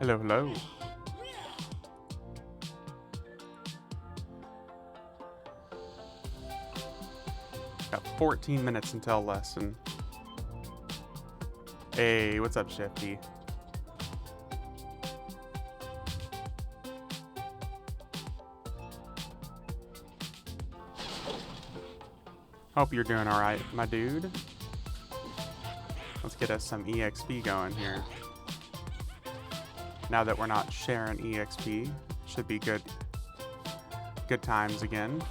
Hello, hello. Got 14 minutes until lesson. Hey, what's up, Shifty? Hope you're doing alright, my dude. Let's get us some EXP going here. Now that we're not sharing EXP, should be good times again.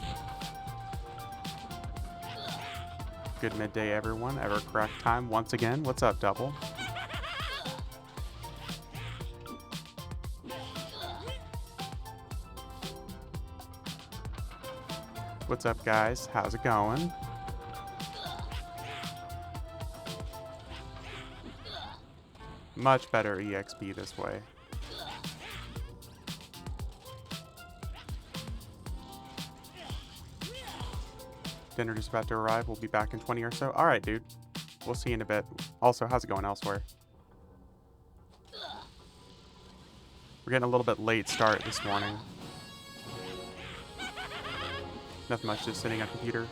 Good midday, everyone. EverQuest time once again. What's up, Double? What's up, guys? How's it going? Much better EXP this way. Dinner just about to arrive. We'll be back in 20 or so. Alright, dude. We'll see you in a bit. Also, how's it going elsewhere? We're getting a little bit late start this morning. Nothing much, just sitting on a computer.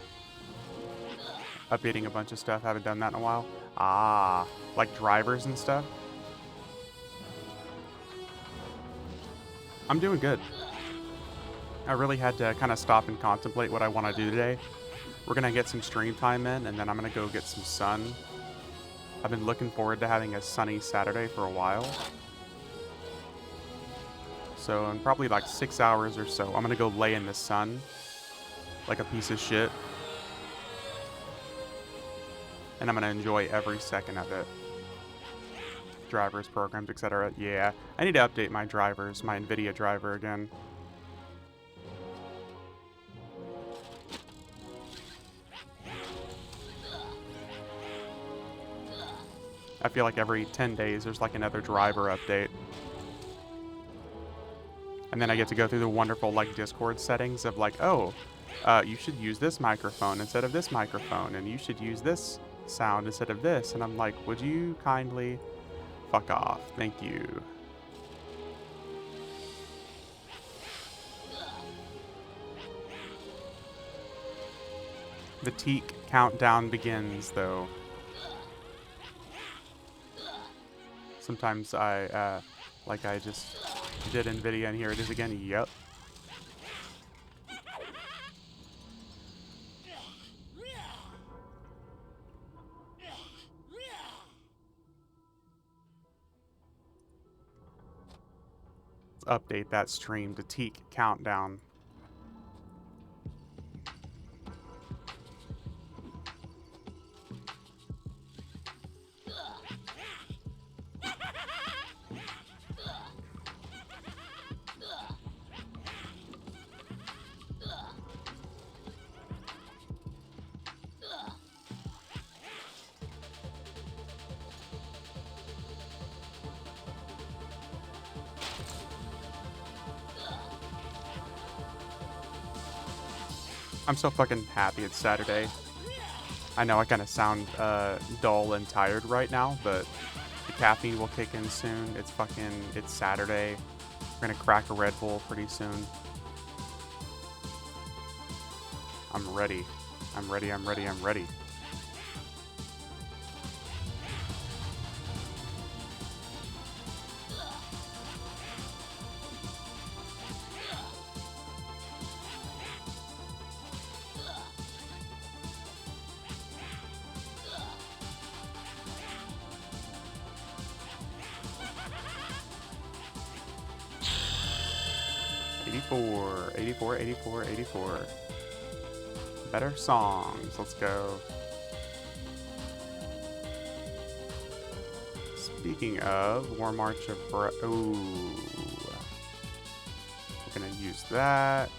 Updating a bunch of stuff. Haven't done that in a while. Ah, like drivers and stuff. I'm doing good. I really had to kind of stop and contemplate what I want to do today. We're going to get some stream time in, and then I'm going to go get some sun. I've been looking forward to having a sunny Saturday for a while. So in probably like 6 hours or so, I'm going to go lay in the sun like a piece of shit. And I'm going to enjoy every second of it. Drivers, programs, etc. Yeah, I need to update my drivers, my NVIDIA driver again. I feel like every 10 days there's like another driver update. And then I get to go through the wonderful like Discord settings of like, oh, you should use this microphone instead of this microphone, and you should use this sound instead of this. And I'm like, would you kindly fuck off? Thank you. The Teik countdown begins, though. Sometimes like I just did NVIDIA, and here it is again. Yep. Update that stream to Teik countdown. I'm so fucking happy it's Saturday. I know I kind of sound dull and tired right now, but the caffeine will kick in soon. It's Saturday. We're gonna crack a Red Bull pretty soon. I'm ready. I'm ready, I'm ready, I'm ready. '84. Better songs. Let's go. Speaking of, War March of ooh. We're gonna use that.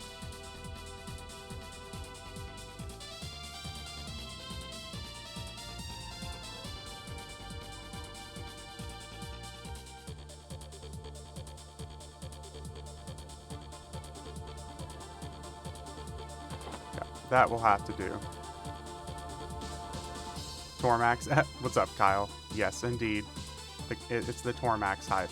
That will have to do. Tormax. What's up, Kyle? Yes, indeed. It's the Tormax hype.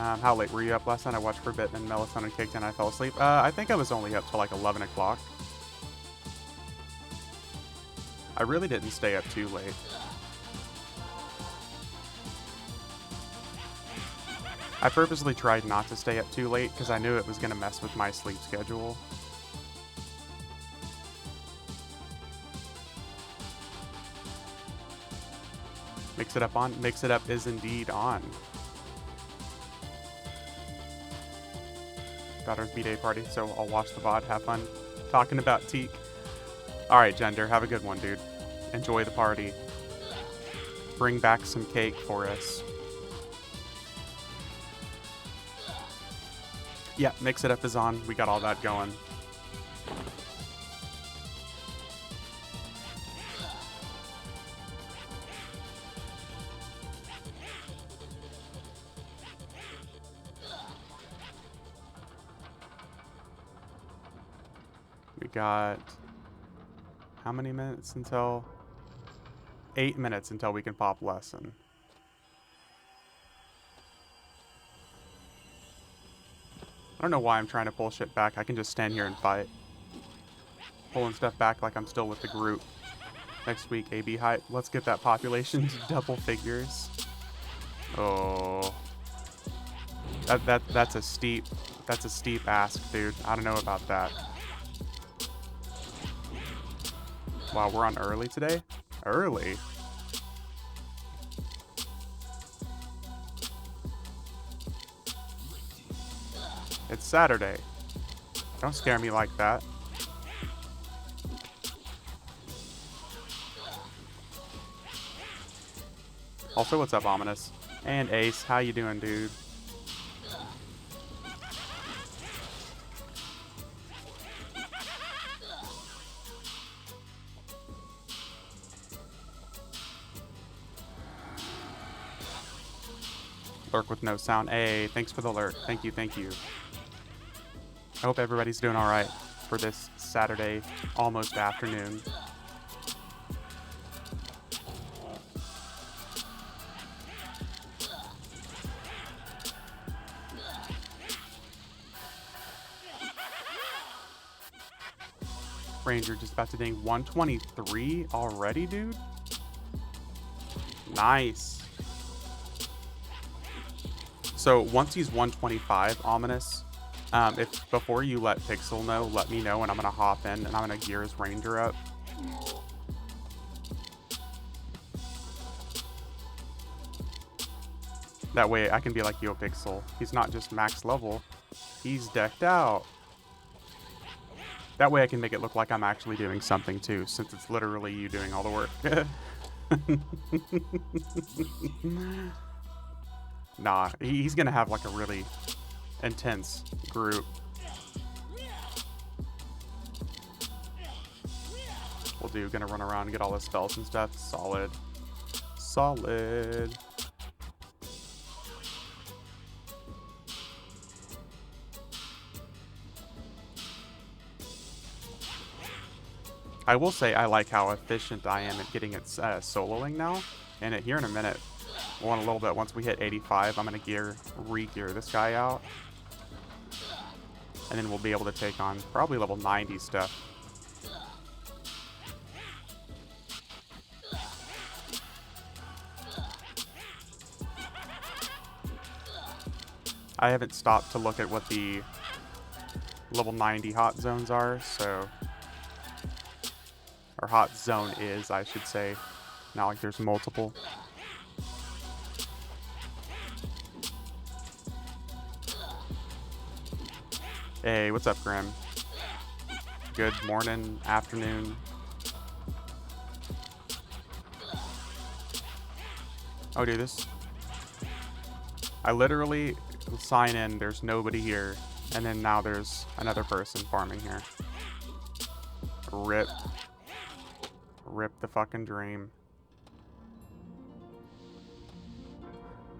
How late were you up last night? I watched Forbidden and Melatonin kicked in. I fell asleep. I think I was only up till like 11 o'clock. I really didn't stay up too late. I purposely tried not to stay up too late because I knew it was going to mess with my sleep schedule. Mix it up on. Mix it up is indeed on. Daughter's B-Day party, so I'll watch the VOD, have fun talking about Teik. Alright, Gender, have a good one, dude. Enjoy the party. Bring back some cake for us. Yeah, Mix It Up is on. We got all that going. We got how many minutes until 8 minutes until we can pop lesson. I don't know why I'm trying to pull shit back. I can just stand here and fight. Pulling stuff back like I'm still with the group. Next week, AB hype. Let's get that population to double figures. Oh. That's a steep ask, dude. I don't know about that. Wow, we're on early today? Early? It's Saturday. Don't scare me like that. Also, what's up, Ominous? And Ace, how you doing, dude? Lurk with no sound. Hey, thanks for the lurk. Thank you, thank you. I hope everybody's doing alright for this Saturday, almost afternoon. Ranger just about to ding 123 already, dude. Nice. So once he's 125, Ominous, if before you let Pixel know, let me know, and I'm gonna hop in and I'm gonna gear his Ranger up. That way I can be like, yo, Pixel, he's not just max level, he's decked out. That way I can make it look like I'm actually doing something too, since it's literally you doing all the work. Nah, he's gonna have like a really intense group. We'll do, gonna run around and get all the spells and stuff. Solid. Solid. I will say I like how efficient I am at getting it soloing now. And here in a minute, well, in a little bit, once we hit 85, I'm going to re-gear this guy out. And then we'll be able to take on probably level 90 stuff. I haven't stopped to look at what the level 90 hot zones are, so... Or hot zone is, I should say. Not like there's multiple. Hey, what's up, Grim? Good morning, afternoon. Oh, dude, this... I literally sign in, there's nobody here, and then now there's another person farming here. Rip. Rip the fucking dream.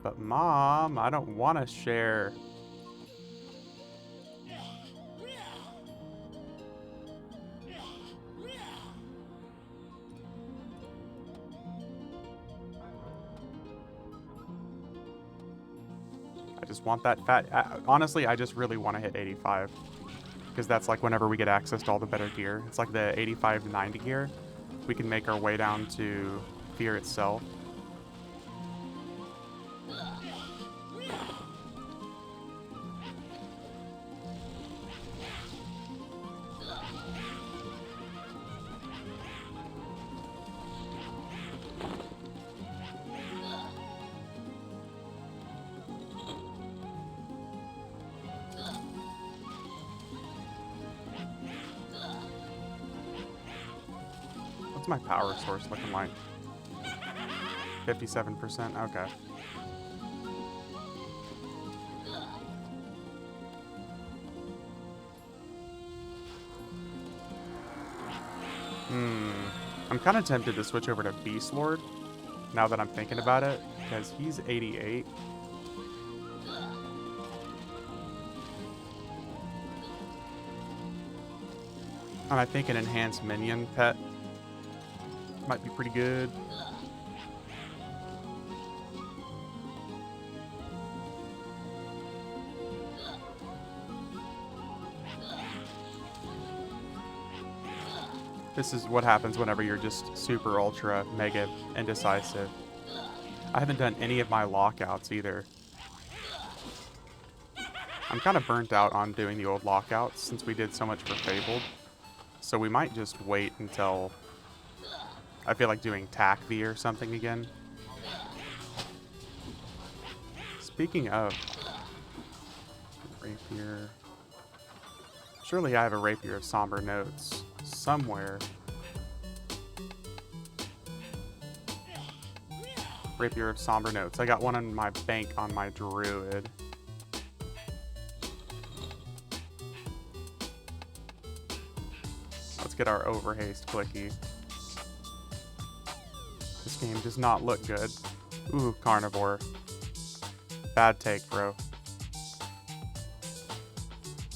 But Mom, I don't want to share. just want that fat. Honestly, I just really want to hit 85. Because that's like whenever we get access to all the better gear. It's like the 85 to 90 gear. We can make our way down to Fear itself. What's my power source looking like? 57%? Okay. I'm kind of tempted to switch over to Beast Lord, now that I'm thinking about it, because he's 88. And I think an enhanced minion pet might be pretty good. This is what happens whenever you're just super ultra mega indecisive. I haven't done any of my lockouts either. I'm kind of burnt out on doing the old lockouts since we did so much for Fabled. So we might just wait until I feel like doing Tack V or something again. Speaking of rapier, surely I have a rapier of somber notes somewhere. Rapier of somber notes. I got one in my bank on my druid. Let's get our overhaste clicky. This game does not look good. Ooh, carnivore. Bad take, bro.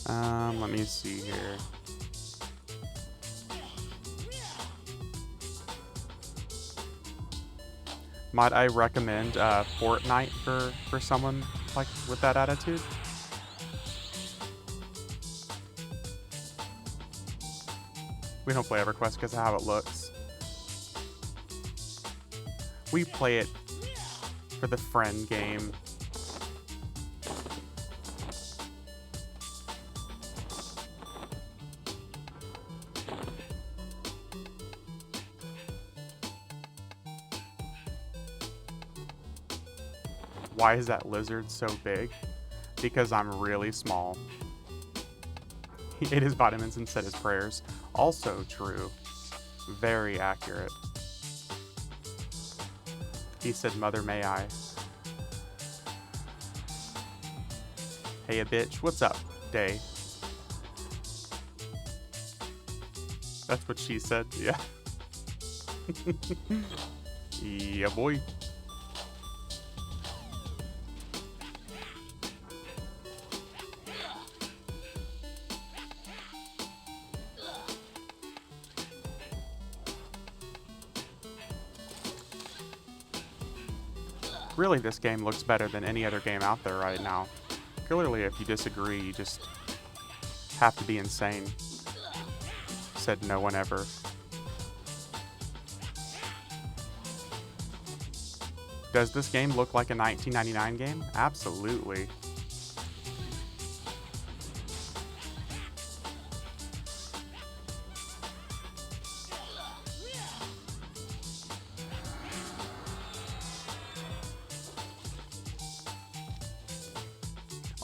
Let me see here. Might I recommend Fortnite for someone like with that attitude? We don't play EverQuest because of how it looks. We play it for the friend game. Why is that lizard so big? Because I'm really small. He ate his vitamins and said his prayers. Also true. Very accurate. He said, "Mother, may I?" Hey, a bitch. What's up, Day? That's what she said, yeah. Yeah, boy. Really, this game looks better than any other game out there right now. Clearly, if you disagree, you just have to be insane. Said no one ever. Does this game look like a 1999 game? Absolutely.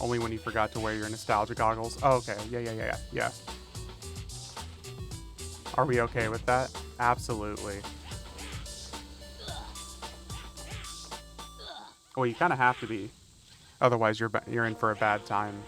Only when you forgot to wear your nostalgia goggles. Oh, okay. Yeah. Are we okay with that? Absolutely. Well, you kind of have to be. Otherwise, you're in for a bad time.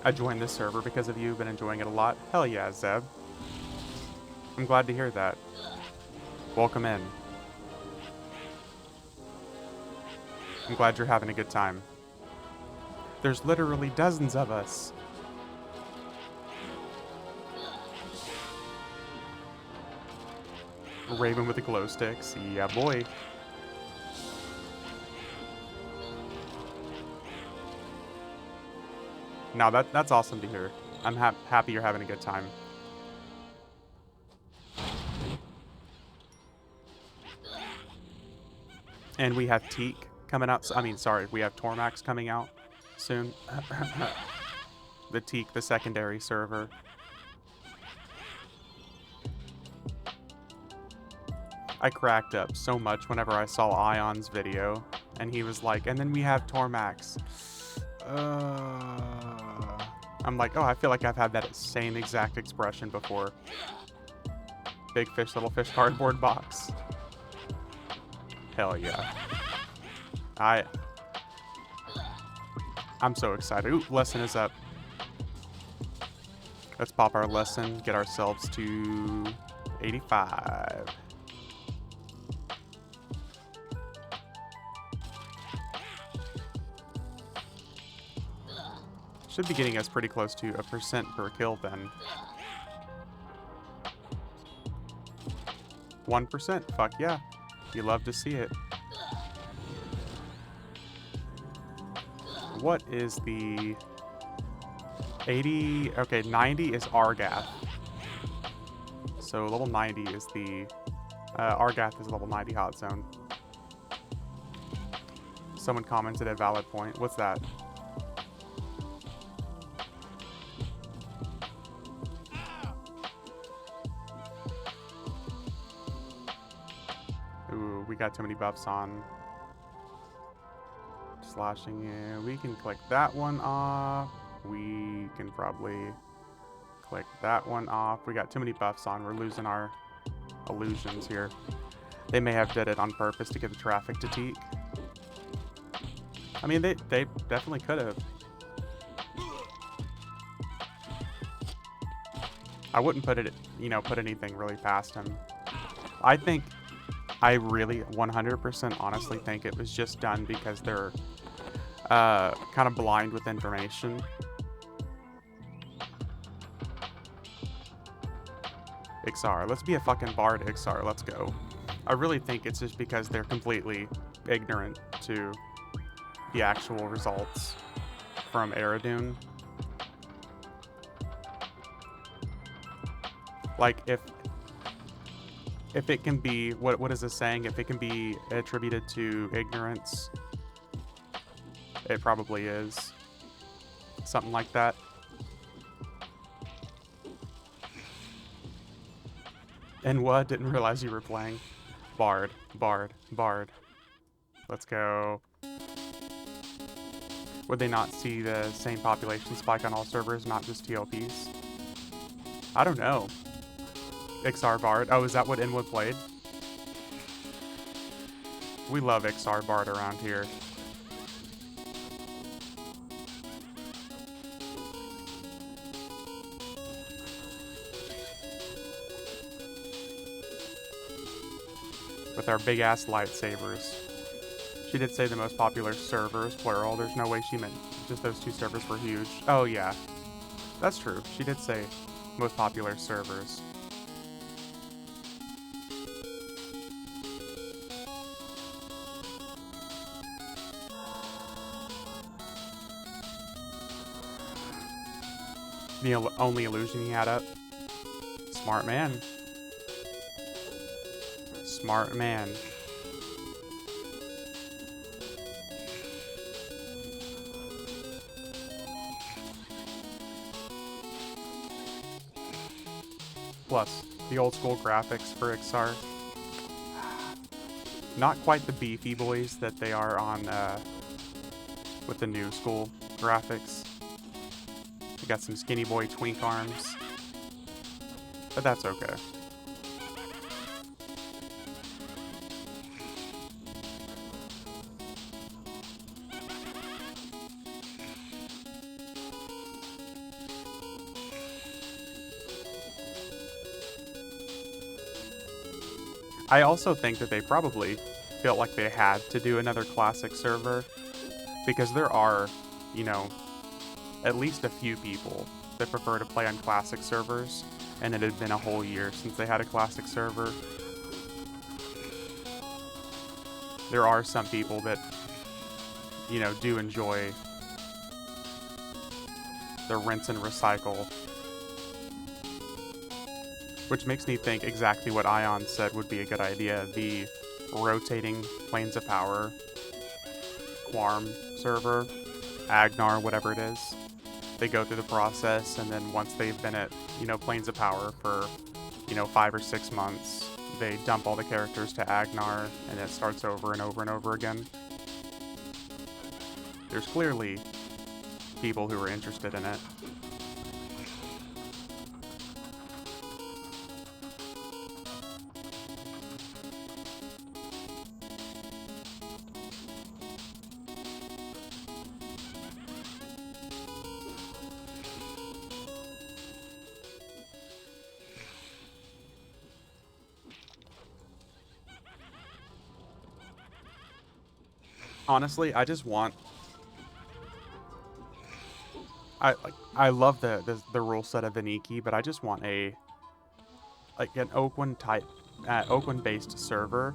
I joined this server because of you. Been enjoying it a lot. Hell yeah, Zeb. I'm glad to hear that. Welcome in. I'm glad you're having a good time. There's literally dozens of us. Raven with the glow sticks. Yeah, boy. Now that's awesome to hear. I'm happy you're having a good time. And we have Teik coming out. I mean, sorry, we have Tormax coming out soon. The Teik, the secondary server. I cracked up so much whenever I saw Ion's video, and he was like, and then we have Tormax. I'm like, oh, I feel like I've had that same exact expression before. Big fish, little fish cardboard box. Hell yeah. I'm so excited. Ooh, lesson is up. Let's pop our lesson, get ourselves to 85. Should be getting us pretty close to 1% per kill then. 1%? Fuck yeah. You love to see it. What is the 80? Okay, 90 is Argath. So level 90 is the Argath is level 90 hot zone. Someone commented a valid point. What's that? Ooh, we got too many buffs on. Slashing in. We can click that one off. We can probably click that one off. We got too many buffs on. We're losing our illusions here. They may have did it on purpose to get the traffic to Teik. I mean, they definitely could have. I wouldn't put it, put anything really past him. I really 100% honestly think it was just done because they're kind of blind with information. Ixar. Let's be a fucking bard, Ixar. Let's go. I really think it's just because they're completely ignorant to the actual results from Eredune. Like, if it can be, what is this saying? If it can be attributed to ignorance, it probably is. Something like that. And what? Didn't realize you were playing. Bard, Bard, Bard. Let's go. Would they not see the same population spike on all servers, not just TLPs? I don't know. Ixar Bard. Oh, is that what Inwood played? We love Ixar Bard around here. With our big ass lightsabers. She did say the most popular servers, plural. There's no way she meant just those two servers were huge. Oh yeah, that's true. She did say most popular servers. The only illusion he had up. Smart man. Smart man. Plus, the old school graphics for Ixar. Not quite the beefy boys that they are on with the new school graphics. We got some skinny boy twink arms. But that's okay. I also think that they probably felt like they had to do another classic server, because there are, you know, at least a few people that prefer to play on classic servers, and it had been a whole year since they had a classic server. There are some people that, you know, do enjoy the rinse and recycle, which makes me think exactly what Ion said would be a good idea. The rotating Planes of Power, Quarm server, Agnar, whatever it is. They go through the process, and then once they've been at, you know, Planes of Power for, you know, 5 or 6 months, they dump all the characters to Agnar, and it starts over and over and over again. There's clearly people who are interested in it. Honestly, I just want... I love the rule set of Veniki, but I just want a... like an Oakland type... Oakland-based server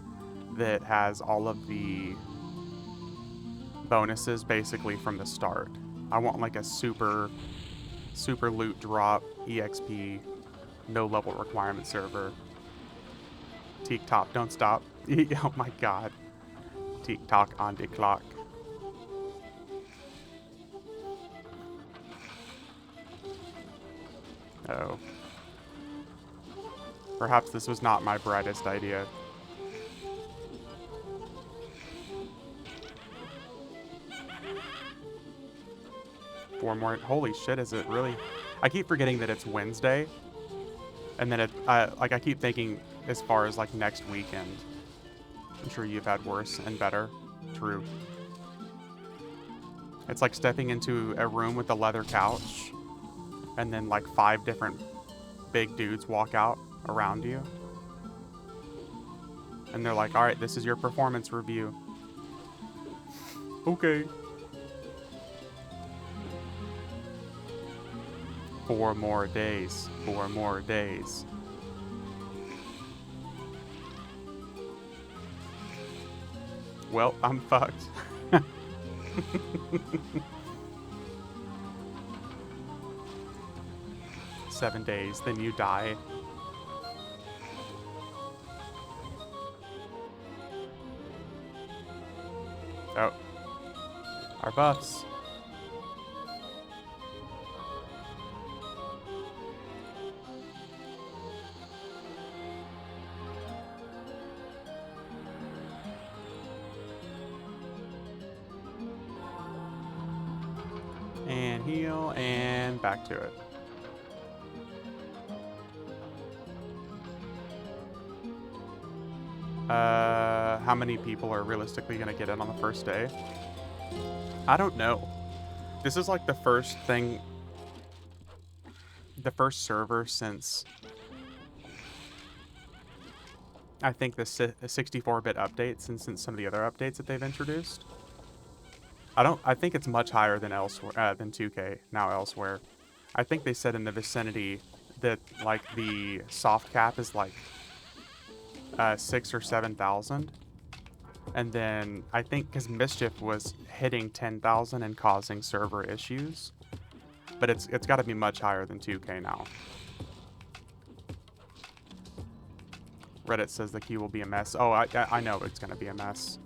that has all of the bonuses basically from the start. I want like a super loot drop, EXP, no level requirement server. Teak top, don't stop. Oh my god. TikTok on the clock. Oh. Perhaps this was not my brightest idea. Four more. Holy shit, is it really? I keep forgetting that it's Wednesday. And then like I keep thinking as far as like next weekend. I'm sure you've had worse and better. True. It's like stepping into a room with a leather couch, and then like 5 different big dudes walk out around you. And they're like, alright, this is your performance review. Okay. 4 more days. 4 more days. Well, I'm fucked. 7 days, then you die. Oh. Our buffs. And heal, and back to it. How many people are realistically going to get in on the first day? I don't know. This is like the first thing, the first server since I think the 64-bit updates, and since some of the other updates that they've introduced. I think it's much higher than elsewhere, than 2K now elsewhere. I think they said in the vicinity that like the soft cap is like 6,000 or 7,000, and then I think because Mischief was hitting 10,000 and causing server issues, but it's got to be much higher than 2K now. Reddit says the queue will be a mess. Oh, I know it's gonna be a mess.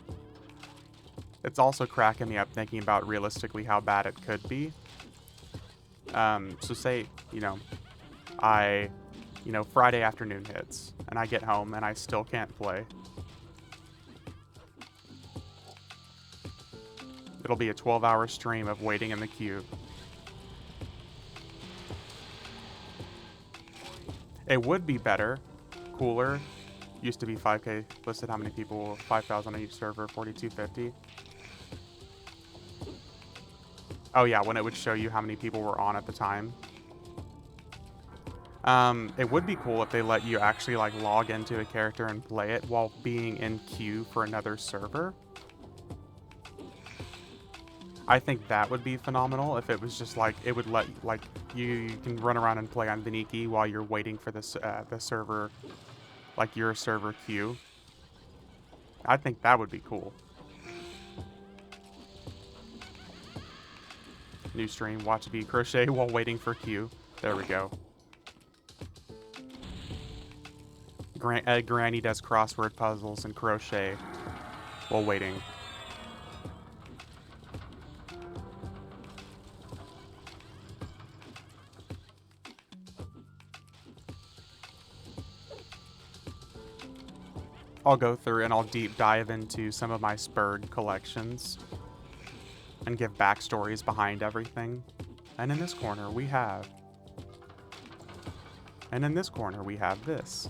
It's also cracking me up thinking about realistically how bad it could be. So say, you know, Friday afternoon hits, and I get home and I still can't play. It'll be a 12-hour stream of waiting in the queue. It would be better, cooler. Used to be 5K listed. How many people? 5,000 on each server, 4,250. Oh yeah, when it would show you how many people were on at the time. It would be cool if they let you actually like log into a character and play it while being in queue for another server. I think that would be phenomenal if it was just like it would let like you can run around and play on Beniki while you're waiting for this the server, like your server queue. I think that would be cool. New stream, watch V crochet while waiting for queue. There we go. Granny does crossword puzzles and crochet while waiting. I'll go through and I'll deep dive into some of my Spurred collections and give backstories behind everything. And in this corner we have... And in this corner we have this.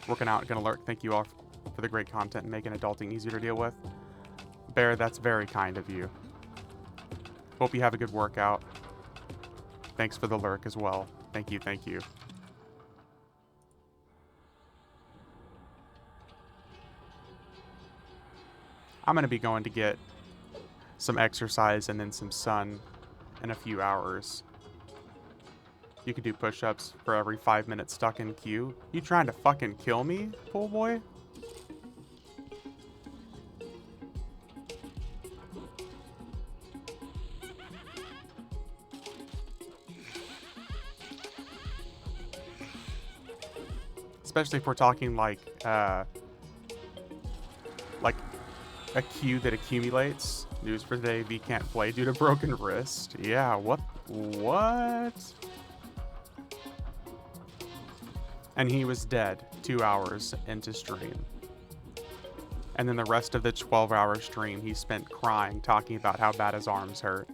Working out, gonna lurk. Thank you all for the great content and making adulting easier to deal with. Bear, that's very kind of you. Hope you have a good workout. Thanks for the lurk as well. Thank you, thank you. I'm gonna be going to get some exercise and then some sun in a few hours. You could do push-ups for every 5 minutes stuck in queue. You trying to fucking kill me, pool boy? Especially if we're talking like a queue that accumulates. News for today, V can't play due to broken wrist. Yeah, what? And he was dead 2 hours into stream. And then the rest of the 12-hour stream he spent crying, talking about how bad his arms hurt.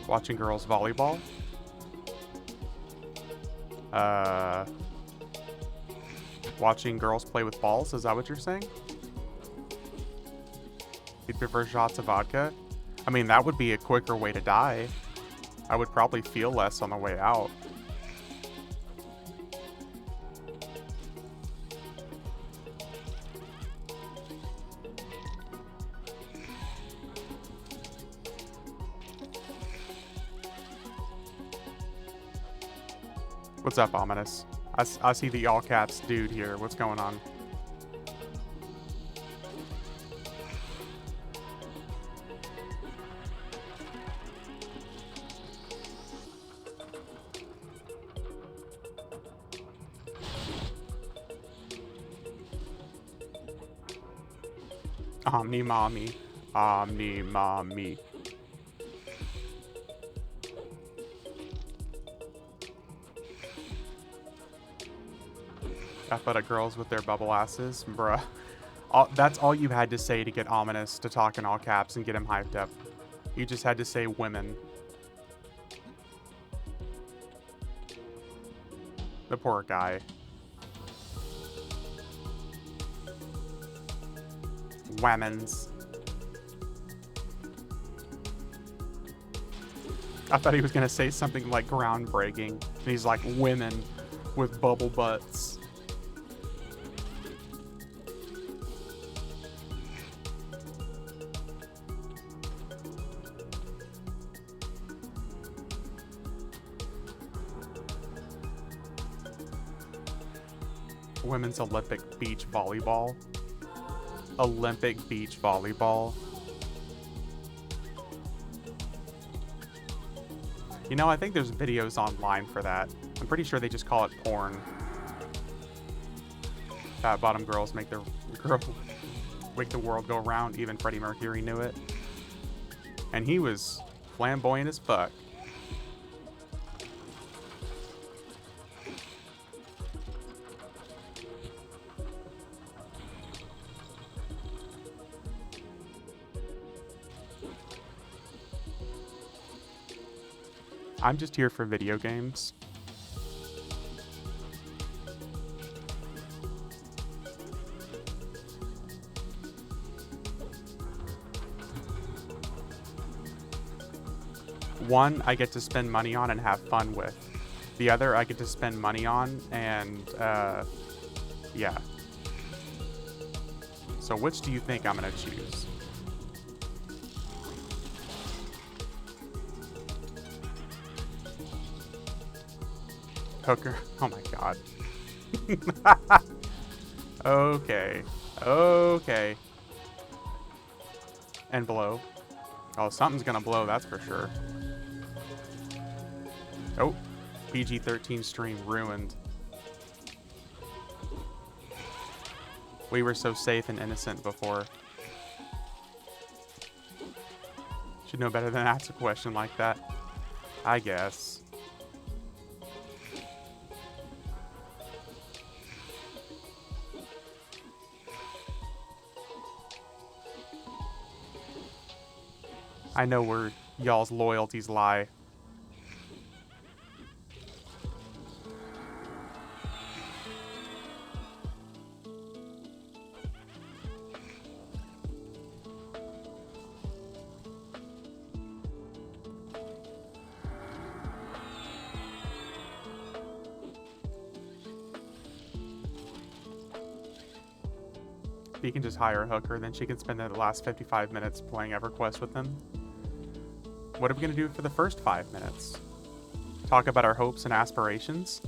Watching girls volleyball? Watching girls play with balls? Is that what you're saying? You'd prefer shots of vodka? I mean, that would be a quicker way to die. I would probably feel less on the way out. What's up, Ominous? I see the all caps dude here. What's going on? Omni mommy. Omni mommy. Athletic girls with their bubble asses. Bruh. That's all you had to say to get Ominous to talk in all caps and get him hyped up. You just had to say women. The poor guy. Women's. I thought he was gonna say something like groundbreaking. And he's like, women with bubble butts. Women's Olympic beach volleyball. Olympic beach volleyball. You know, I think there's videos online for that. I'm pretty sure they just call it porn. Fat bottom girls make the world go round. Even Freddie Mercury knew it. And he was flamboyant as fuck. I'm just here for video games. One, I get to spend money on and have fun with. The other, I get to spend money on and, yeah. So which do you think I'm gonna choose? Hooker. Oh my god. Okay. Okay. And blow. Oh, something's gonna blow, that's for sure. Oh. PG-13 stream ruined. We were so safe and innocent before. Should know better than ask a question like that. I guess. I know where y'all's loyalties lie. You can just hire a hooker, then she can spend the last 55 minutes playing EverQuest with them. What are we gonna do for the first 5 minutes? Talk about our hopes and aspirations?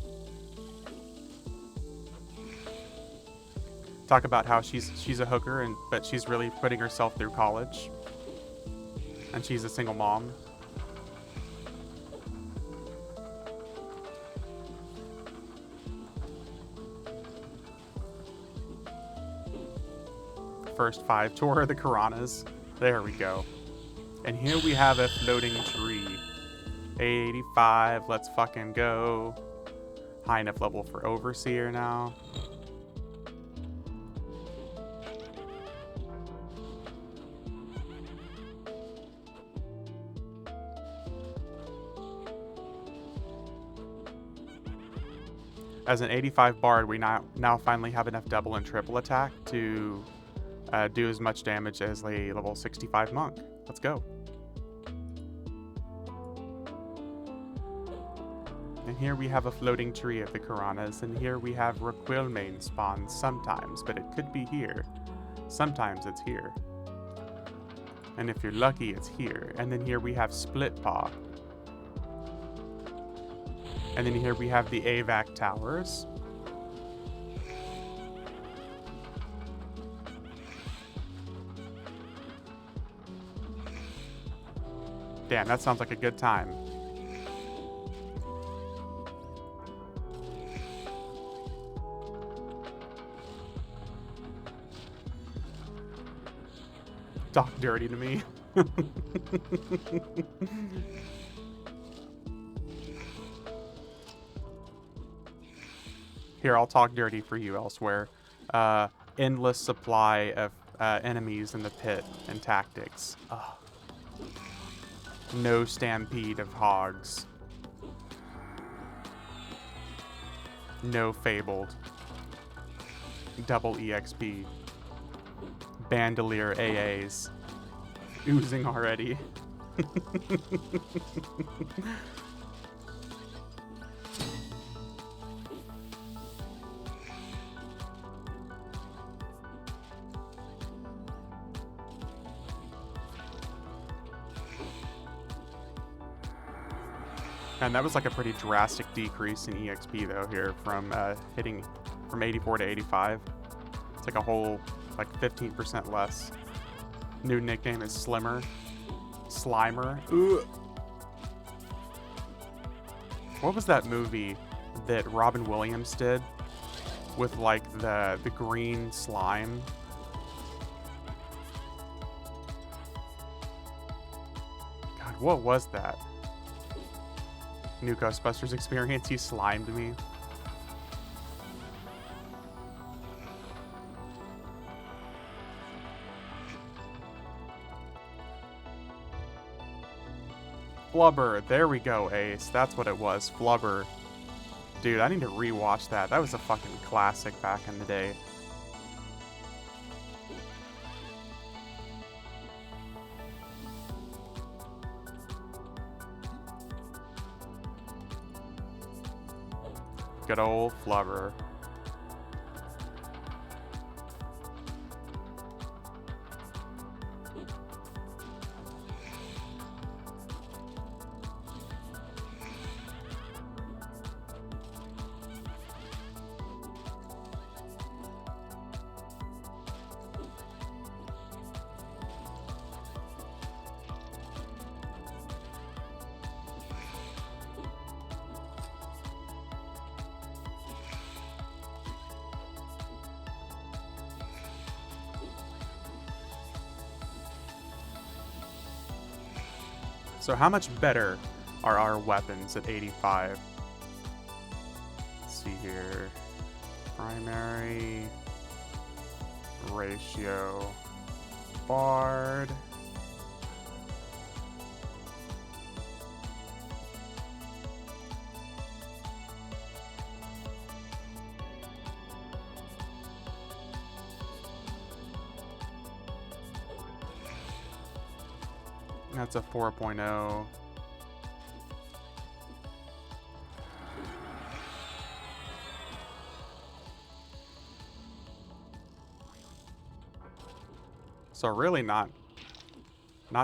Talk about how she's a hooker, but she's really putting herself through college. And she's a single mom. First 5, tour of the Karanas. There we go. And here we have a floating tree. 85, let's fucking go. High enough level for Overseer now. As an 85 Bard, we now finally have enough double and triple attack to do as much damage as a level 65 monk. Let's go. And here we have a floating tree of the Karanas, and here we have Requilmane spawns sometimes, but it could be here. Sometimes it's here. And if you're lucky, it's here. And then here we have Split Paw. And then here we have the AVAC towers. Damn, that sounds like a good time. Talk dirty to me. Here, I'll talk dirty for you elsewhere. Endless supply of enemies in the pit and tactics. Ugh. No stampede of hogs. No fabled. Double EXP. Bandolier AAs. Oozing already. And that was like a pretty drastic decrease in EXP though here from hitting from 84 to 85. It's like a whole like 15% less. New nickname is Slimmer. Slimer. Ugh. What was that movie that Robin Williams did with like the green slime? God, what was that? New Ghostbusters experience, he slimed me. Flubber, there we go, Ace. That's what it was, Flubber. Dude, I need to rewatch that. That was a fucking classic back in the day. Good old Flubber. So how much better are our weapons at 85? Let's see here. Primary ratio BARD. That's a 4.0. So really not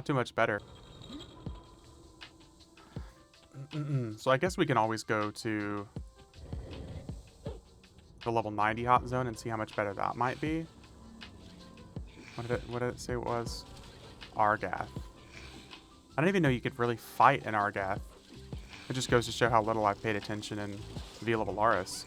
too much better. So I guess we can always go to the level 90 hot zone and see how much better that might be. What did it say it was? Argath. I didn't even know you could really fight in Argath. It just goes to show how little I've paid attention in Vila Valaris.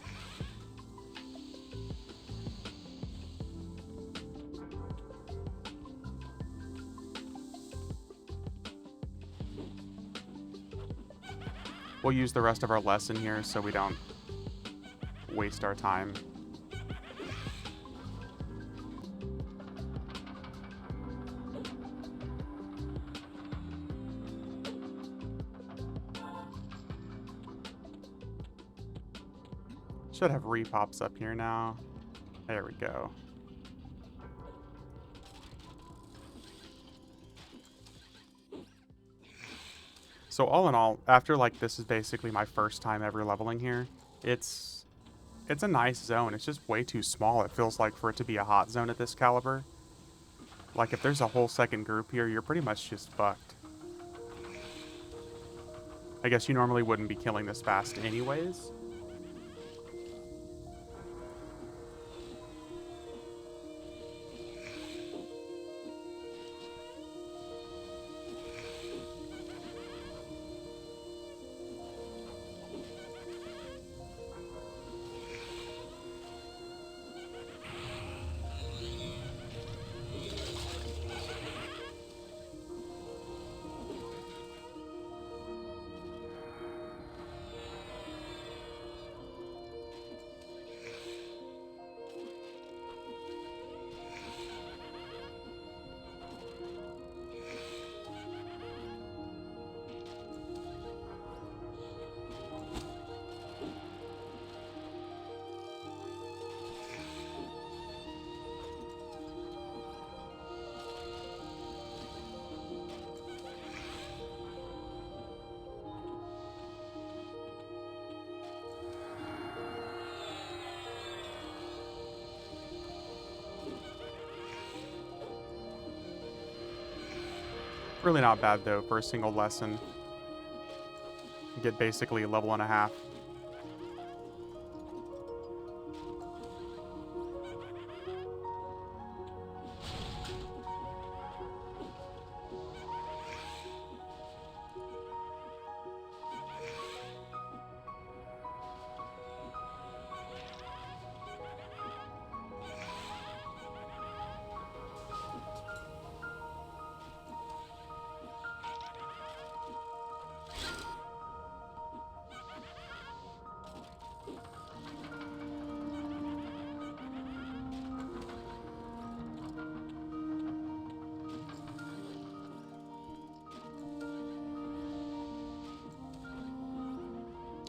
We'll use the rest of our lesson here so we don't waste our time. Should have repops up here now. There we go. So all in all, after like this is basically my first time ever leveling here, it's a nice zone. It's just way too small. It feels like for it to be a hot zone at this caliber. Like if there's a whole second group here, you're pretty much just fucked. I guess you normally wouldn't be killing this fast anyways. Really not bad though for a single lesson. You get basically a level and a half.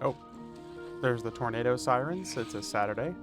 Oh, there's the tornado sirens. It's a Saturday.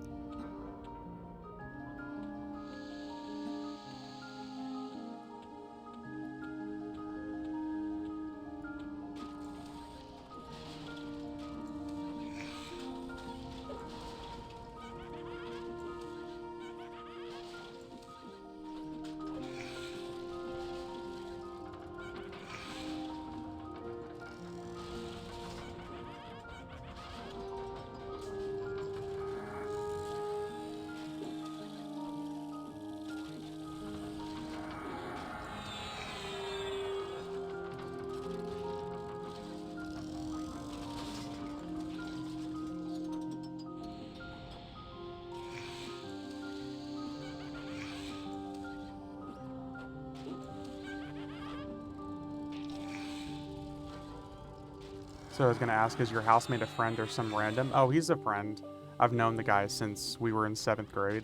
So I was gonna ask, is your housemate a friend or some random? Oh, he's a friend. I've known the guy since we were in 7th grade.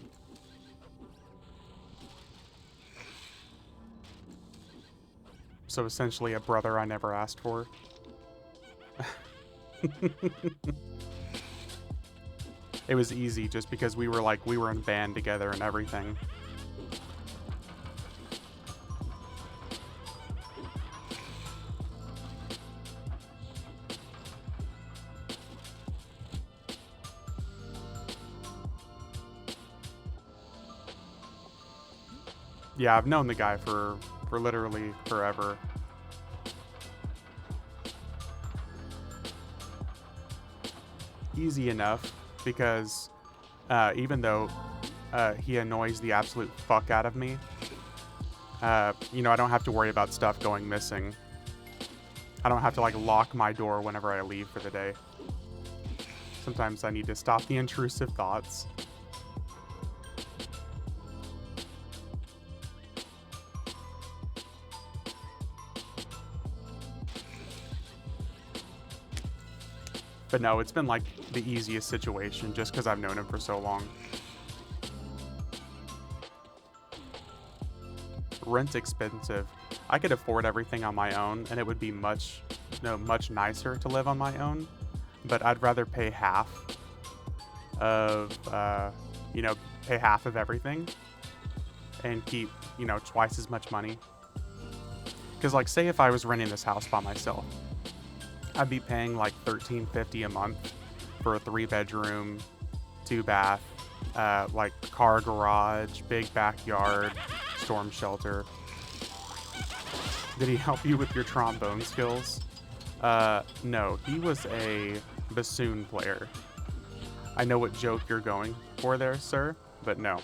So essentially a brother I never asked for. It was easy just because we were in band together and everything. Yeah, I've known the guy for literally forever. Easy enough, because even though he annoys the absolute fuck out of me, you know, I don't have to worry about stuff going missing. I don't have to, like, lock my door whenever I leave for the day. Sometimes I need to stop the intrusive thoughts. But no, it's been, like, the easiest situation just because I've known him for so long. Rent's expensive. I could afford everything on my own, and it would be much nicer to live on my own. But I'd rather pay half of, you know, pay half of everything and keep, you know, twice as much money. Because, like, say if I was renting this house by myself, I'd be paying like $13.50 a month for a 3-bedroom, 2-bath, like car garage, big backyard, storm shelter. Did he help you with your trombone skills? No, he was a bassoon player. I know what joke you're going for there, sir, but no.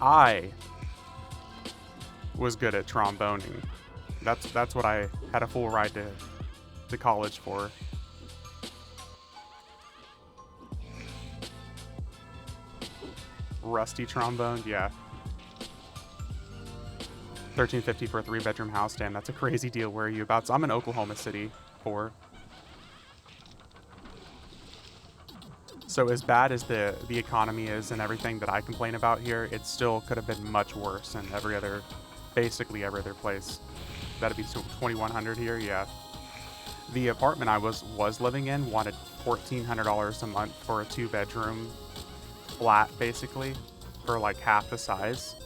I was good at tromboning. That's what I had a full ride to college for. Rusty trombone, yeah. $13.50 for a 3-bedroom house. Damn, that's a crazy deal. Where are you about? So I'm in Oklahoma City for. So as bad as the economy is and everything that I complain about here, it still could have been much worse in basically every other place. That'd be $2,100 here, yeah. The apartment I was living in wanted $1,400 a month for a 2-bedroom flat, basically, for like half the size.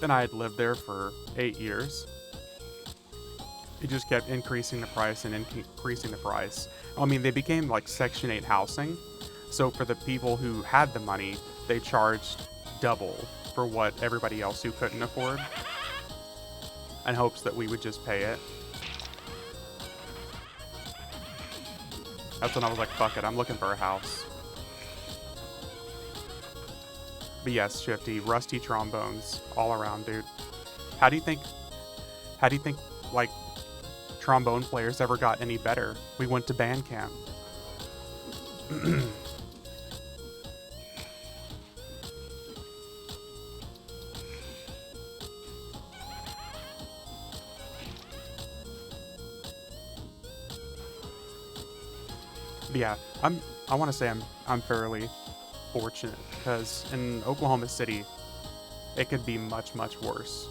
And I had lived there for 8 years. It just kept increasing the price and increasing the price. I mean, they became like Section 8 housing. So for the people who had the money, they charged double for what everybody else who couldn't afford, in hopes that we would just pay it. That's when I was like, fuck it, I'm looking for a house. But yes, Shifty, rusty trombones all around, dude. How do you think like trombone players ever got any better? We went to band camp. But yeah, I want to say I'm fairly fortunate, because in Oklahoma City, it could be much worse.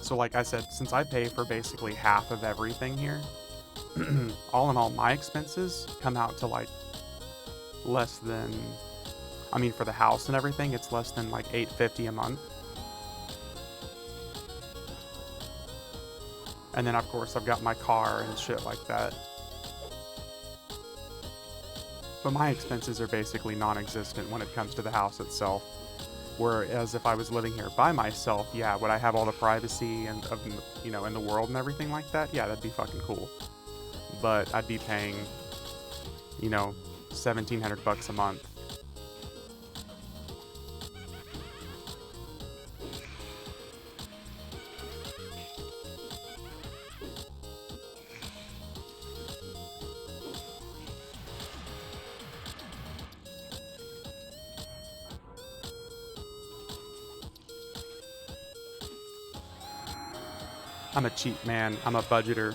So like I said, since I pay for basically half of everything here, all in all, my expenses come out to like less than, I mean, for the house and everything, it's less than like $850 a month. And then of course I've got my car and shit like that. But my expenses are basically non-existent when it comes to the house itself. Whereas if I was living here by myself, yeah, would I have all the privacy and of, you know, in the world and everything like that? Yeah, that'd be fucking cool. But I'd be paying, you know, $1,700 a month. I'm a cheap man. I'm a budgeter.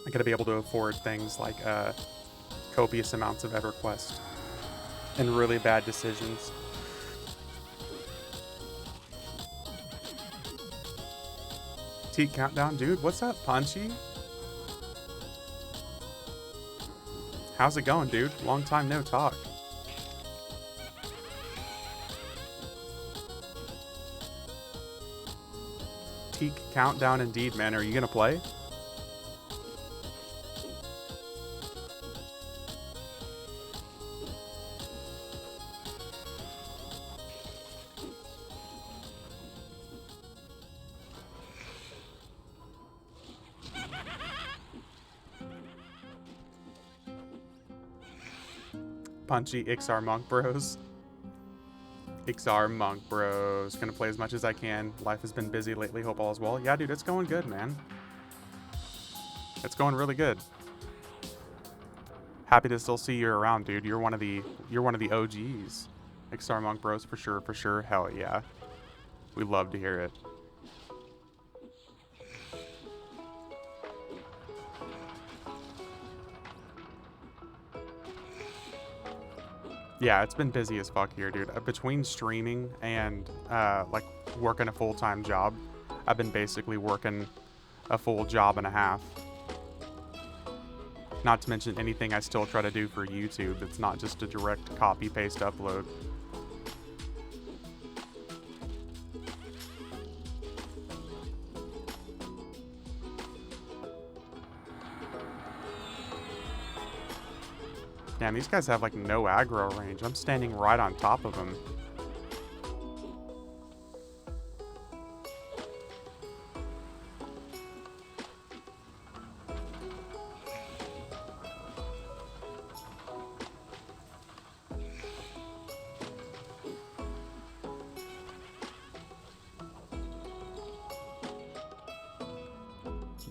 I gotta be able to afford things like copious amounts of EverQuest and really bad decisions. Teak countdown, dude. What's up, Punchy? How's it going, dude? Long time no talk. Teak countdown indeed, man. Are you gonna play? Punchy XR Monk Bros. XR Monk Bros. Gonna play as much as I can. Life has been busy lately. Hope all is well. Yeah, dude, it's going good, man. It's going really good. Happy to still see you around, dude. You're one of the OGs. XR Monk Bros for sure, for sure. Hell yeah. We love to hear it. Yeah, it's been busy as fuck here, dude. Between streaming and like working a full-time job, I've been basically working a full job and a half. Not to mention anything I still try to do for YouTube. It's not just a direct copy-paste upload. Damn, these guys have like no aggro range. I'm standing right on top of them.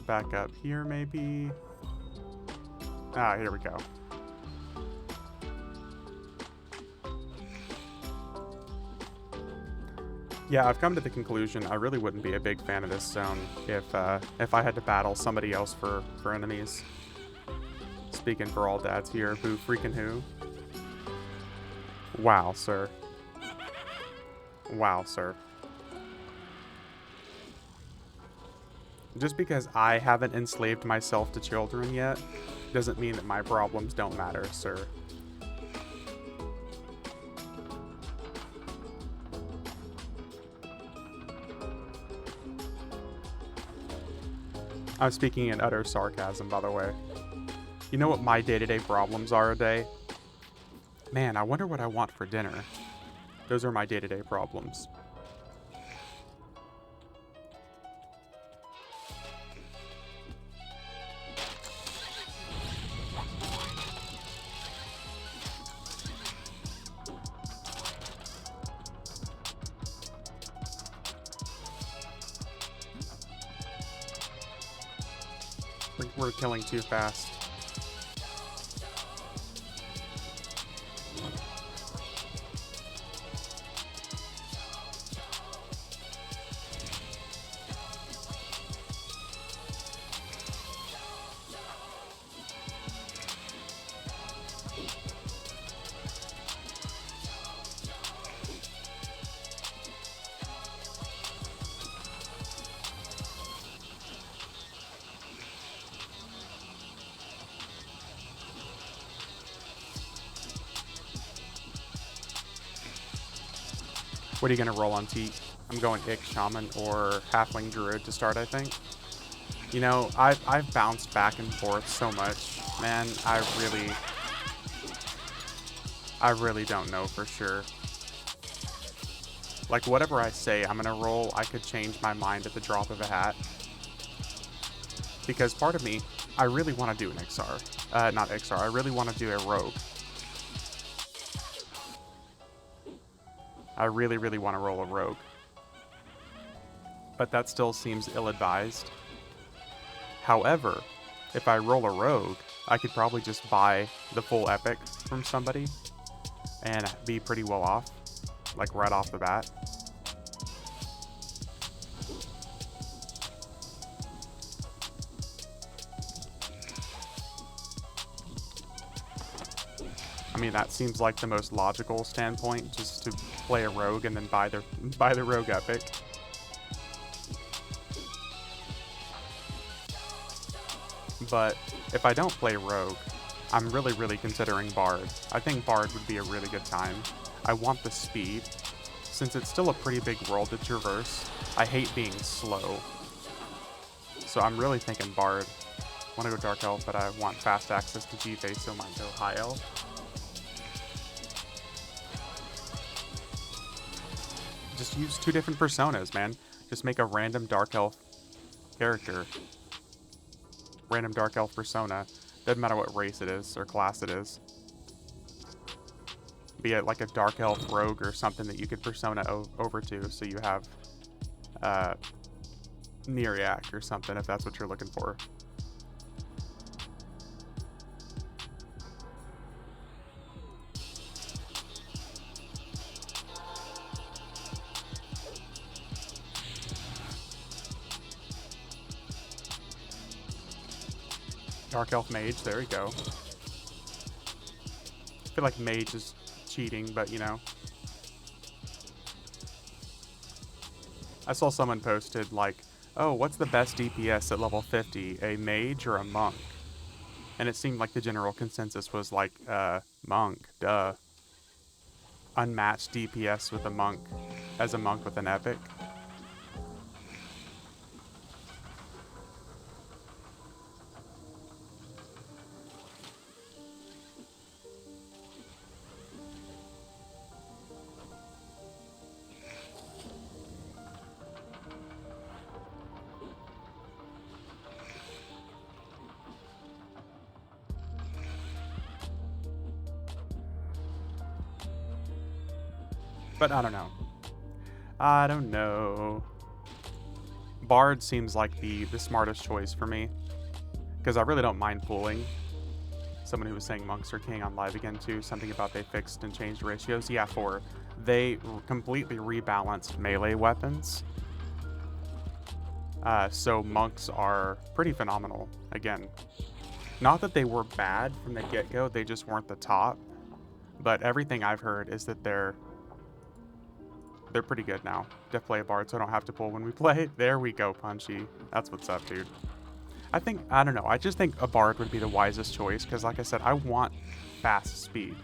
Back up here, maybe. Ah, here we go. Yeah, I've come to the conclusion I really wouldn't be a big fan of this zone if I had to battle somebody else for enemies. Speaking for all dads here, boo freaking who? Wow, sir. Wow, sir. Just because I haven't enslaved myself to children yet, doesn't mean that my problems don't matter, sir. I'm speaking in utter sarcasm, by the way. You know what my day-to-day problems are a day? Man, I wonder what I want for dinner. Those are my day-to-day problems. We're killing too fast. What are you gonna roll on Teak? I'm going Ik Shaman or Halfling Druid to start, I think. You know, I've bounced back and forth so much, man. I really don't know for sure. Like, whatever I say I'm gonna roll, I could change my mind at the drop of a hat. Because part of me, I really want to do an XR. Not XR, I really want to do a rogue. I really, really want to roll a rogue. But that still seems ill-advised. However, if I roll a rogue, I could probably just buy the full epic from somebody and be pretty well off, like right off the bat. mean, that seems like the most logical standpoint, just to play a rogue and then buy the rogue epic. But if I don't play rogue, I'm really considering Bard. I think Bard would be a really good time. I want the speed. Since it's still a pretty big world to traverse, I hate being slow. So I'm really thinking Bard. I want to go Dark Elf, but I want fast access to G-Face, so I might go High Elf. Just use 2 different personas, man. Just make a random Dark Elf character. Random Dark Elf persona. Doesn't matter what race it is or class it is. Be it like a Dark Elf rogue or something that you could persona over to, so you have Nearyak or something if that's what you're looking for. Dark Elf Mage, there we go. I feel like Mage is cheating, but you know. I saw someone posted like, oh, what's the best DPS at level 50? A Mage or a Monk? And it seemed like the general consensus was like, Monk, duh. Unmatched DPS with a Monk, as a Monk with an Epic. But I don't know. I don't know. Bard seems like the smartest choice for me, because I really don't mind pooling. Someone who was saying monks are king on live again too, something about they fixed and changed ratios. Yeah, they completely rebalanced melee weapons. So monks are pretty phenomenal. Again, not that they were bad from the get-go, they just weren't the top. But everything I've heard is that they're pretty good now. Def play a Bard so I don't have to pull when we play. There we go, Punchy. That's what's up, dude. I don't know. I just think a Bard would be the wisest choice because, like I said, I want fast speed.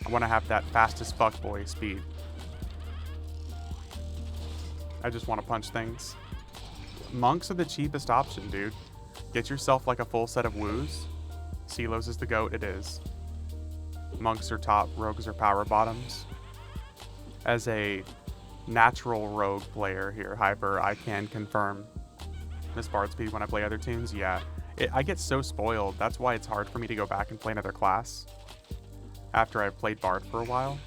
I want to have that fast as fuck boy speed. I just want to punch things. Monks are the cheapest option, dude. Get yourself like a full set of woos. Silos is the goat, it is. Monks are top, rogues are power bottoms. As a natural rogue player here, Hyper, I can confirm this Bard speed when I play other tunes. Yeah, I get so spoiled. That's why it's hard for me to go back and play another class after I've played Bard for a while.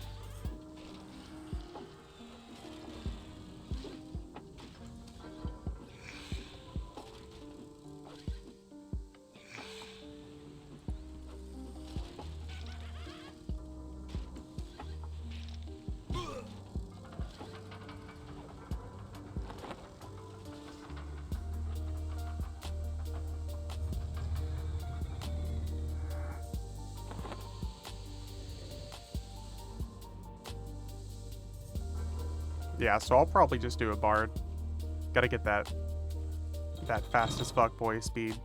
Yeah, so I'll probably just do a Bard. Gotta get that fast as fuck boy speed.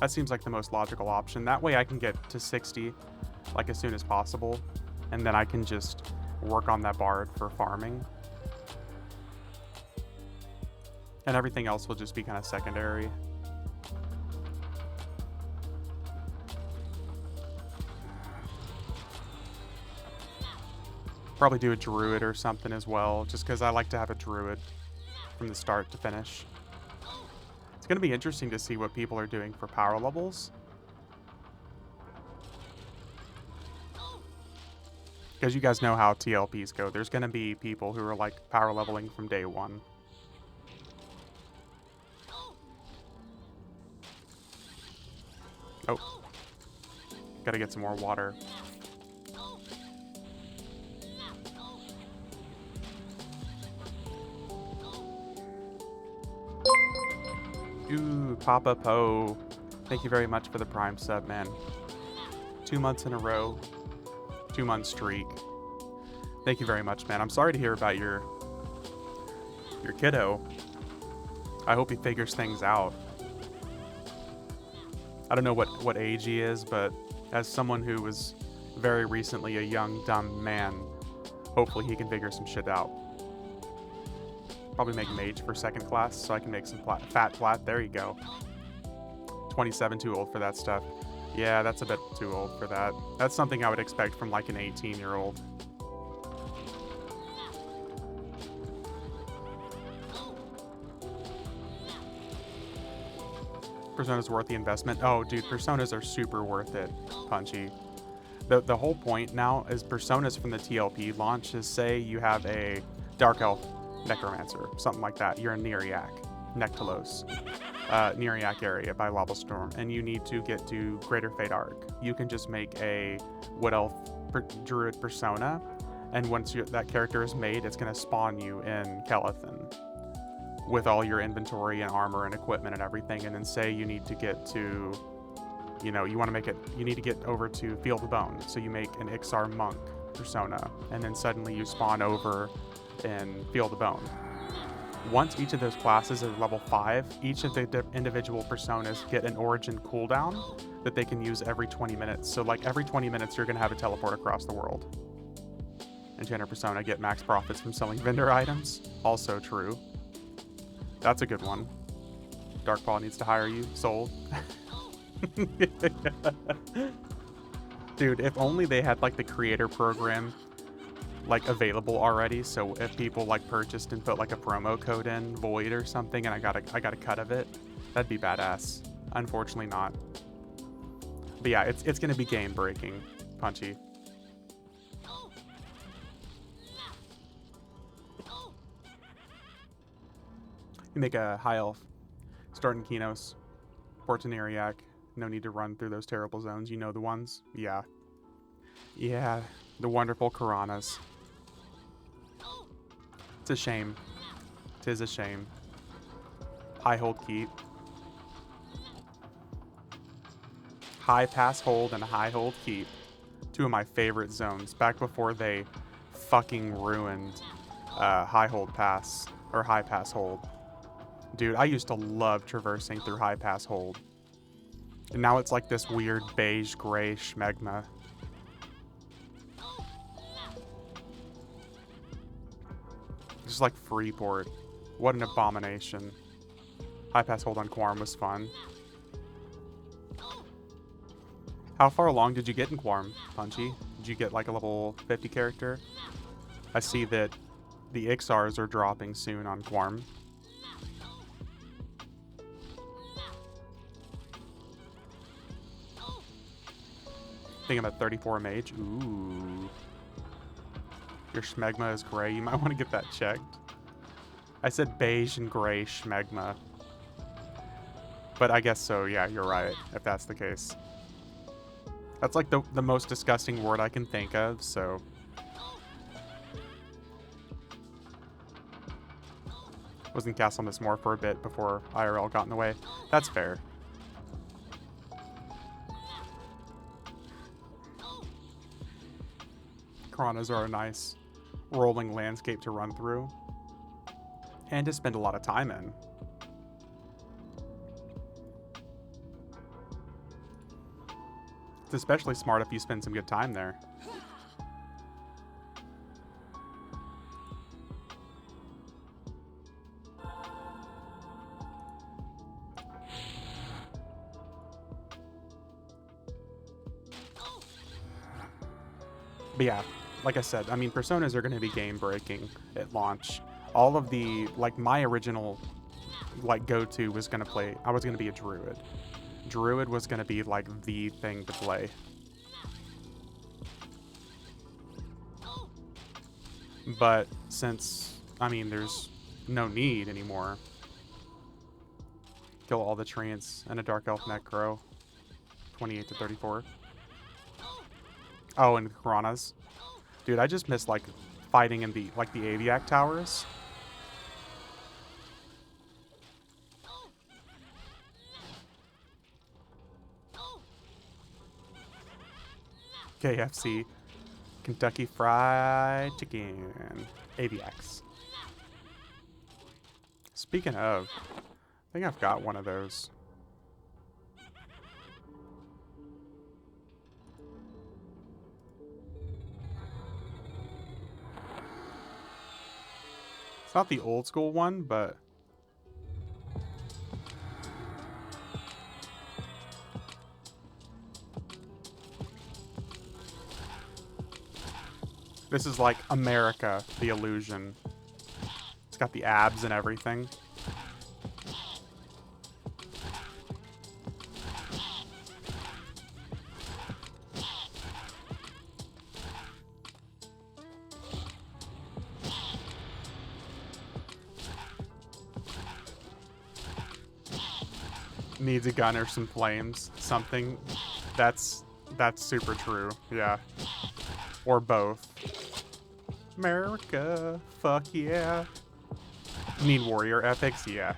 That seems like the most logical option. That way I can get to 60 like as soon as possible, and then I can just work on that Bard for farming. And everything else will just be kind of secondary. Probably do a druid or something as well, just because I like to have a druid from the start to finish. It's going to be interesting to see what people are doing for power levels. Because you guys know how TLPs go. There's going to be people who are like power leveling from day one. Oh. Gotta get some more water. Ooh, Papa Poe. Thank you very much for the Prime sub, man. 2 months in a row. 2-month streak. Thank you very much, man. I'm sorry to hear about your kiddo. I hope he figures things out. I don't know what age he is, but as someone who was very recently a young, dumb man, hopefully he can figure some shit out. Probably make mage for 2nd class so I can make some fat plat. There you go. 27, too old for that stuff. Yeah, that's a bit too old for that. That's something I would expect from like an 18-year-old. Persona's worth the investment. Oh, dude, Personas are super worth it, Punchy. The whole point now is Personas from the TLP launch is, say you have a Dark Elf Necromancer, something like that. You're in Neriak, Nectalos, Neriak area by Lobblestorm, and you need to get to Greater Fate Arc. You can just make a Wood Elf Druid Persona, and once that character is made, it's going to spawn you in Kelethin with all your inventory and armor and equipment and everything. And then say you need to get to, you know, you want to make it, you need to get over to Field of Bone. So you make an Ixar Monk persona, and then suddenly you spawn over in Field of Bone. Once each of those classes is level 5, each of the individual personas get an origin cooldown that they can use every 20 minutes. So like every 20 minutes, you're going to have a teleport across the world. Enchanter persona get max profits from selling vendor items. Also true. That's a good one. Darkpaw needs to hire you. Sold. Dude, if only they had like the creator program like available already, so if people like purchased and put like a promo code in, Void or something, and I got a cut of it, that'd be badass. Unfortunately not. But yeah, it's gonna be game breaking, Punchy. You make a high elf, start in Kinos, port to Neriak. No need to run through those terrible zones. You know the ones? Yeah. Yeah, the wonderful Karanas. It's a shame. 'Tis a shame. High hold keep. High pass hold and high hold keep. 2 of my favorite zones. Back before they fucking ruined high hold pass or high pass hold. Dude, I used to love traversing through high pass hold. And now it's like this weird beige gray schmegma. Just like Freeport. What an abomination. High pass hold on Quorum was fun. How far along did you get in Quorum, Punchy? Did you get like a level 50 character? I see that the Ixars are dropping soon on Quorum. I think I'm at 34 mage. Ooh. Your schmegma is gray. You might want to get that checked. I said beige and gray schmegma. But I guess so, yeah, you're right, if that's the case. That's like the most disgusting word I can think of, so... Was in Castle Mismore for a bit before IRL got in the way. That's fair. Karanas are a nice rolling landscape to run through and to spend a lot of time in. It's especially smart if you spend some good time there. But yeah, like I said, I mean, Personas are going to be game-breaking at launch. All of the, like, my original, like, go-to was going to play, I was going to be a Druid. Druid was going to be, like, the thing to play. But since, I mean, there's no need anymore. Kill all the treants and a Dark Elf Necro. 28 to 34. Oh, and Karanas. Dude, I just missed, like, fighting in the, like, the Aviac towers. KFC. Kentucky Fried Chicken. AVX. Speaking of, I think I've got one of those. It's not the old school one, but this is like America, the illusion. It's got the abs and everything. Needs a gun or some flames. Something. That's super true. Yeah. Or both. America. Fuck yeah. Need warrior epics? Yeah.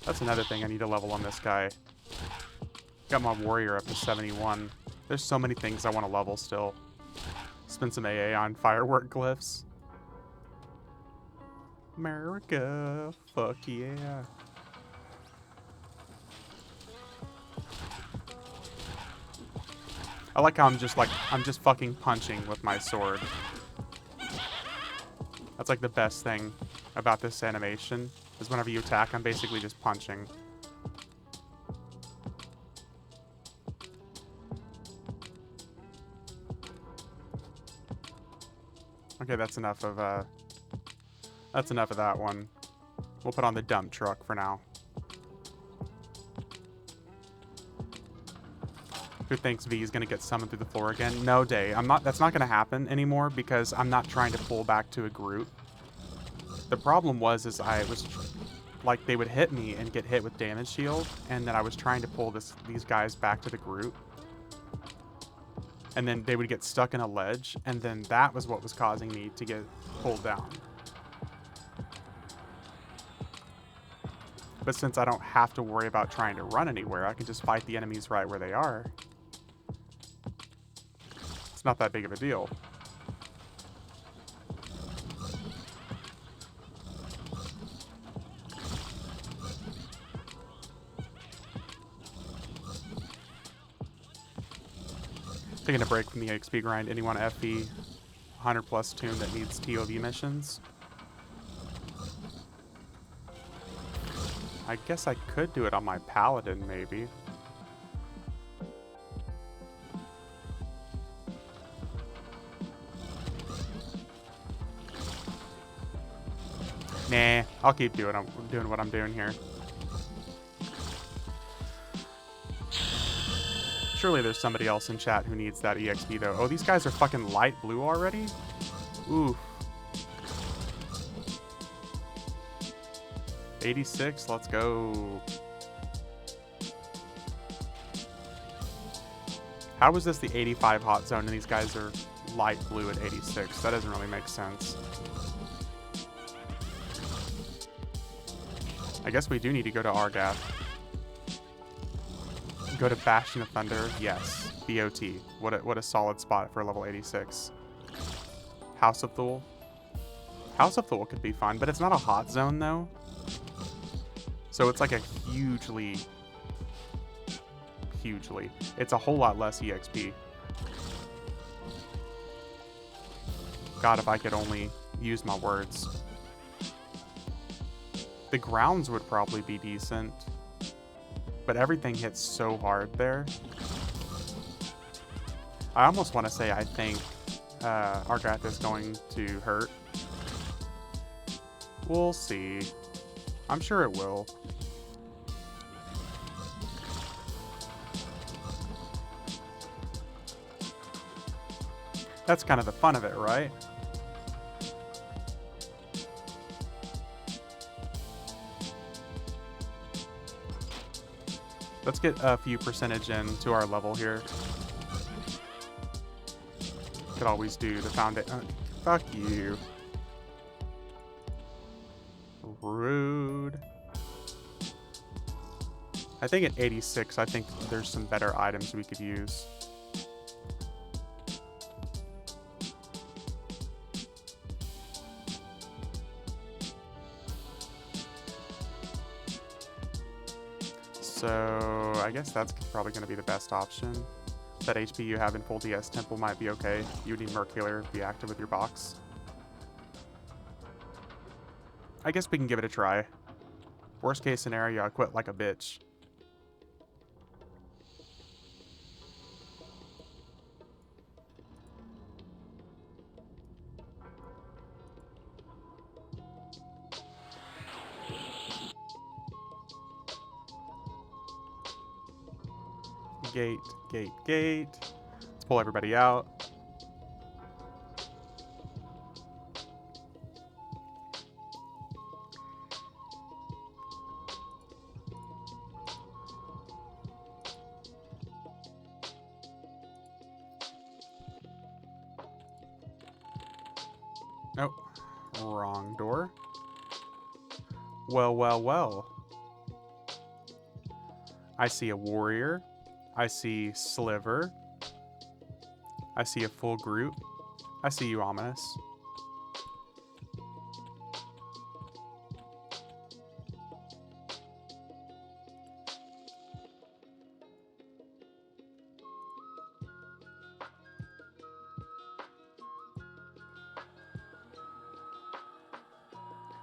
That's another thing I need to level on this guy. Got my warrior up to 71. There's so many things I want to level still. Spend some AA on firework glyphs. America. Fuck yeah. I like how I'm just fucking punching with my sword. That's like the best thing about this animation, is whenever you attack, I'm basically just punching. Okay, that's enough of that one. We'll put on the dump truck for now. Who thinks V is gonna get summoned through the floor again? No day. That's not gonna happen anymore because I'm not trying to pull back to a group. The problem was I was like, they would hit me and get hit with damage shield, and then I was trying to pull these guys back to the group. And then they would get stuck in a ledge, and then that was what was causing me to get pulled down. But since I don't have to worry about trying to run anywhere, I can just fight the enemies right where they are. It's not that big of a deal. Taking a break from the XP grind. Anyone FE 100 plus tune that needs TOV missions? I guess I could do it on my paladin, maybe. Nah, I'll keep doing what I'm doing here. Surely there's somebody else in chat who needs that EXP though. Oh, these guys are fucking light blue already? Oof. 86, let's go. How is this the 85 hot zone and these guys are light blue at 86? That doesn't really make sense. I guess we do need to go to Argath. Go to Bastion of Thunder, yes. BOT. What a solid spot for level 86. House of Thule. House of Thule could be fun, but it's not a hot zone though. So it's like a hugely... It's a whole lot less EXP. God, if I could only use my words. The grounds would probably be decent. But everything hits so hard there. I almost want to say I think Argath is going to hurt. We'll see. I'm sure it will. That's kind of the fun of it, right? Let's get a few percentage into our level here. Could always do the foundation. Fuck you. Rude. I think at 86, I think there's some better items we could use. So I guess that's probably going to be the best option. That HP you have in full DS Temple might be okay. You would need Merc-Healer to be active with your box. I guess we can give it a try. Worst case scenario, I quit like a bitch. Gate, gate, gate. Let's pull everybody out. Oh, wrong door. Well, well, well. I see a warrior. I see Sliver. I see a full group. I see you, Ominous.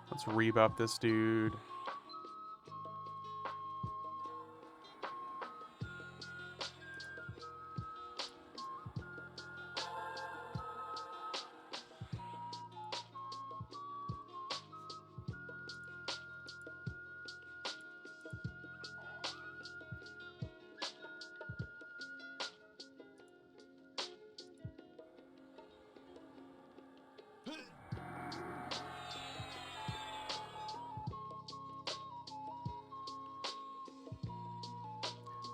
Let's rebuff this dude.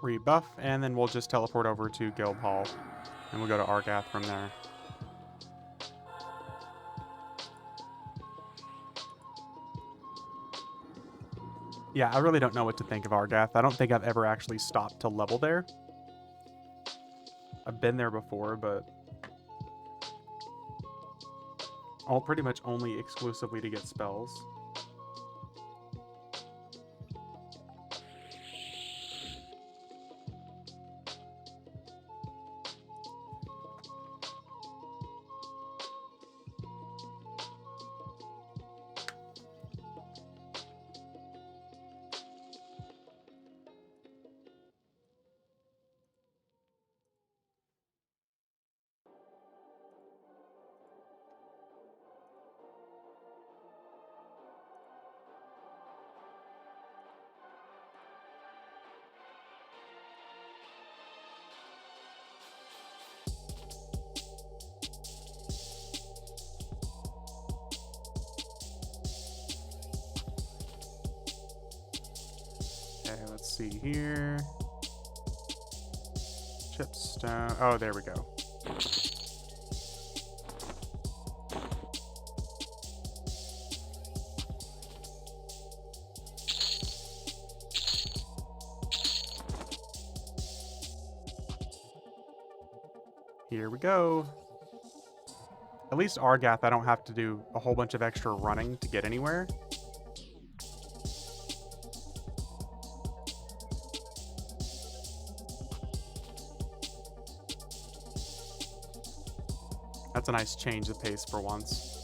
Rebuff, and then we'll just teleport over to Guild Hall, and we'll go to Argath from there. Yeah, I really don't know what to think of Argath. I don't think I've ever actually stopped to level there. I've been there before, but pretty much only exclusively to get spells. Okay, let's see here. Chipstone. Oh, there we go. Here we go. At least Argath, I don't have to do a whole bunch of extra running to get anywhere. That's a nice change of pace for once.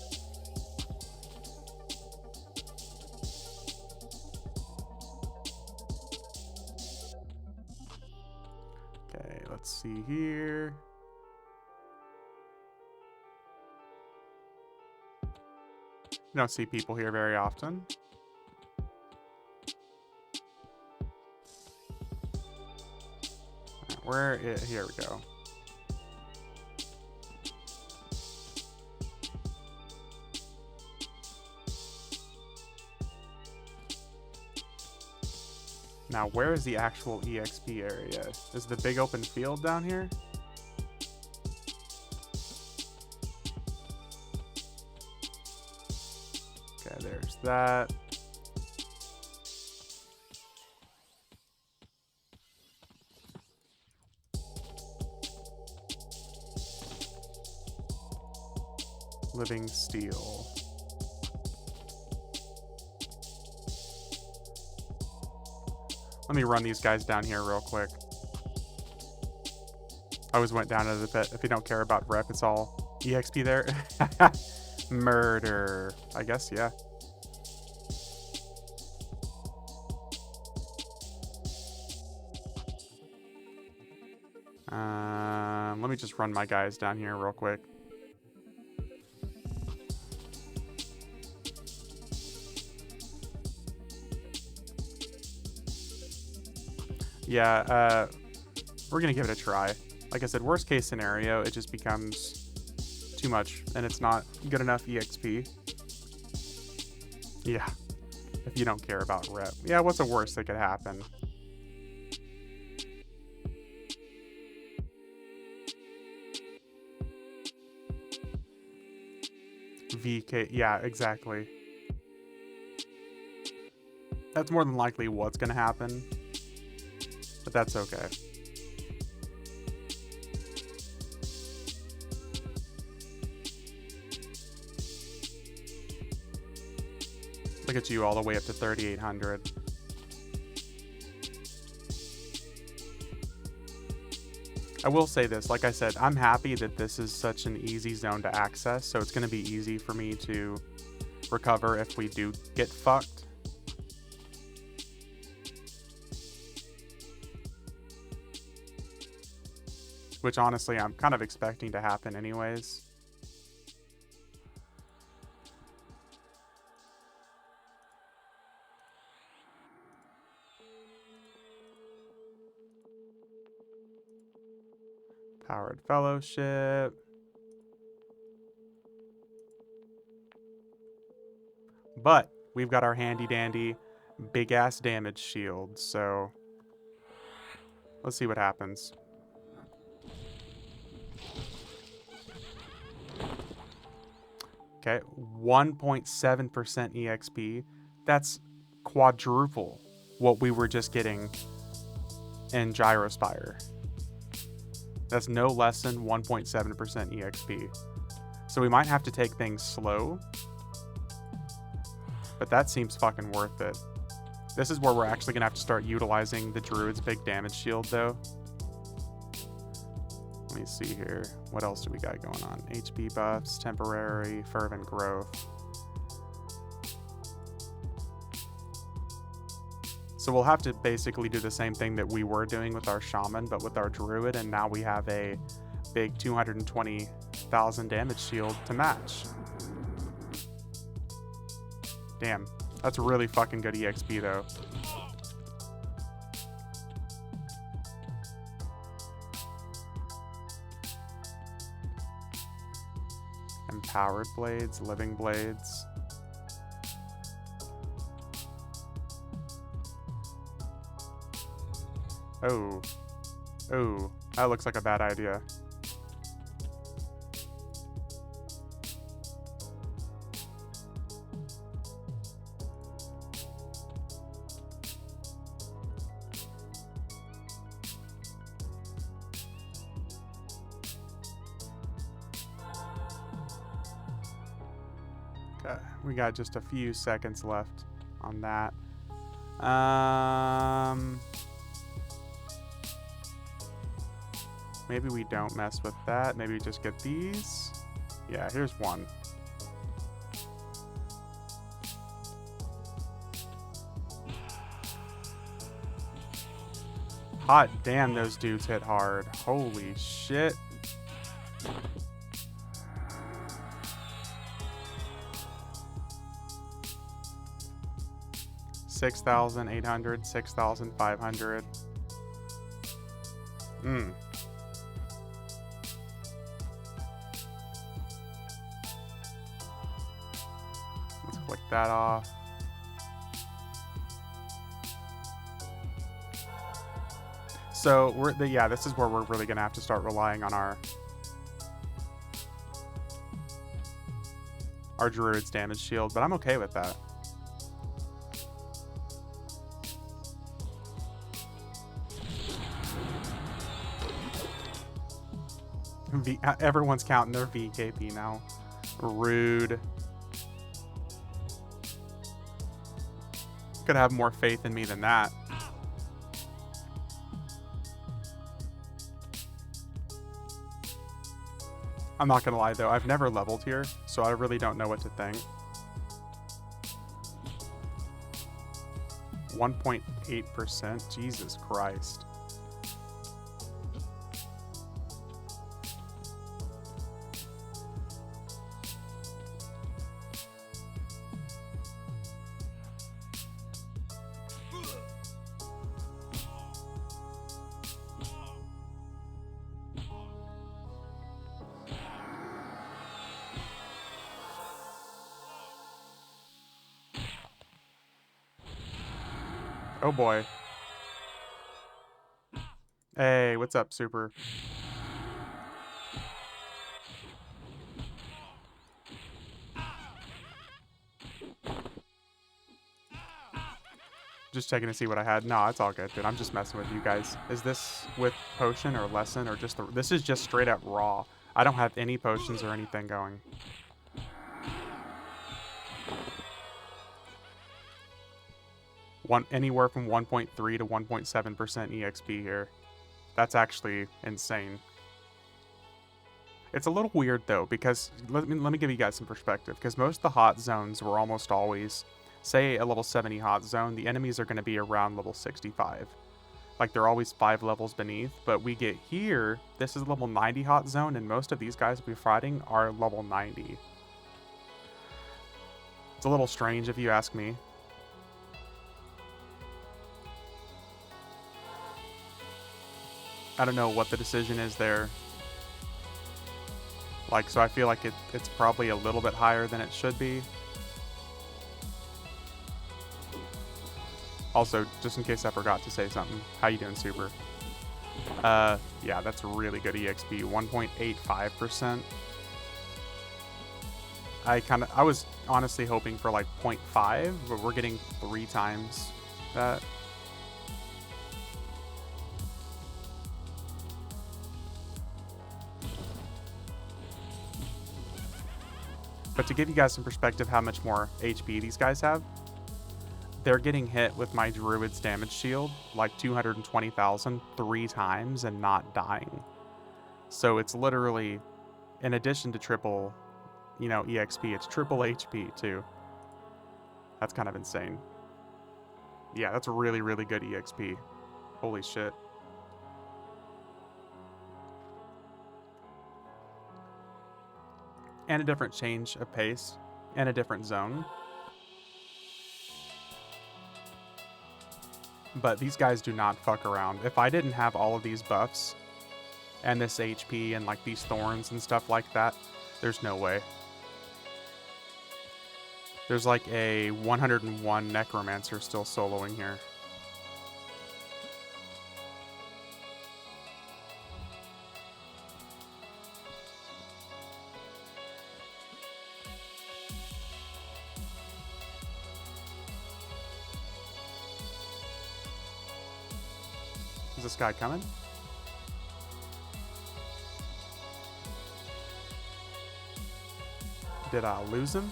Okay, let's see here. You don't see people here very often. Here we go. Now, where is the actual EXP area? Is the big open field down here? Okay, there's that. Living steel. Let me run these guys down here real quick. I always went down to the pit. If you don't care about rep, it's all EXP there. Murder. I guess, yeah. Let me just run my guys down here real quick. Yeah, we're gonna give it a try. Like I said, worst case scenario, it just becomes too much and it's not good enough EXP. Yeah, if you don't care about rep. Yeah, what's the worst that could happen? VK, yeah, exactly. That's more than likely what's gonna happen, but that's okay. Look at you all the way up to 3,800. I will say this, like I said, I'm happy that this is such an easy zone to access, so it's going to be easy for me to recover if we do get fucked. Which honestly, I'm kind of expecting to happen anyways. Powered Fellowship. But we've got our handy dandy big ass damage shield, so let's see what happens. Okay, 1.7% EXP. That's quadruple what we were just getting in Gyrospire. That's no less than 1.7% EXP. So we might have to take things slow, but that seems fucking worth it. This is where we're actually gonna have to start utilizing the Druid's big damage shield though. Let me see here. What else do we got going on? HP buffs, temporary, fervent growth. So we'll have to basically do the same thing that we were doing with our shaman, but with our druid, and now we have a big 220,000 damage shield to match. Damn, that's really fucking good EXP though. Empowered blades, living blades. Oh, that looks like a bad idea. Okay, we got just a few seconds left on that. Maybe we don't mess with that. Maybe we just get these. Yeah, here's one. Hot damn, those dudes hit hard. Holy shit. $6,800, $6,500. Let's click that off. So yeah, this is where we're really gonna have to start relying on our druid's damage shield, but I'm okay with that. Everyone's counting their VKP now. Rude. Could have more faith in me than that. I'm not gonna lie though, I've never leveled here, so I really don't know what to think. 1.8%? Jesus Christ. Oh boy. Hey, what's up, Super? Just checking to see what I had. No, it's all good, dude. I'm just messing with you guys. Is this with potion or lesson or just the... This is just straight up raw. I don't have any potions or anything going. Anywhere from 1.3 to 1.7% EXP here. That's actually insane. It's a little weird though, because let me give you guys some perspective. Because most of the hot zones were almost always, say a level 70 hot zone, the enemies are going to be around level 65. Like they're always 5 levels beneath. But we get here, this is level 90 hot zone, and most of these guys we're fighting are level 90. It's a little strange if you ask me. I don't know what the decision is there. Like, so I feel like it's probably a little bit higher than it should be. Also, just in case I forgot to say something, how you doing, Super? Yeah, that's really good EXP, 1.85%. I was honestly hoping for like 0.5, but we're getting 3 times that. But to give you guys some perspective how much more HP these guys have, they're getting hit with my Druid's damage shield, like 220,000 3 times and not dying. So it's literally, in addition to triple, you know, EXP, it's triple HP too. That's kind of insane. Yeah, that's really, really good EXP. Holy shit. And a different change of pace, and a different zone. But these guys do not fuck around. If I didn't have all of these buffs, and this HP, and like these thorns and stuff like that, there's no way. There's like a 101 Necromancer still soloing here. Is this guy coming? Did I lose him?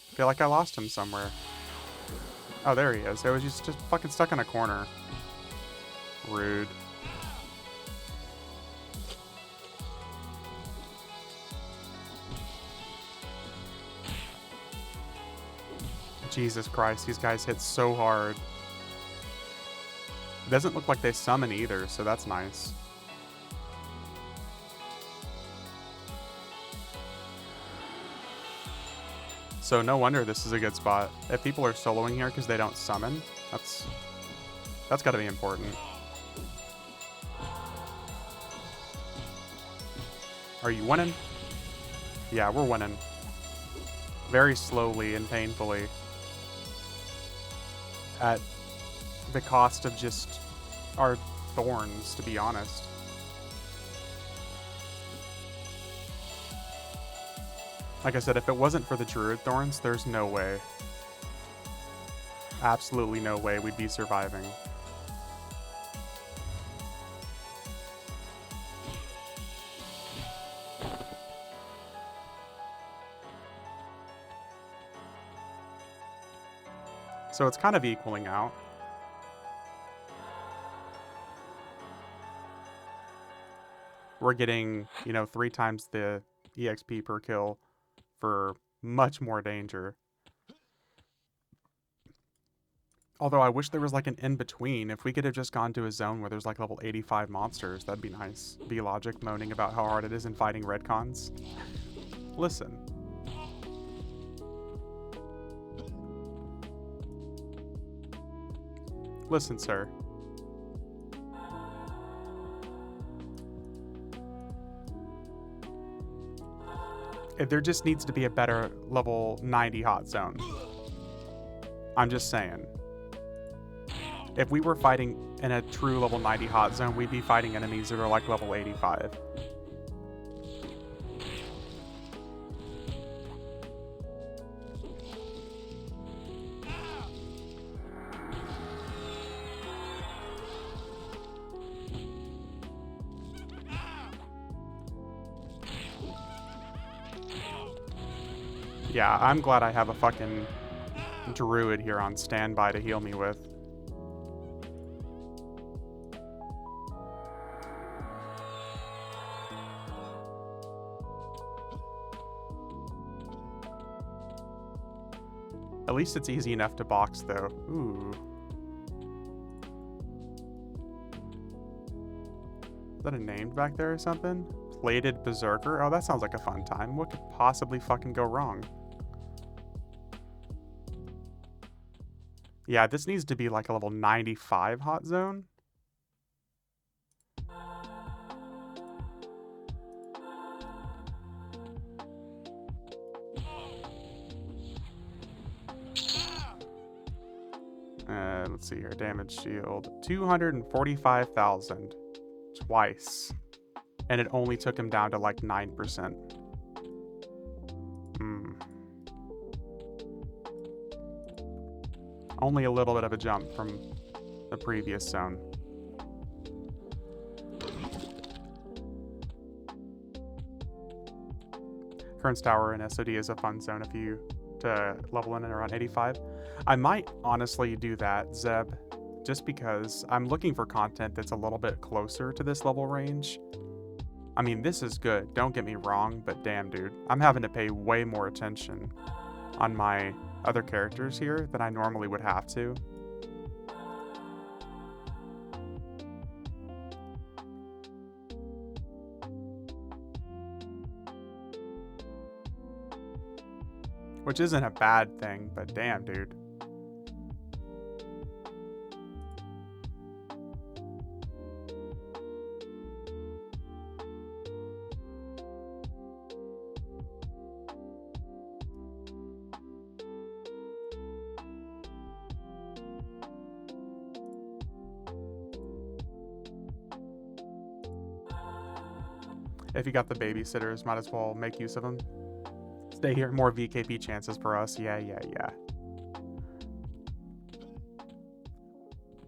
I feel like I lost him somewhere. Oh, there he is. It was just fucking stuck in a corner. Rude. Jesus Christ, these guys hit so hard. It doesn't look like they summon either, so that's nice. So no wonder this is a good spot. If people are soloing here because they don't summon, that's got to be important. Are you winning? Yeah, we're winning. Very slowly and painfully. At the cost of just our thorns, to be honest. Like I said, if it wasn't for the Druid Thorns, there's no way. Absolutely no way we'd be surviving. So it's kind of equaling out. We're getting, 3 times the EXP per kill for much more danger. Although I wish there was like an in-between. If we could have just gone to a zone where there's like level 85 monsters, that'd be nice. B-Logic moaning about how hard it is in fighting redcons. Listen. Listen, sir. There just needs to be a better level 90 hot zone. I'm just saying. If we were fighting in a true level 90 hot zone, we'd be fighting enemies that are like level 85. Yeah, I'm glad I have a fucking druid here on standby to heal me with. At least it's easy enough to box, though. Ooh. Is that a name back there or something? Plated Berserker? Oh, that sounds like a fun time. What could possibly fucking go wrong? Yeah, this needs to be like a level 95 hot zone. Let's see here. Damage shield. 245,000. Twice. And it only took him down to like 9%. Only a little bit of a jump from the previous zone. Kern's Tower in SOD is a fun zone if you to level in at around 85. I might honestly do that, Zeb, just because I'm looking for content that's a little bit closer to this level range. I mean, this is good, don't get me wrong, but damn, dude, I'm having to pay way more attention on my other characters here than I normally would have to. Which isn't a bad thing, but damn, dude. If you got the babysitters, might as well make use of them. Stay here, more VKP chances for us. Yeah.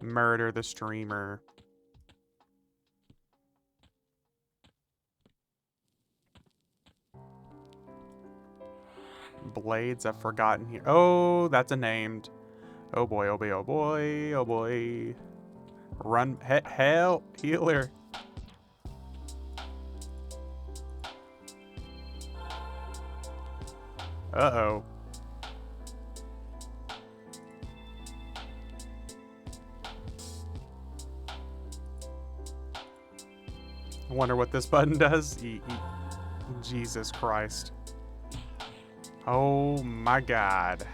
Murder the streamer. Blades, I've forgotten here. Oh, that's a named. Oh boy, oh boy, oh boy, oh boy. Run, hell, healer. Uh-oh. I wonder what this button does. Jesus Christ. Oh my God.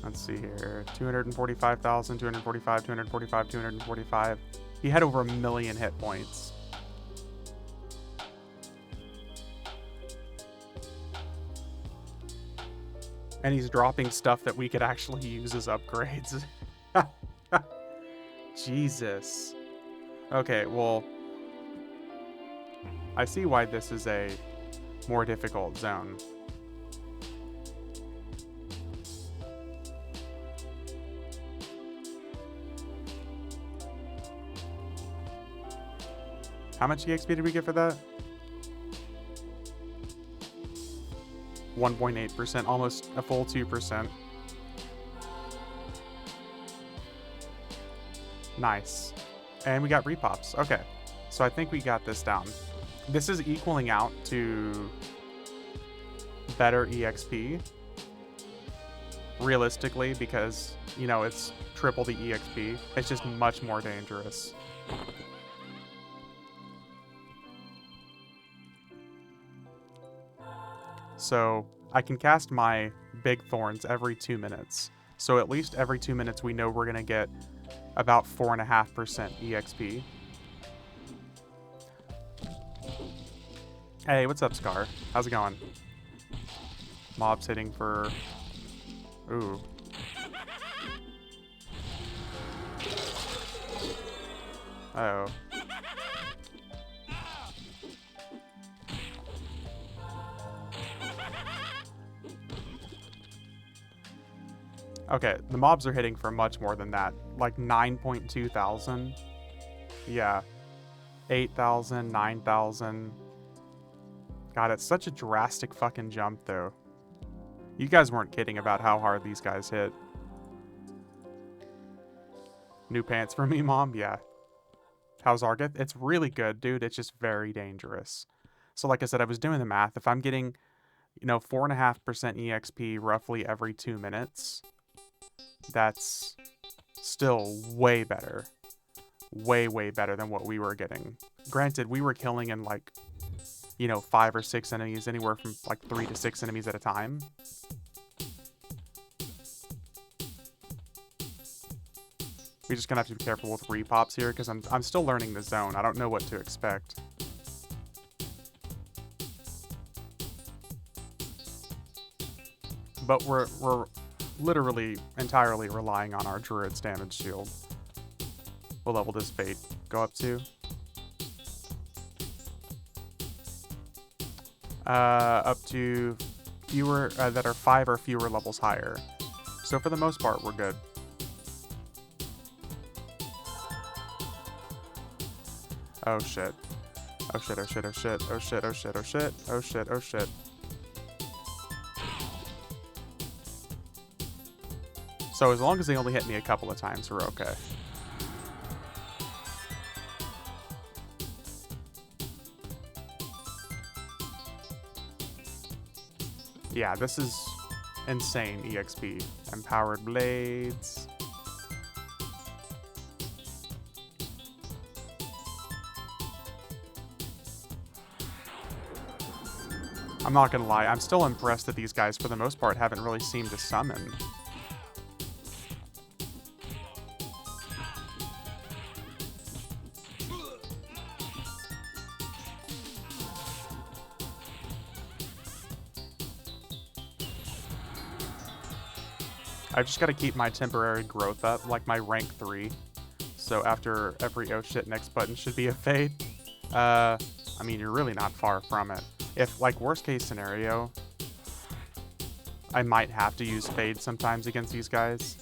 Let's see here. 245,000, 245, 245, 245. He had over 1 million hit points. And he's dropping stuff that we could actually use as upgrades. Jesus. Okay, well, I see why this is a more difficult zone. How much EXP did we get for that? 1.8%, almost a full 2%. Nice. And we got repops. Okay. So I think we got this down. This is equaling out to better EXP. Realistically, because, you know, it's triple the EXP. It's just much more dangerous. So I can cast my big thorns every 2 minutes. So at least every 2 minutes we know we're going to get about 4.5% EXP. Hey, what's up, Scar? How's it going? Mobs hitting for... Ooh. Uh-oh. Okay, the mobs are hitting for much more than that. Like 9.2 thousand. Yeah. 8,000, 9,000. God, it's such a drastic fucking jump, though. You guys weren't kidding about how hard these guys hit. New pants for me, Mom? Yeah. How's Argath? It's really good, dude. It's just very dangerous. So like I said, I was doing the math. If I'm getting, you know, 4.5% EXP roughly every 2 minutes, that's still way better. Way, way better than what we were getting. Granted, we were killing in like, you know, 5 or 6 enemies, anywhere from like 3 to 6 enemies at a time. We're just gonna have to be careful with repops here because I'm still learning the zone. I don't know what to expect. But we're literally entirely relying on our Druid's damage shield. What level does Fate go up to? Up to fewer, that are 5 or fewer levels higher. So for the most part, we're good. Oh shit. Oh shit, oh shit, oh shit, oh shit, oh shit, oh shit, oh shit, oh shit. So as long as they only hit me a couple of times, we're okay. Yeah, this is insane EXP. Empowered blades. I'm not gonna lie, I'm still impressed that these guys, for the most part, haven't really seemed to summon. I've just got to keep my temporary growth up, like my rank 3. So after every oh shit next button should be a fade. I mean, you're really not far from it. If, like, worst case scenario, I might have to use fade sometimes against these guys.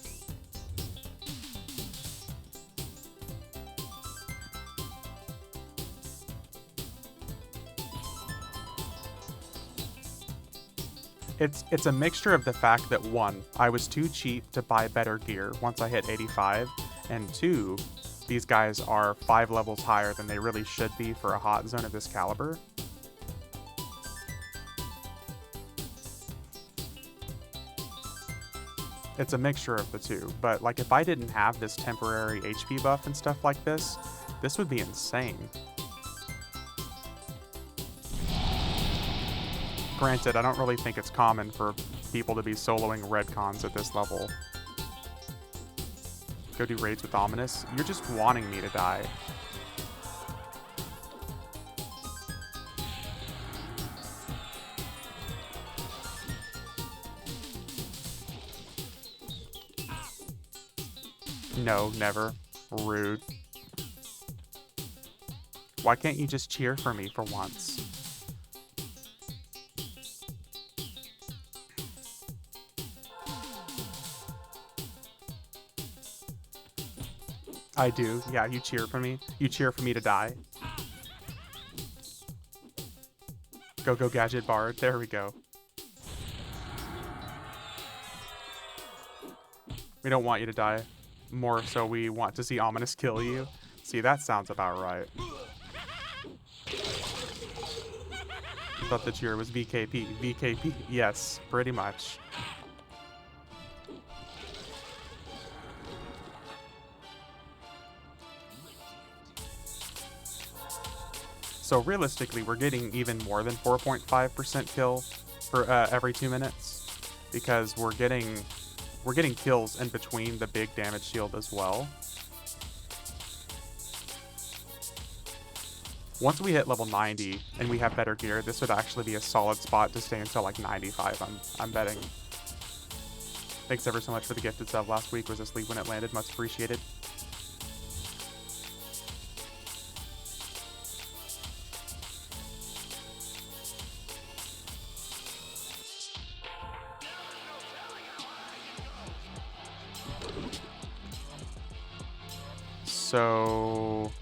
It's a mixture of the fact that 1, I was too cheap to buy better gear once I hit 85, and 2, these guys are 5 levels higher than they really should be for a hot zone of this caliber. It's a mixture of the two, but like if I didn't have this temporary HP buff and stuff like this would be insane. Granted, I don't really think it's common for people to be soloing redcons at this level. Go do raids with Ominous? You're just wanting me to die. No, never. Rude. Why can't you just cheer for me for once? I do. Yeah, you cheer for me. You cheer for me to die. Go, go, Gadget Bard. There we go. We don't want you to die. More so we want to see Ominous kill you. See, that sounds about right. Thought the cheer was VKP. VKP. Yes, pretty much. So realistically, we're getting even more than 4.5% kill for every 2 minutes, because we're getting kills in between the big damage shield as well. Once we hit level 90 and we have better gear, this would actually be a solid spot to stay until like 95, I'm betting. Thanks ever so much for the gifted sub last week. Was asleep when it landed. Much appreciated. So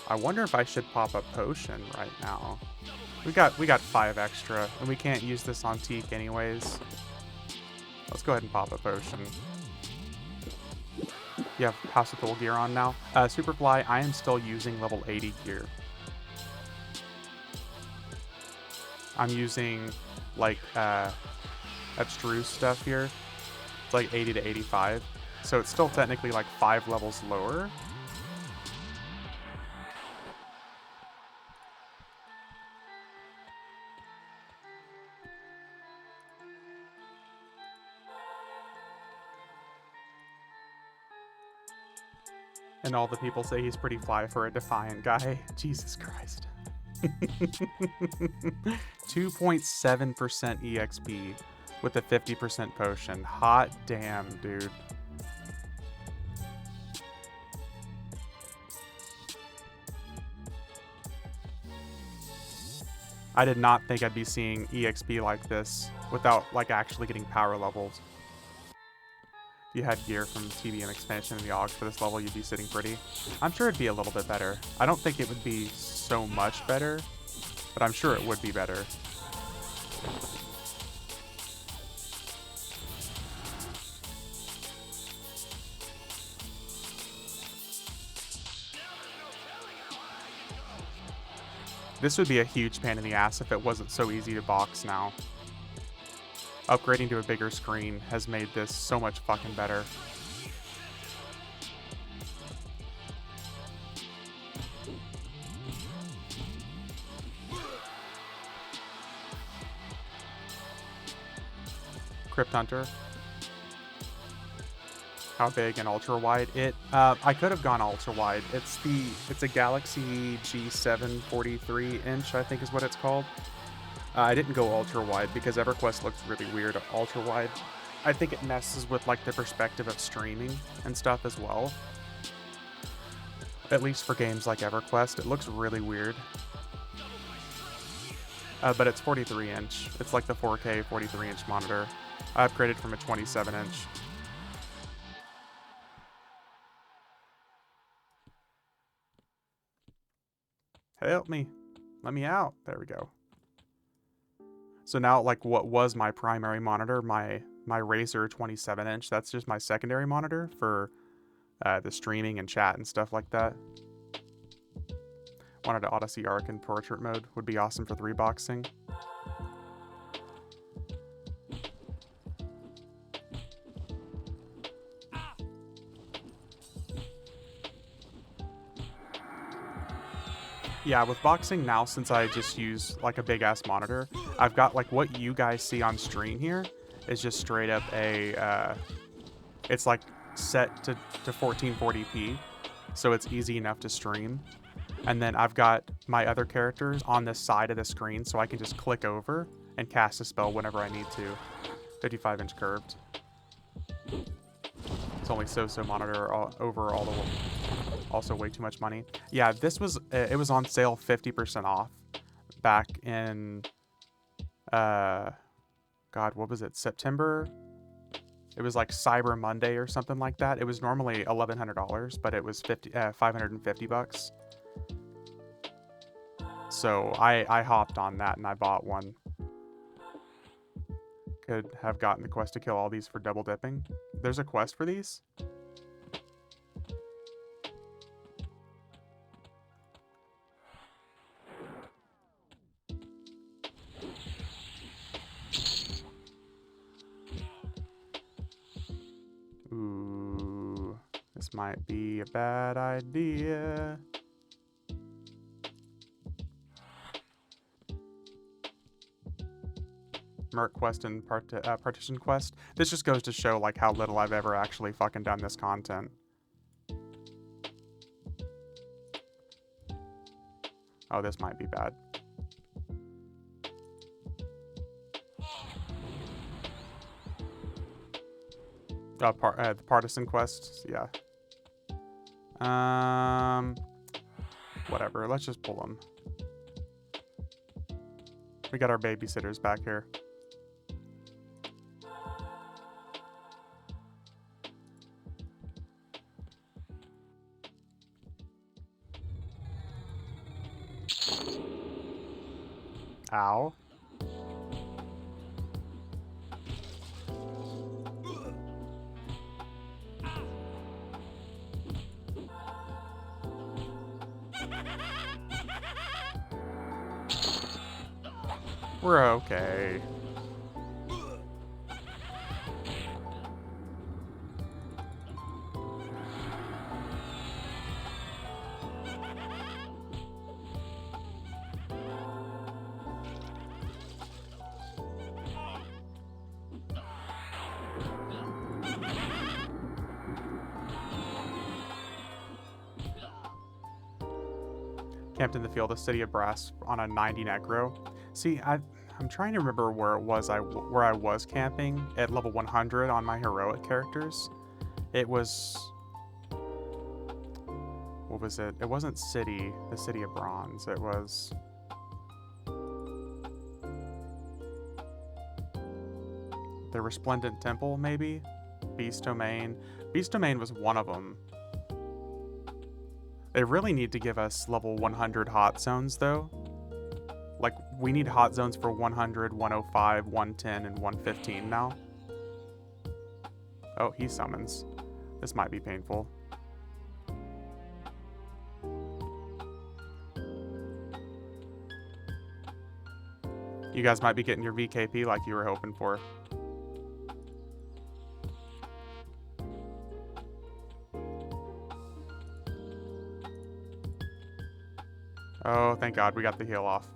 I wonder if I should pop a potion right now. We got 5 extra, and we can't use this on Teik anyways. Let's go ahead and pop a potion. You have House of Thule gear on now. Superfly, I am still using level 80 gear. I'm using like abstruse stuff here. It's like 80 to 85. So it's still technically like 5 levels lower. And all the people say he's pretty fly for a Defiant guy. Jesus Christ. 2.7% EXP with a 50% potion. Hot damn, dude. I did not think I'd be seeing EXP like this without like actually getting power levels. If you had gear from TBM expansion and the Augs for this level, you'd be sitting pretty. I'm sure it'd be a little bit better. I don't think it would be so much better, but I'm sure it would be better. This would be a huge pain in the ass if it wasn't so easy to box now. Upgrading to a bigger screen has made this so much fucking better. Crypt Hunter. How big and ultra wide? I could have gone ultra wide. It's a Galaxy G7 43 inch, I think is what it's called. I didn't go ultra wide because EverQuest looks really weird ultra wide. I think it messes with like the perspective of streaming and stuff as well. At least for games like EverQuest, it looks really weird. But it's 43 inch. It's like the 4K 43 inch monitor. I upgraded from a 27 inch. Help me. Let me out. There we go. So now, like, what was my primary monitor, my Razer 27 inch, that's just my secondary monitor for the streaming and chat and stuff like that. Wanted to Odyssey Arc in portrait mode. Would be awesome for 3-boxing. Yeah, with boxing now, since I just use like a big ass monitor, I've got like what you guys see on screen here is just straight up a, it's like set to 1440p, so it's easy enough to stream. And then I've got my other characters on the side of the screen, so I can just click over and cast a spell whenever I need to. 55 inch curved. So only so monitor over all the also way too much money. Yeah, this was it was on sale 50% off back in God, what was it? September. It was like Cyber Monday or something like that. It was normally $1,100, but it was $550. So I hopped on that and I bought one. Could have gotten the quest to kill all these for double dipping. There's a quest for these? Ooh, this might be a bad idea. Merc quest and partition quest. This just goes to show like how little I've ever actually fucking done this content. Oh, this might be bad. The partisan quests, yeah. Whatever. Let's just pull them. We got our babysitters back here. Ow. We're okay. Camped in the field, a city of brass on a 90 necro. See, I'm trying to remember where it was where I was camping at level 100 on my heroic characters. It was, what was it? It wasn't the city of bronze. It was the resplendent temple, maybe. Beast domain. Beast domain was one of them. They really need to give us level 100 hot zones, though. Like, we need hot zones for 100, 105, 110, and 115 now. Oh, he summons. This might be painful. You guys might be getting your VKP like you were hoping for. Oh, thank God we got the heal off.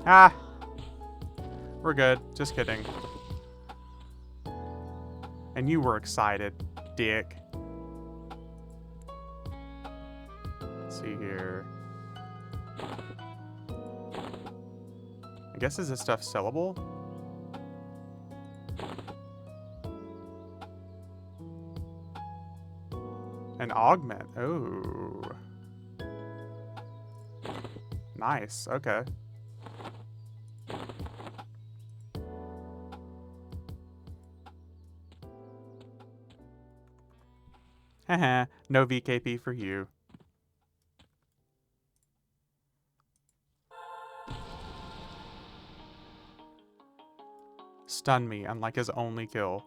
Ah! We're good. Just kidding. And you were excited, dick. Let's see here. I guess, is this stuff sellable? An augment. Oh. Nice. Okay. Haha. No VKP for you. Stun me, unlike his only kill.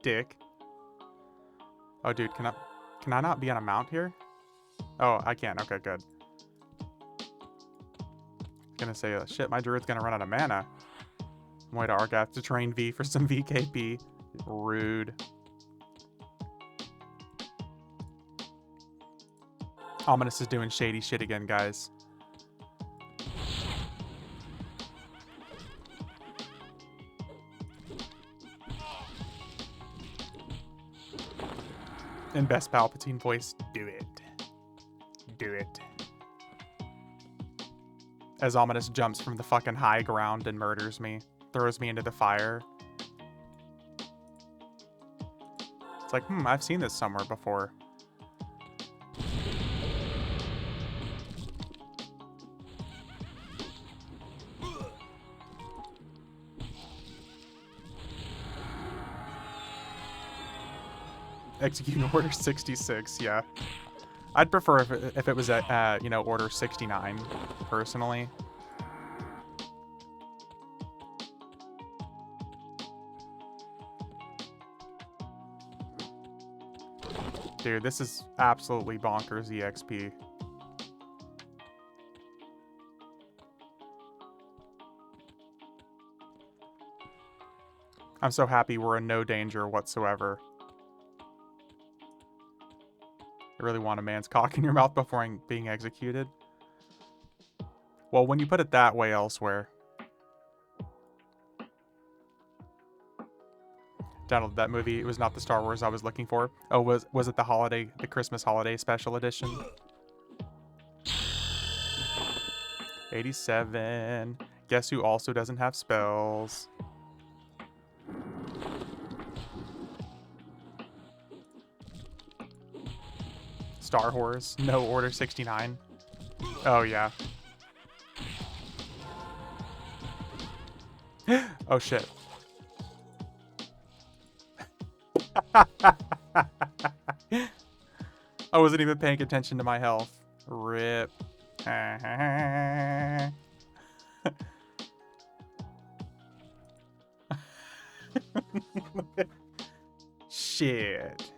Dick. Oh, dude, can I not be on a mount here? Oh, I can. Okay, good. Gonna say, shit, my druid's gonna run out of mana. I'm way to Argath to train V for some VKP. Rude. Ominous is doing shady shit again, guys. In best Palpatine voice, do it. Do it. As Ominous jumps from the fucking high ground and murders me. Throws me into the fire. It's like, I've seen this somewhere before. Execute Order 66, yeah. I'd prefer if it was at, you know, Order 69, personally. Dude, this is absolutely bonkers EXP. I'm so happy we're in no danger whatsoever. I really want a man's cock in your mouth before being executed. Well, when you put it that way elsewhere. Downloaded that movie. It was not the Star Wars I was looking for. Oh, was it the Christmas holiday special edition? 87. Guess who also doesn't have spells? Star Wars. No, Order 69. Oh, yeah. Oh, shit. I wasn't even paying attention to my health. Rip. Shit.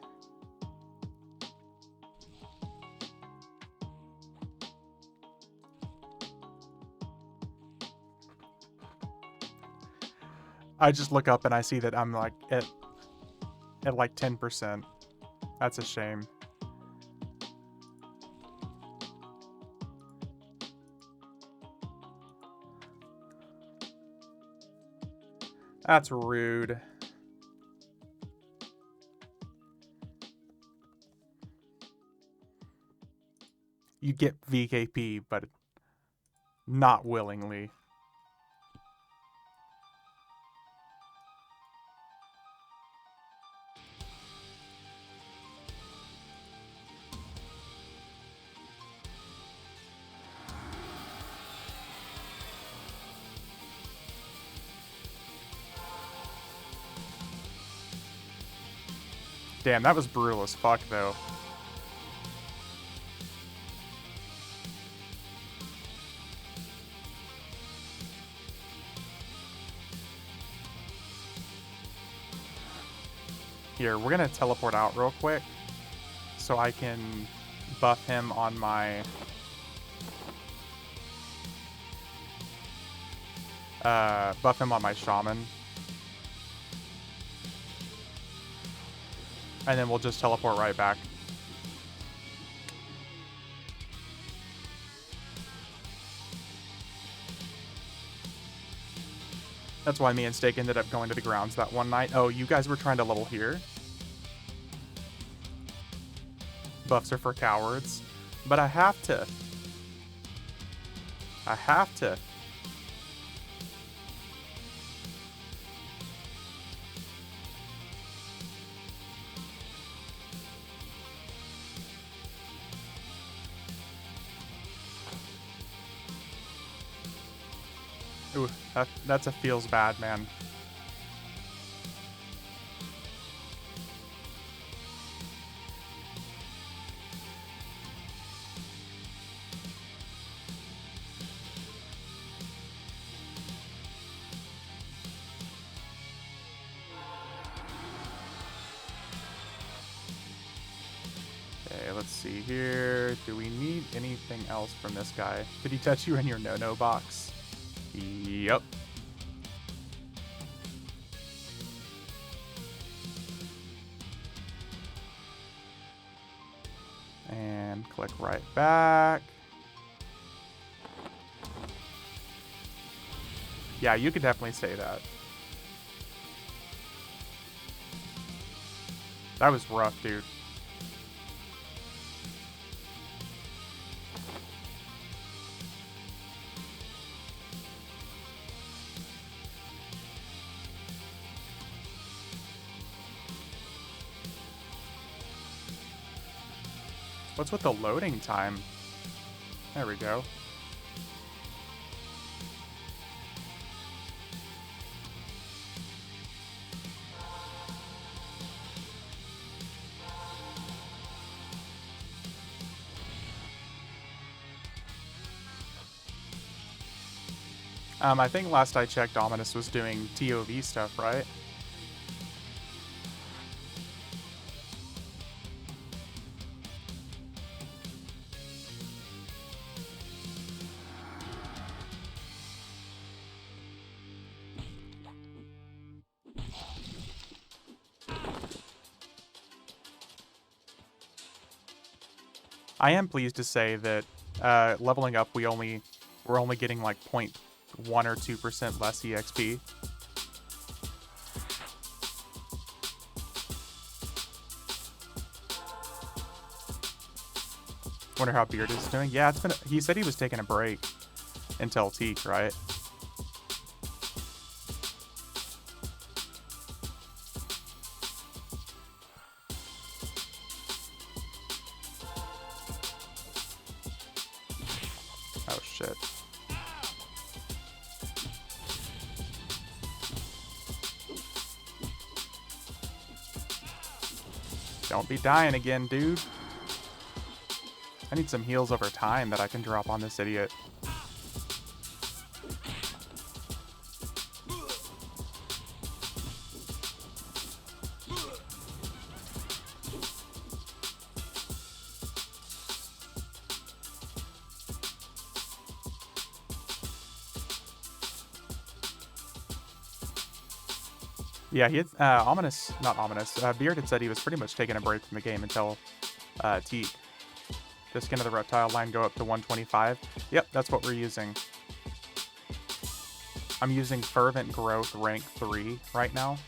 I just look up and I see that I'm like at like 10%. That's a shame. That's rude. You get VKP, but not willingly. Damn, that was brutal as fuck, though. Here, we're gonna teleport out real quick so I can buff him on my shaman. And then we'll just teleport right back. That's why me and Steak ended up going to the grounds that one night. Oh, you guys were trying to level here? Buffs are for cowards. But I have to. I have to. Ooh, that's a feels bad, man. Okay, let's see here. Do we need anything else from this guy? Did he touch you in your no-no box? Yep. And click right back. Yeah, you could definitely say that. That was rough, dude. What's with the loading time? There we go. I think last I checked, Ominous was doing TOV stuff, right? I am pleased to say that leveling up, we're only getting like 0.1 or 2% less EXP. Wonder how Beard is doing. Yeah, he said he was taking a break until Teik, right? Oh shit. Don't be dying again, dude. I need some heals over time that I can drop on this idiot. Yeah, he had, Beard had said he was pretty much taking a break from the game until Teik. The skin of the reptile line go up to 125. Yep, that's what we're using. I'm using Fervent Growth rank 3 right now.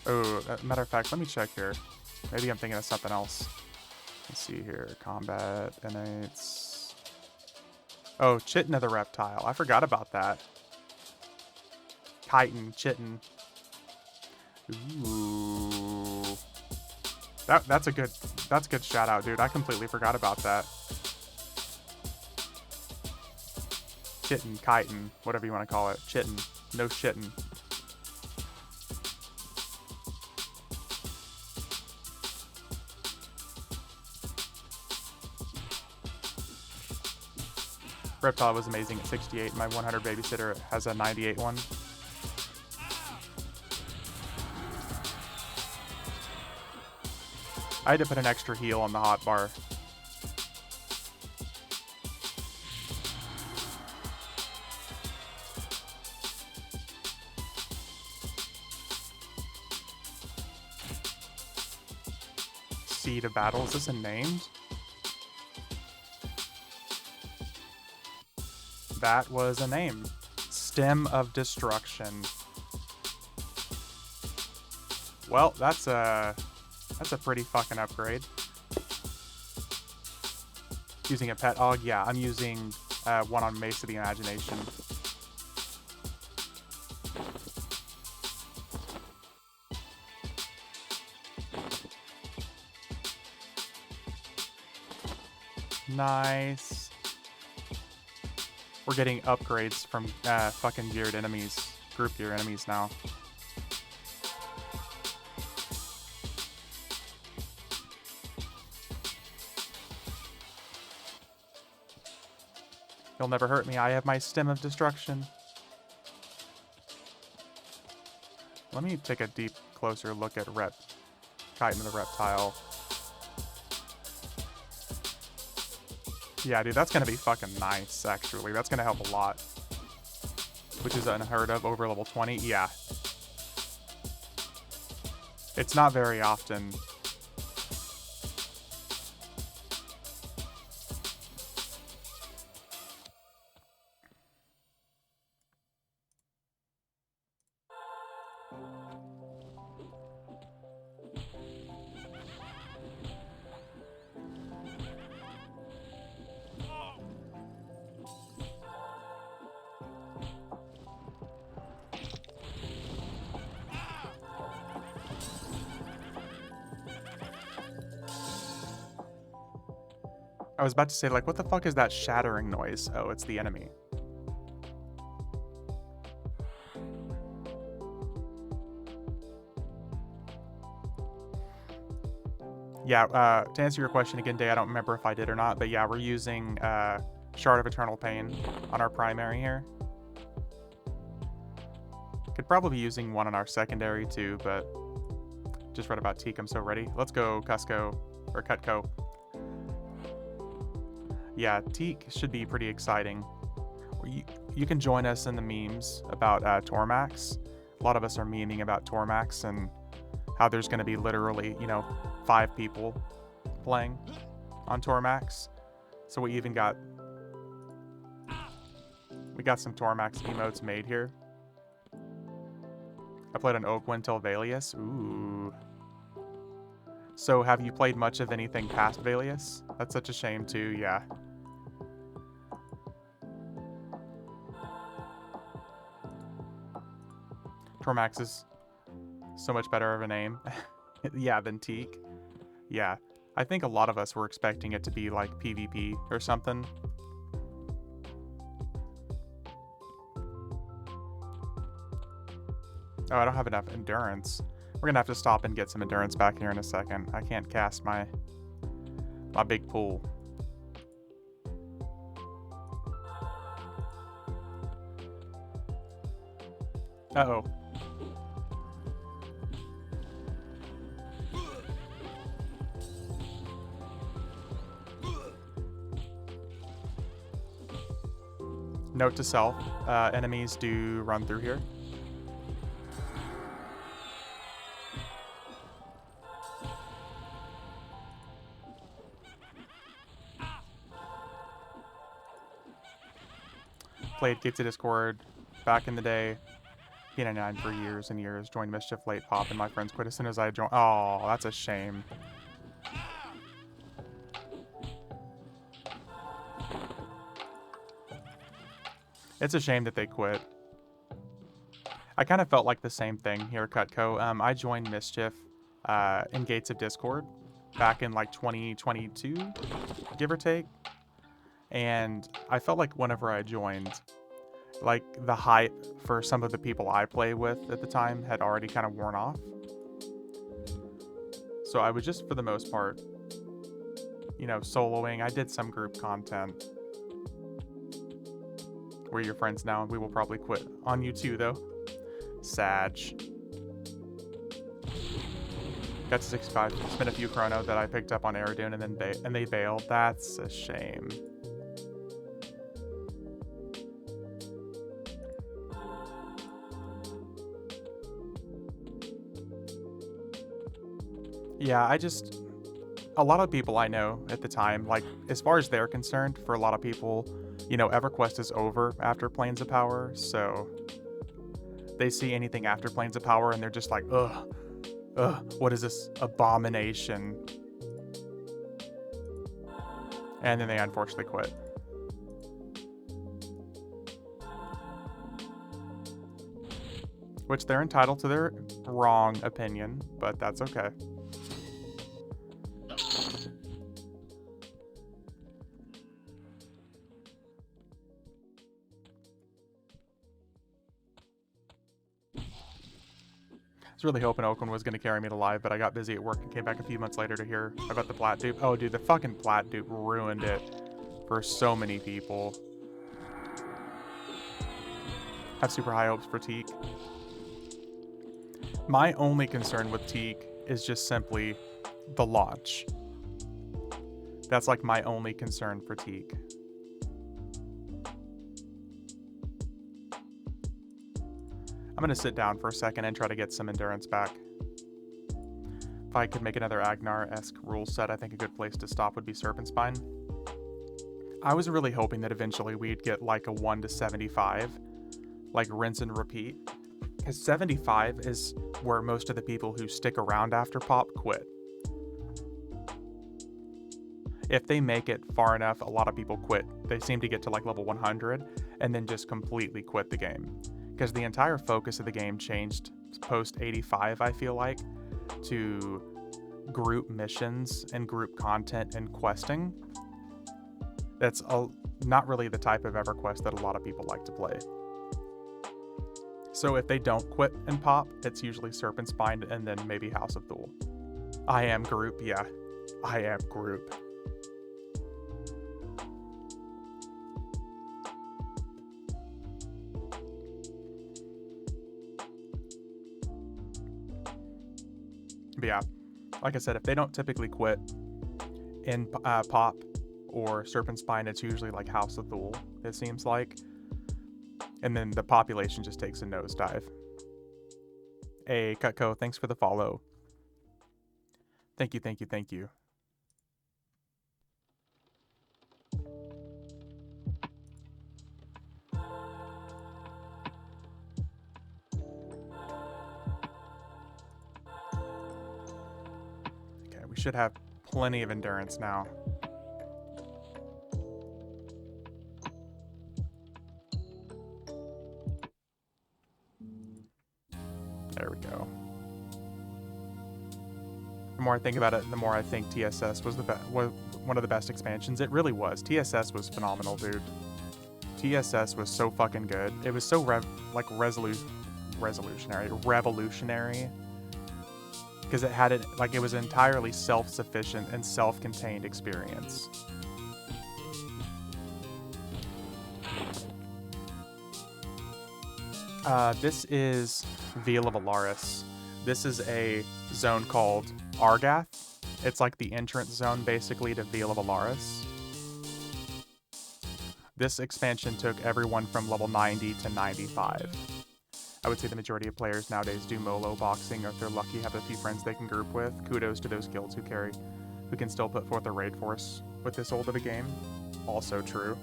Oh, matter of fact, let me check here. Maybe I'm thinking of something else. Let's see here. Combat, innates. Oh, Chitin of the reptile. I forgot about that. Chitin, Chitin. Ooh. That's a good shout out, dude. I completely forgot about that. Chitin, chitin, whatever you want to call it. Chitin. No shittin'. Reptile was amazing at 68. My 100 babysitter has a 98 one. I had to put an extra heal on the hotbar. Seed of Battle, is this a name? That was a name. Stem of Destruction. Well, that's a pretty fucking upgrade. Using a pet og, yeah, I'm using one on Mace of the Imagination. Nice. We're getting upgrades from fucking geared enemies, group gear enemies now. You'll never hurt me. I have my Stem of Destruction. Let me take a deep, closer look at Chitin of the Reptile. Yeah, dude, that's gonna be fucking nice, actually. That's gonna help a lot. Which is unheard of over level 20. Yeah. It's not very often. I was about to say, like, what the fuck is that shattering noise? Oh, it's the enemy. Yeah, to answer your question again, Day, I don't remember if I did or not, but yeah, we're using Shard of Eternal Pain on our primary here. Could probably be using one on our secondary too, but just read about Teik, I'm so ready. Let's go, Cusco, or Cutco. Yeah, Teik should be pretty exciting. You can join us in the memes about Tormax. A lot of us are memeing about Tormax and how there's going to be literally, 5 people playing on Tormax. So we got some Tormax emotes made here. I played on Oakwind till Valius. Ooh. So have you played much of anything past Valius? That's such a shame too, yeah. Tormax is so much better of a name. Yeah, than Teik. Yeah. I think a lot of us were expecting it to be like PvP or something. Oh, I don't have enough endurance. We're gonna have to stop and get some endurance back here in a second. I can't cast my big pool. Uh-oh. Note to self, enemies do run through here. Played Gates of Discord back in the day. P99 for years and years. Joined Mischief late pop and my friends quit as soon as I joined. Oh, that's a shame. It's a shame that they quit. I kind of felt like the same thing here, Cutco. I joined Mischief in Gates of Discord back in like 2022, give or take. And I felt like whenever I joined, like the hype for some of the people I play with at the time had already kind of worn off. So I was just, for the most part, soloing. I did some group content. We're your friends now, and we will probably quit on you too, though. Sag. Got to 65. Spent a few chrono that I picked up on Aerodune, and then they bailed. That's a shame. Yeah, a lot of people I know at the time, like, as far as they're concerned, for a lot of people, EverQuest is over after Planes of Power, so they see anything after Planes of Power and they're just like, ugh, what is this abomination? And then they unfortunately quit. Which they're entitled to their wrong opinion, but that's okay. I was really hoping Oakland was going to carry me to live, but I got busy at work and came back a few months later to hear about the plat dupe. Oh, dude, the fucking plat dupe ruined it for so many people. Have super high hopes for Teik. My only concern with Teik is just simply the launch. That's like my only concern for Teik. I'm going to sit down for a second and try to get some endurance back. If I could make another Agnar-esque rule set, I think a good place to stop would be Serpent Spine. I was really hoping that eventually we'd get like a 1 to 75, like rinse and repeat. Because 75 is where most of the people who stick around after pop quit. If they make it far enough, a lot of people quit. They seem to get to like level 100 and then just completely quit the game. Because the entire focus of the game changed post 85, I feel like, to group missions and group content and questing. That's not really the type of EverQuest that a lot of people like to play. So if they don't quit and pop, it's usually Serpent Spine and then maybe House of Thule. I am group, yeah. I am group. But yeah, like I said, if they don't typically quit in pop or Serpent Spine, it's usually like House of Thule, it seems like. And then the population just takes a nosedive. Hey, Cutco, thanks for the follow. Thank you, thank you, thank you. Okay, we should have plenty of endurance now. There we go. The more I think about it, the more I think TSS was one of the best expansions. It really was. TSS was phenomenal, dude. TSS was so fucking good. It was so revolutionary. Because it had it like it was an entirely self-sufficient and self-contained experience. This is Veil of Alaris. This is a zone called Argath. It's like the entrance zone, basically, to Veil of Alaris. This expansion took everyone from level 90 to 95. I would say the majority of players nowadays do Molo boxing, or if they're lucky, have a few friends they can group with. Kudos to those guilds who can still put forth a raid force with this old of a game. Also true.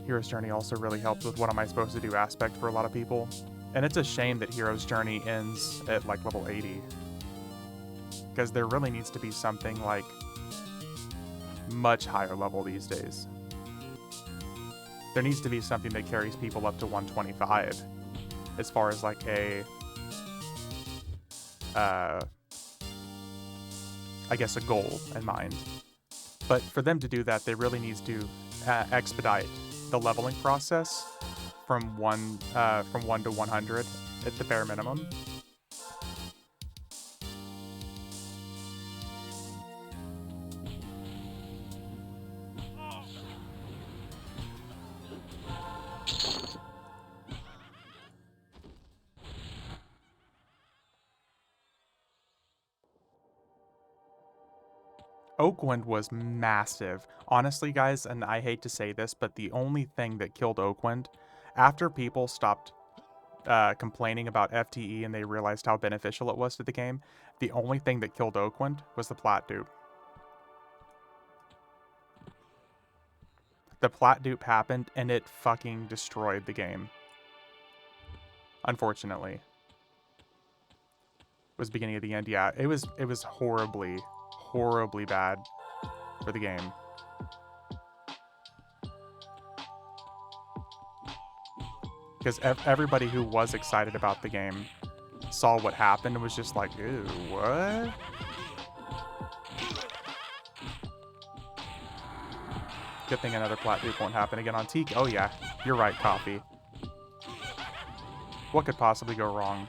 Hero's Journey also really helped with what am I supposed to do aspect for a lot of people. And it's a shame that Hero's Journey ends at like level 80. Because there really needs to be something like much higher level these days. There needs to be something that carries people up to 125 as far as like a I guess a goal in mind. But for them to do that, they really need to expedite the leveling process from 1 to 100 at the bare minimum. Oakwind was massive. Honestly, guys, and I hate to say this, but the only thing that killed Oakwind, after people stopped complaining about FTE and they realized how beneficial it was to the game, the only thing that killed Oakwind was the plat dupe. The plat dupe happened and it fucking destroyed the game. Unfortunately. It was beginning of the end. Yeah, it was horribly bad for the game. Because everybody who was excited about the game saw what happened and was just like, ew, what? Good thing another plat dupe won't happen again on Teik. Oh yeah, you're right, Coffee. What could possibly go wrong?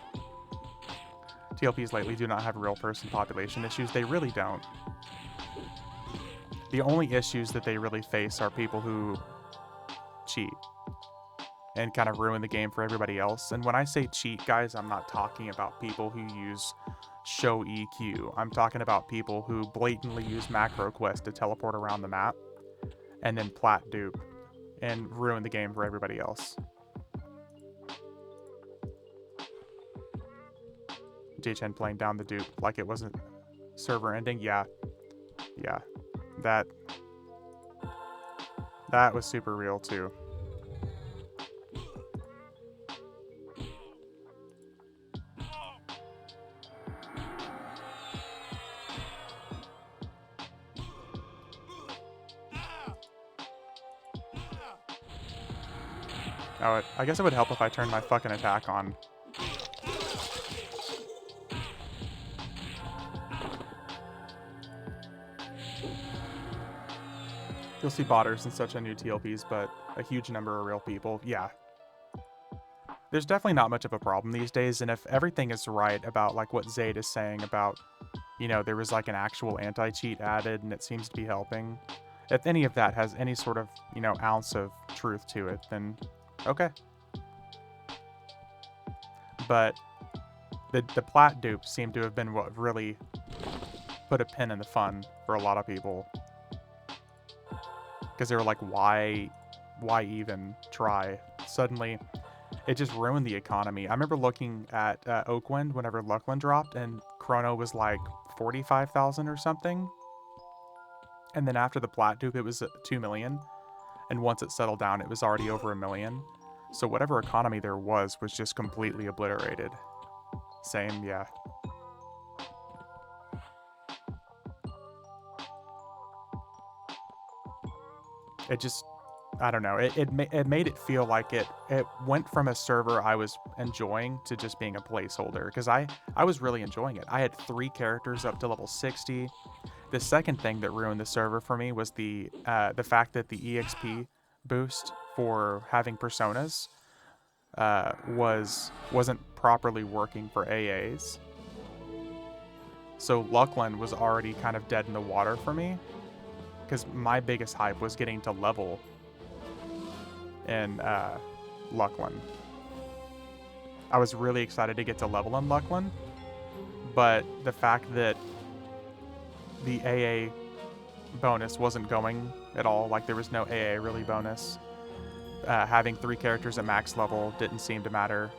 TLPs lately do not have real person population issues. They really don't. The only issues that they really face are people who cheat and kind of ruin the game for everybody else. And when I say cheat, guys, I'm not talking about people who use show EQ. I'm talking about people who blatantly use MacroQuest to teleport around the map and then plat dupe and ruin the game for everybody else. JHN playing down the dupe like it wasn't server ending. Yeah. That was super real too. Oh, I guess it would help if I turned my fucking attack on. You'll see botters and such on new TLPs, but a huge number of real people. Yeah. There's definitely not much of a problem these days, and if everything is right about like what Zayd is saying about, you know, there was like an actual anti-cheat added and it seems to be helping, if any of that has any sort of, you know, ounce of truth to it, then okay. But the plat dupes seem to have been what really put a pin in the fun for a lot of people. Because they were like, why even try? Suddenly, it just ruined the economy. I remember looking at Oakwind whenever Luckland dropped, and Chrono was like 45,000 or something. And then after the plat dupe, it was 2 million. And once it settled down, it was already over 1 million. So whatever economy there was just completely obliterated. Same, yeah. It just, I don't know. It made it feel like it went from a server I was enjoying to just being a placeholder, because I was really enjoying it. I had 3 characters up to level 60. The second thing that ruined the server for me was the fact that the EXP boost for having personas wasn't properly working for AAs. So Luckland was already kind of dead in the water for me, because my biggest hype was getting to level in Luckland. I was really excited to get to level in Luckland, but the fact that the AA bonus wasn't going at all, like there was no AA really bonus, having 3 characters at max level didn't seem to matter.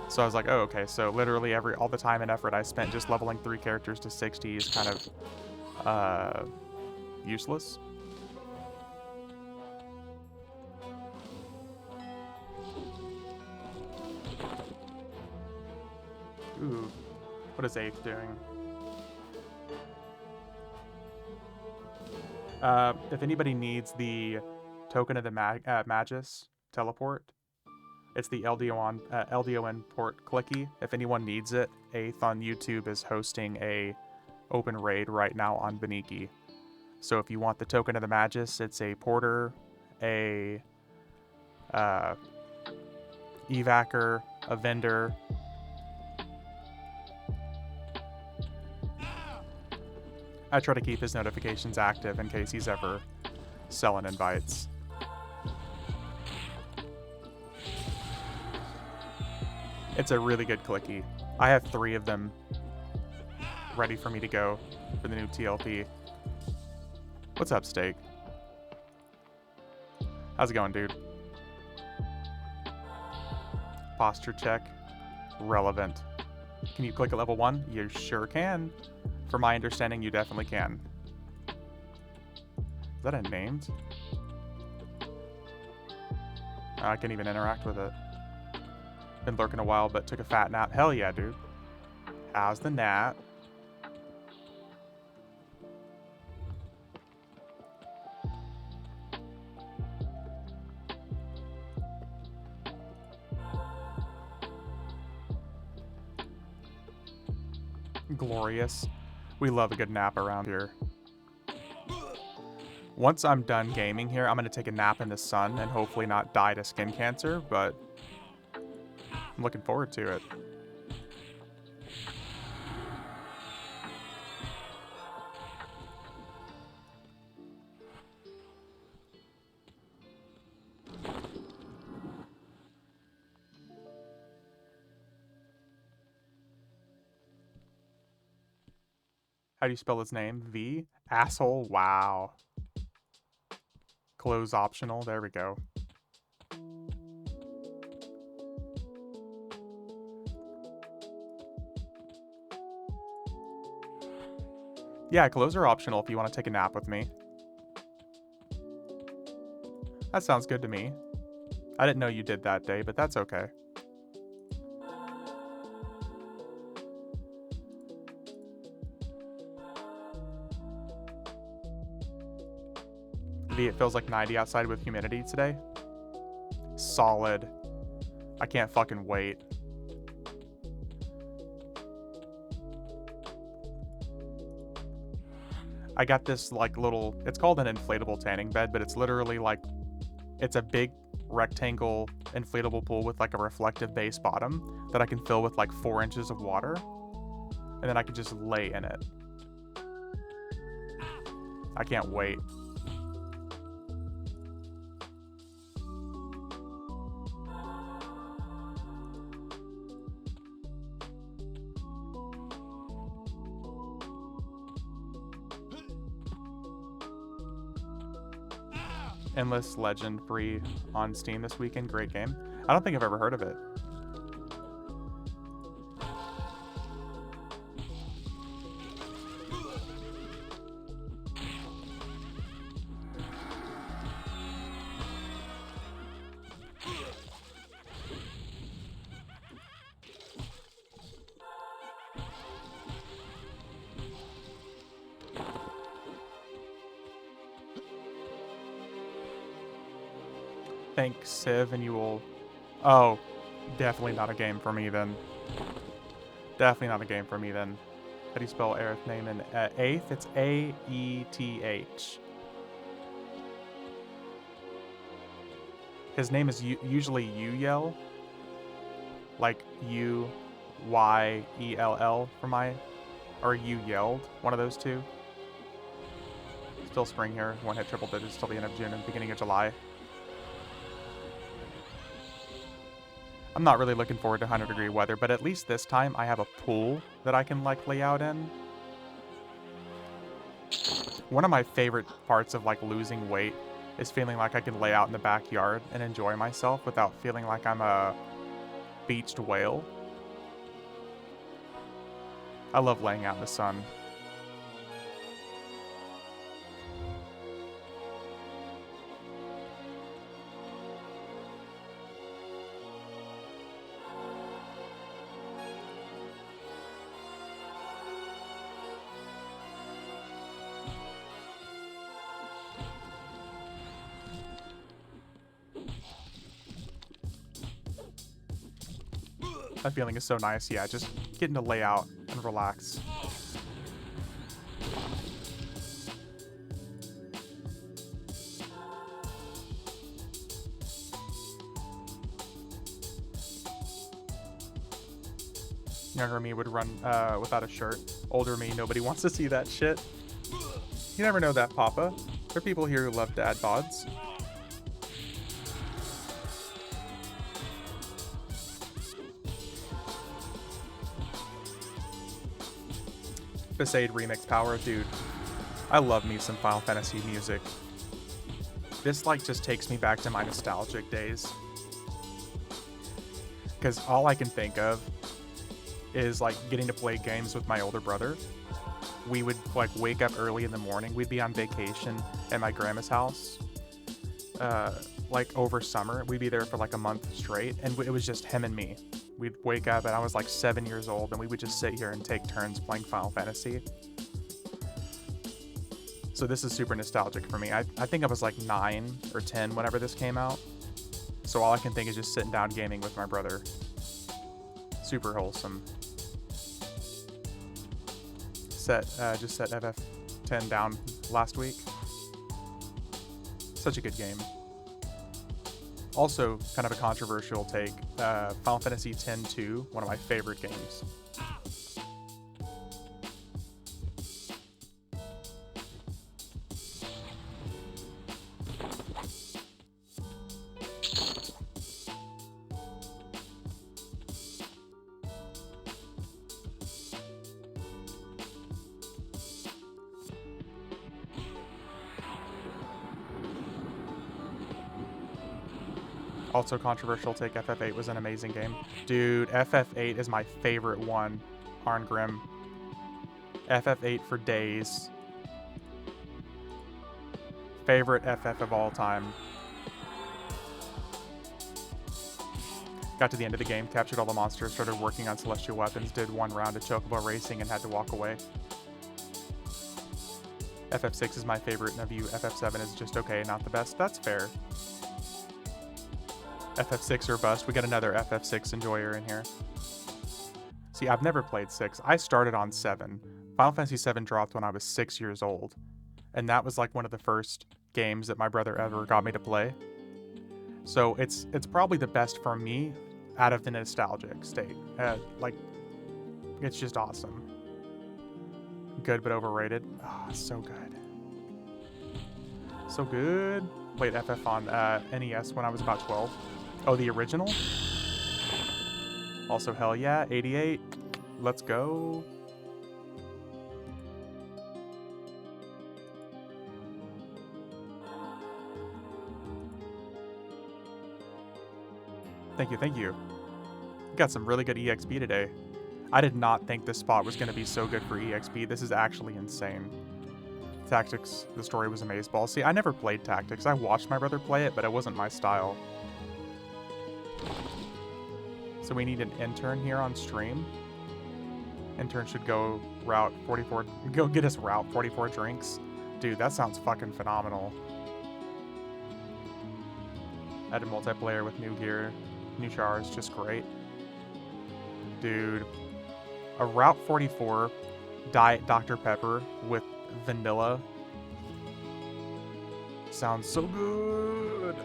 So I was like, oh, okay, so literally all the time and effort I spent just leveling 3 characters to 60 is kind of useless. Ooh, what is 8th doing? If anybody needs the token of the Magus teleport, it's the LDON port clicky. If anyone needs it, 8th on YouTube is hosting a open raid right now on Beniki. So if you want the token of the Magus, it's a porter, a evacer, a vendor. I try to keep his notifications active in case he's ever selling invites. It's a really good clicky. I have 3 of them ready for me to go for the new TLP. What's up, Steak? How's it going, dude? Posture check. Relevant. Can you click at level 1? You sure can. From my understanding, you definitely can. Is that a named? I can't even interact with it. Been lurking a while, but took a fat nap. Hell yeah, dude. How's the nap? Glorious. We love a good nap around here. Once I'm done gaming here, I'm going to take a nap in the sun and hopefully not die to skin cancer, but I'm looking forward to it. How do you spell his name? V? Asshole? Wow. Close optional. There we go. Yeah, clothes are optional if you want to take a nap with me. That sounds good to me. I didn't know you did that day, but that's okay. V, it feels like 90 outside with humidity today. Solid. I can't fucking wait. I got this like little, it's called an inflatable tanning bed, but it's literally like, it's a big rectangle inflatable pool with like a reflective base bottom that I can fill with like 4 inches of water. And then I can just lay in it. I can't wait. Endless Legend free on Steam this weekend. Great game. I don't think I've ever heard of it. Thanks, Civ, and you will... Oh, definitely not a game for me then. Definitely not a game for me then. How do you spell Aerith's name in Aeth? It's A-E-T-H. His name is usually Uyell. Like U-Y-E-L-L for my... Or You Yelled, one of those two. Still spring here. One hit triple digits till the end of June and beginning of July. I'm not really looking forward to 100-degree weather, but at least this time I have a pool that I can like lay out in. One of my favorite parts of like losing weight is feeling like I can lay out in the backyard and enjoy myself without feeling like I'm a beached whale. I love laying out in the sun. That feeling is so nice, yeah, just getting to lay out and relax. Younger me would run without a shirt. Older me, nobody wants to see that shit. You never know that, Papa. There are people here who love dad bods. Besaid remix power, dude. I love me some Final Fantasy music. This like just takes me back to my nostalgic days. Because all I can think of is like getting to play games with my older brother. We would like wake up early in the morning. We'd be on vacation at my grandma's house. Like over summer. We'd be there for like a month straight. And it was just him and me. We'd wake up and I was like 7 years old and we would just sit here and take turns playing Final Fantasy. So this is super nostalgic for me. I think I was like 9 or 10 whenever this came out. So all I can think is just sitting down gaming with my brother. Super wholesome. Just set FF10 down last week. Such a good game. Also, kind of a controversial take, Final Fantasy X-2, one of my favorite games. Also controversial take, FF8 was an amazing game. Dude, FF8 is my favorite one, Arngrim. FF8 for days. Favorite FF of all time. Got to the end of the game, captured all the monsters, started working on celestial weapons, did one round of chocobo racing and had to walk away. FF6 is my favorite, and of you, FF7 is just okay, not the best. That's fair. FF6 or bust. We got another FF6 enjoyer in here. See, I've never played 6. I started on 7. Final Fantasy 7 dropped when I was 6 years old. And that was like one of the first games that my brother ever got me to play. So it's probably the best for me out of the nostalgic state. Like, it's just awesome. Good but overrated. Oh, so good. So good. Played FF on NES when I was about 12. Oh, the original? Also, hell yeah, 88. Let's go. Thank you, thank you. Got some really good EXP today. I did not think this spot was going to be so good for EXP. This is actually insane. Tactics, the story was amazeballs. See, I never played Tactics. I watched my brother play it, but it wasn't my style. So we need an intern here on stream. Intern should go route 44. Go get us route 44 drinks. Dude, that sounds fucking phenomenal. Added multiplayer with new gear. New chars, just great. Dude. A route 44 Diet Dr. Pepper with vanilla. Sounds so good.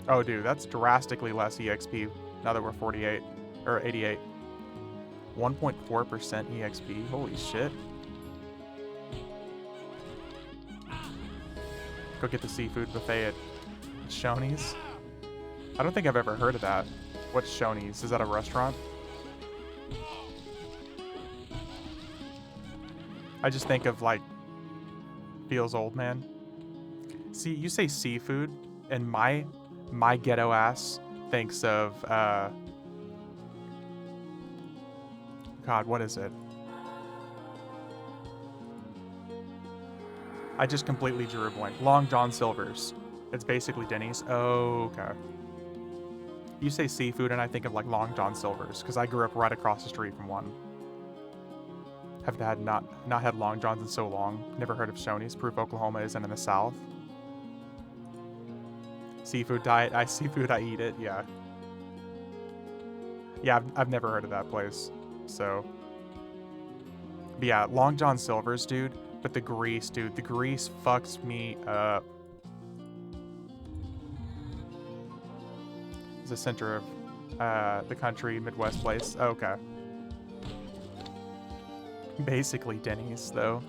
Oh, dude, that's drastically less EXP now that we're 48 or 88. 1.4% EXP. Holy shit. Go get the seafood buffet at Shoney's. I don't think I've ever heard of that. What's Shoney's? Is that a restaurant? I just think of, like, feels old, man. See, you say seafood, and my ghetto ass thinks of, God, what is it? I just completely drew a blank. Long John Silver's. It's basically Denny's. Oh, okay. You say seafood, and I think of, like, Long John Silver's, because I grew up right across the street from one. Have had not had Long Johns in so long. Never heard of Shoney's. Proof Oklahoma isn't in the South. Seafood diet. Seafood, I eat it. Yeah. Yeah, I've never heard of that place. So. But yeah, Long John Silver's, dude. But the grease, dude. The grease fucks me up. It's the center of the country, Midwest place. Okay. Basically Denny's, though.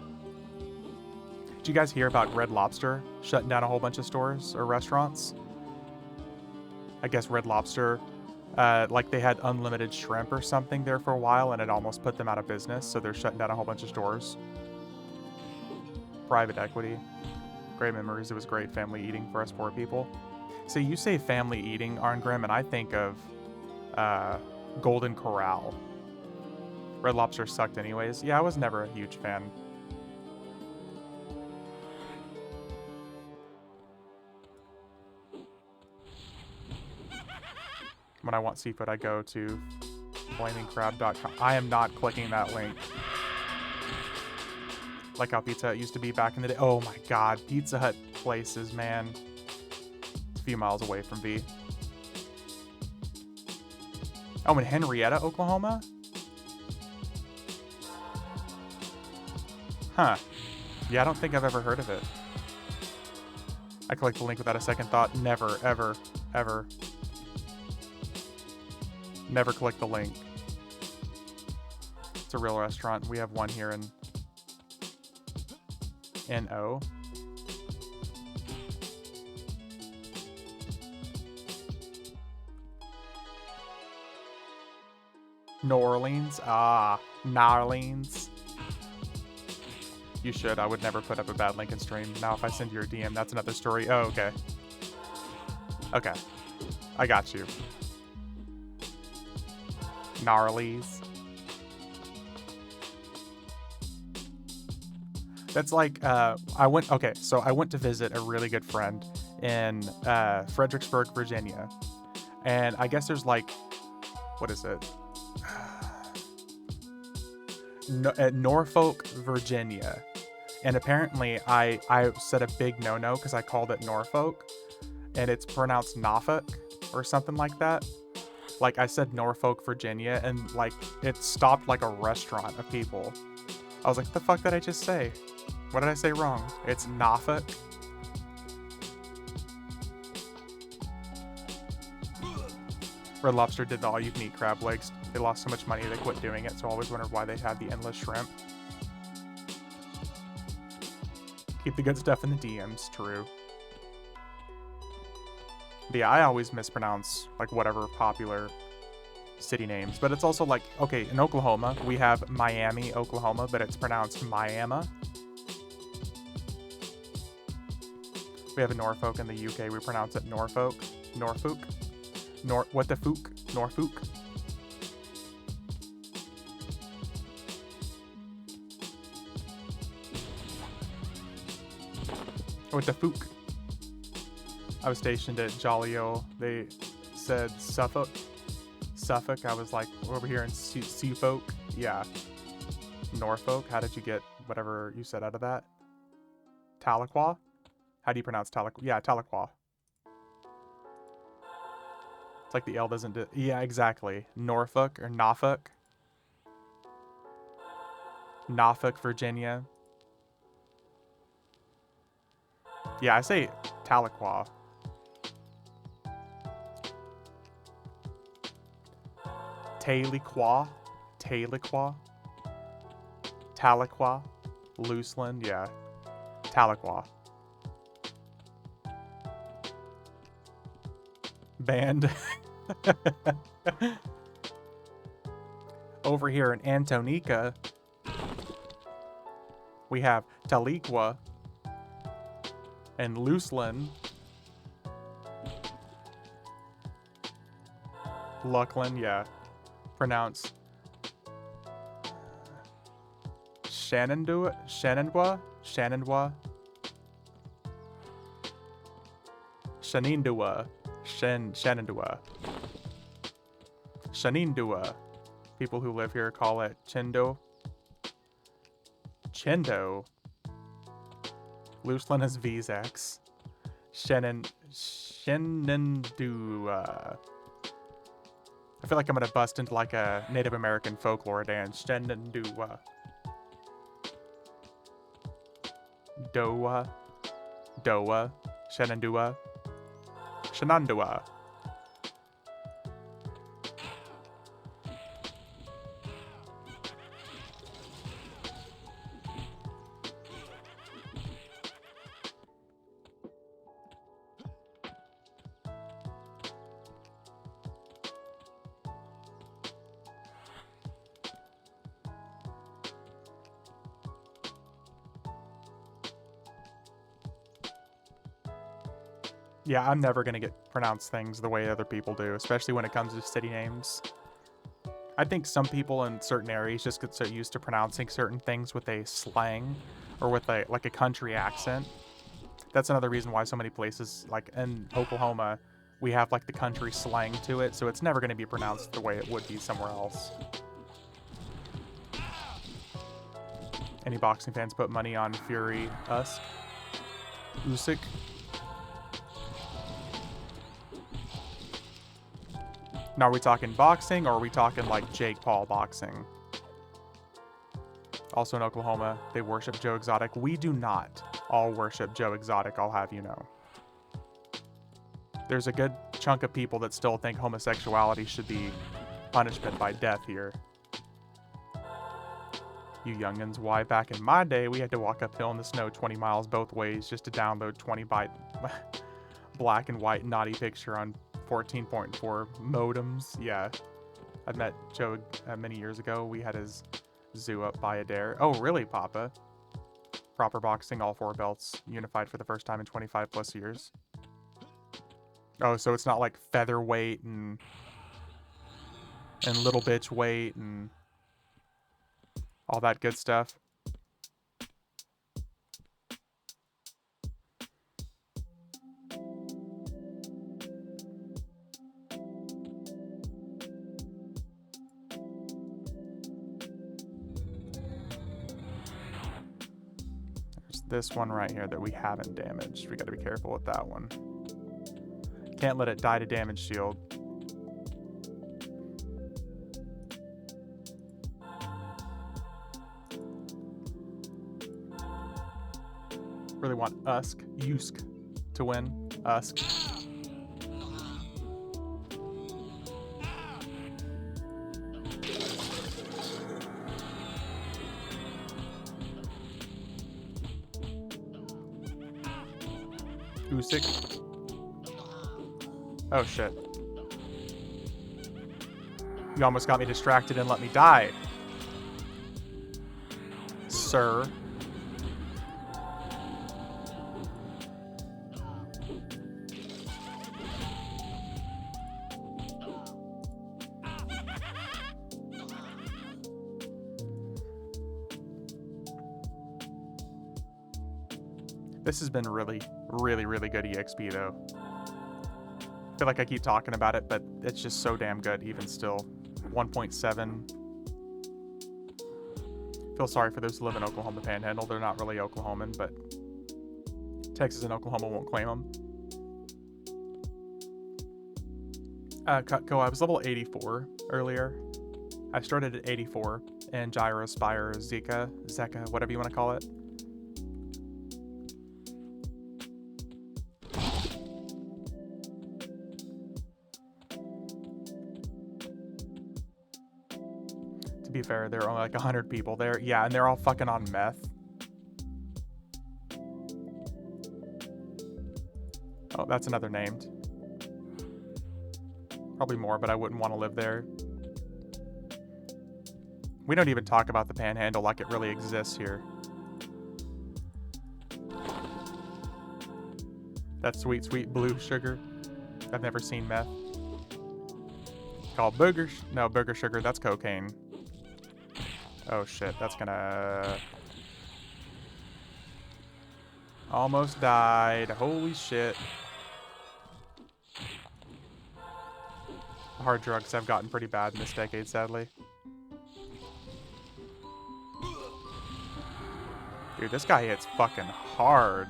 Did you guys hear about Red Lobster shutting down a whole bunch of stores or restaurants? I guess Red Lobster, like they had unlimited shrimp or something there for a while, and it almost put them out of business, so they're shutting down a whole bunch of stores. Private equity. Great memories. It was great family eating for us poor people. So you say family eating, Arngrim, and I think of Golden Corral. Red Lobster sucked anyways. Yeah, I was never a huge fan. When I want seafood, I go to flamingcrab.com. I am not clicking that link. Like how Pizza Hut used to be back in the day. Oh my god, Pizza Hut places, man. It's a few miles away from V. Oh, in Henrietta, Oklahoma? Huh. Yeah, I don't think I've ever heard of it. I clicked the link without a second thought. Never, ever, ever. Never click the link. It's a real restaurant. We have one here in NO. New Orleans? Ah, New Orleans. You should. I would never put up a bad link in stream. Now, if I send you your DM, that's another story. Oh, okay. Okay. I got you. Gnarlies. That's like, I went to visit a really good friend in Fredericksburg, Virginia. And I guess there's like, what is it? At Norfolk, Virginia. And apparently I said a big no-no because I called it Norfolk. And it's pronounced Norfolk or something like that. Like, I said Norfolk, Virginia, and, like, it stopped, like, a restaurant of people. I was like, what the fuck did I just say? What did I say wrong? It's Norfolk. Red Lobster did the all-you-can-eat crab legs. They lost so much money they quit doing it, so I always wondered why they had the endless shrimp. Keep the good stuff in the DMs, true. But yeah, I always mispronounce, like, whatever popular city names. But it's also like, okay, in Oklahoma, we have Miami, Oklahoma, but it's pronounced Miami. We have a Norfolk in the UK, we pronounce it Norfolk. Norfolk. What the fook? Norfolk. What the fook? I was stationed at Jolly-O. They said Suffolk. Suffolk. I was like, over here in Suffolk. Yeah. Norfolk. How did you get whatever you said out of that? Tahlequah? How do you pronounce Tahlequah? Yeah, Tahlequah. It's like the L doesn't do... Yeah, exactly. Norfolk or Norfolk. Norfolk, Virginia. Yeah, I say Tahlequah. Tahlequah. Tahlequah. Tahlequah. Looseland, yeah. Tahlequah. Band. Over here in Antonica, we have Tahlequah and Looseland. Luckland, yeah. Pronounced Shenandoah? Shenandoah? Shenandoah? Shenandoah. Shenandoah. Shenandoah. People who live here call it Chindo. Chindo. Looseland is Vzex. Shenandoah. I feel like I'm gonna bust into like a Native American folklore dance. Shenandoah. Doa. Doa. Shenandoah. Shenandoah. Yeah, I'm never going to pronounce things the way other people do, especially when it comes to city names. I think some people in certain areas just get so used to pronouncing certain things with a slang or with a country accent. That's another reason why so many places, like in Oklahoma, we have like the country slang to it, so it's never going to be pronounced the way it would be somewhere else. Any boxing fans put money on Fury Usyk? Now, are we talking boxing, or are we talking like Jake Paul boxing? Also in Oklahoma, they worship Joe Exotic. We do not all worship Joe Exotic, I'll have you know. There's a good chunk of people that still think homosexuality should be punishment by death here. You youngins, why back in my day, we had to walk uphill in the snow 20 miles both ways just to download 20 byte black and white naughty picture on 14.4 modems. Yeah, I met Joe many years ago. We had his zoo up by Adair. Oh, really, Papa? Proper boxing, all four belts unified for the first time in 25 plus years. Oh, so it's not like featherweight and little bitch weight and all that good stuff. This one right here that we haven't damaged. We got to be careful with that one. Can't let it die to damage shield. Really want Usk to win. Usk. Usyk. Oh shit. You almost got me distracted and let me die. Sir. This has been really, really, really good EXP though. I feel like I keep talking about it, but it's just so damn good even still. 1.7. Feel sorry for those who live in Oklahoma Panhandle. They're not really Oklahoman, but Texas and Oklahoma won't claim them. Cutco, I was level 84 earlier. I started at 84 in Gyro, Spire, Zeka, whatever you want to call it. To be fair, there are only like 100 people there. Yeah, and they're all fucking on meth. Oh, that's another named. Probably more, but I wouldn't want to live there. We don't even talk about the Panhandle like it really exists here. That sweet, sweet blue sugar. I've never seen meth. Called booger sugar, that's cocaine. Oh shit, that's gonna... Almost died. Holy shit. Hard drugs have gotten pretty bad in this decade, sadly. Dude, this guy hits fucking hard.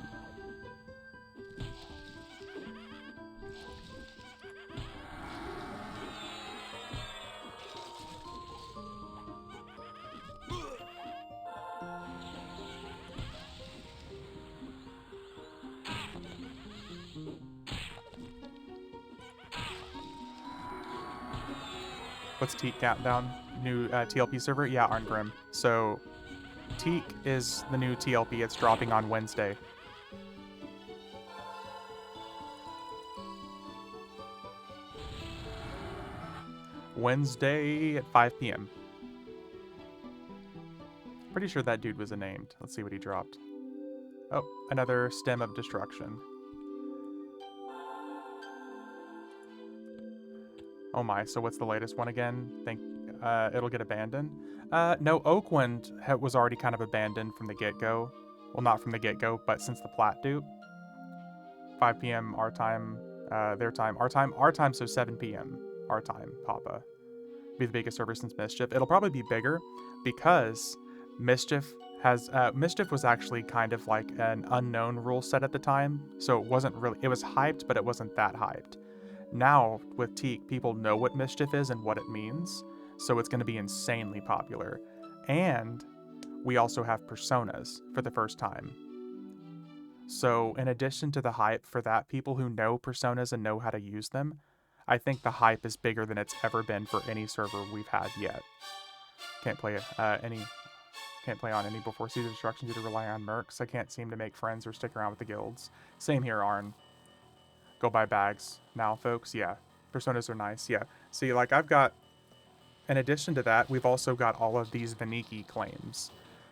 What's Teik countdown? New TLP server? Yeah, Arngrim. So, Teik is the new TLP. It's dropping on Wednesday. Wednesday at 5 p.m. Pretty sure that dude was a named. Let's see what he dropped. Oh, another Stem of Destruction. Oh my, so what's the latest one again? Think it'll get abandoned? No, Oakwind was already kind of abandoned from the get-go. Well, not from the get-go, but since the plat dupe. 5 p.m. our time, their time, our time, so 7 p.m. our time, Papa. Be the biggest server since Mischief. It'll probably be bigger because Mischief was actually kind of like an unknown rule set at the time, so it wasn't really, it was hyped, but it wasn't that hyped. Now, with Teik, people know what Mischief is and what it means, so it's going to be insanely popular. And we also have personas for the first time. So, in addition to the hype for that, people who know personas and know how to use them, I think the hype is bigger than it's ever been for any server we've had yet. Can't play on any before Season Destruction due to rely on mercs. I can't seem to make friends or stick around with the guilds. Same here, Arn. Go buy bags now, folks. Yeah, personas are nice. Yeah, see, like I've got, in addition to that, we've also got all of these Vaniki claims.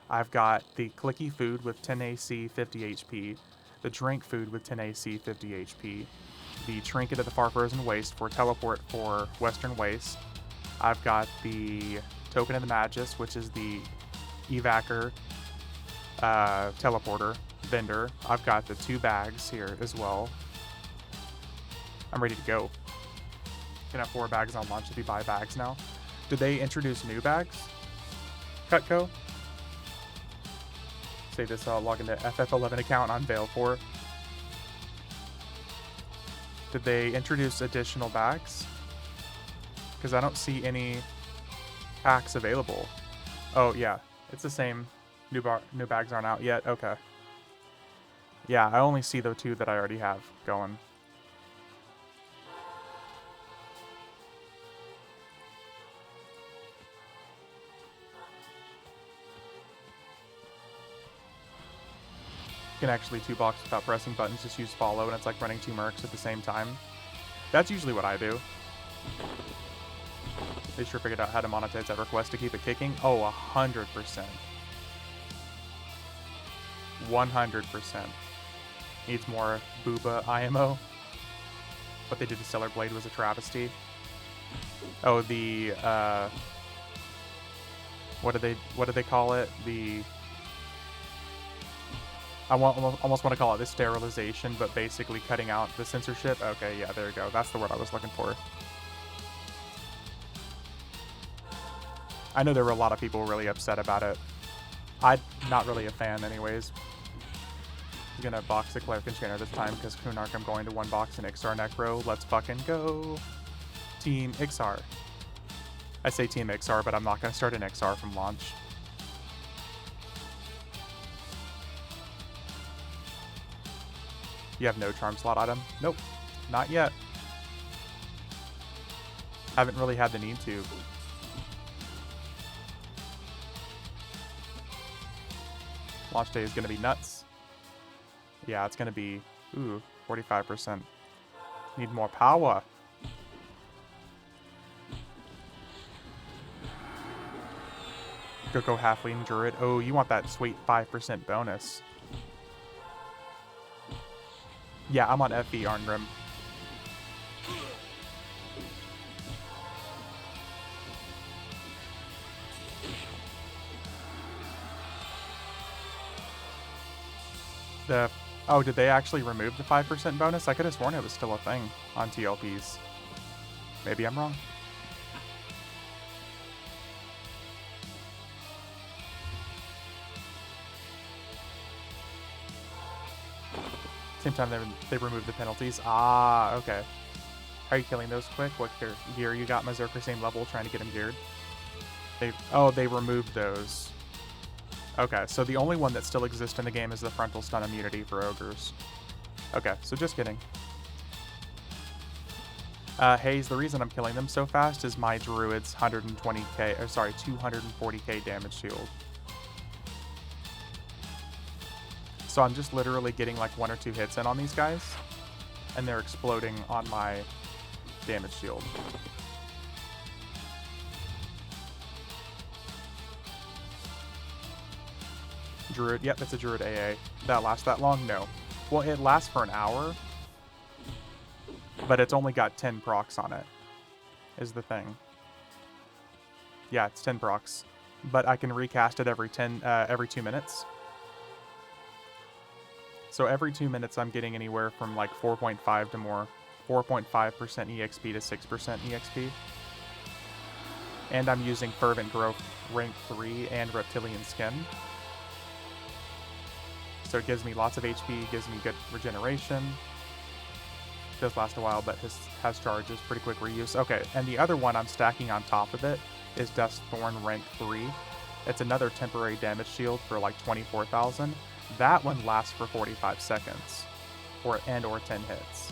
I've got the clicky food with 10 AC, 50 HP, the drink food with 10 AC, 50 HP, the trinket of the Far Frozen Waste for teleport for Western Waste. I've got the token of the Magus, which is the evacer teleporter vendor. I've got the 2 bags here as well. I'm ready to go. You can have 4 bags on launch if you buy bags now. Did they introduce new bags? Cutco? Say this, log into FF11 account on Veil 4. Did they introduce additional bags? Because I don't see any packs available. Oh yeah, it's the same. New bags aren't out yet. Okay. Yeah, I only see the two that I already have going. You can actually 2-box without pressing buttons, just use follow, and it's like running 2 mercs at the same time. That's usually what I do. They sure figured out how to monetize EverQuest to keep it kicking. Oh, 100%. 100%. Needs more booba IMO. What they did to Stellar Blade was a travesty. Oh, the what do they call it? The almost want to call it the sterilization, but basically cutting out the censorship. Okay, yeah, there you go. That's the word I was looking for. I know there were a lot of people really upset about it. I'm not really a fan anyways. I'm gonna box the Cleric Enchanter this time because Kunark I'm going to 1-box an Ixar Necro. Let's fucking go. Team Ixar. I say Team Ixar, but I'm not gonna start an Ixar from launch. You have no charm slot item? Nope, not yet. Haven't really had the need to. Launch day is gonna be nuts. Yeah, it's gonna be, ooh, 45%. Need more power. Go Halfling Druid. Oh, you want that sweet 5% bonus. Yeah, I'm on FE Arngrim. Oh, did they actually remove the 5% bonus? I could have sworn it was still a thing on TLPs. Maybe I'm wrong. Same time they removed the penalties. Ah, okay. How are you killing those quick? What gear you got? Mazurker same level, trying to get him geared. They removed those. Okay, so the only one that still exists in the game is the frontal stun immunity for ogres. Okay, so just kidding. Hayes, the reason I'm killing them so fast is my druid's 120k, or sorry, 240k damage shield. So I'm just literally getting like 1 or 2 hits in on these guys, and they're exploding on my damage shield. Druid, yep, it's a Druid AA. That lasts that long? No. Well, it lasts for an hour, but it's only got 10 procs on it, is the thing. Yeah, it's 10 procs, but I can recast it every 2 minutes. So every 2 minutes, I'm getting anywhere from like 4.5 to more, 4.5% EXP to 6% EXP. And I'm using Fervent Growth rank 3 and Reptilian Skin. So it gives me lots of HP, gives me good regeneration. Does last a while, but has charges, pretty quick reuse. Okay, and the other one I'm stacking on top of it is Dust Thorn rank 3. It's another temporary damage shield for like 24,000. That one lasts for 45 seconds, or 10 hits.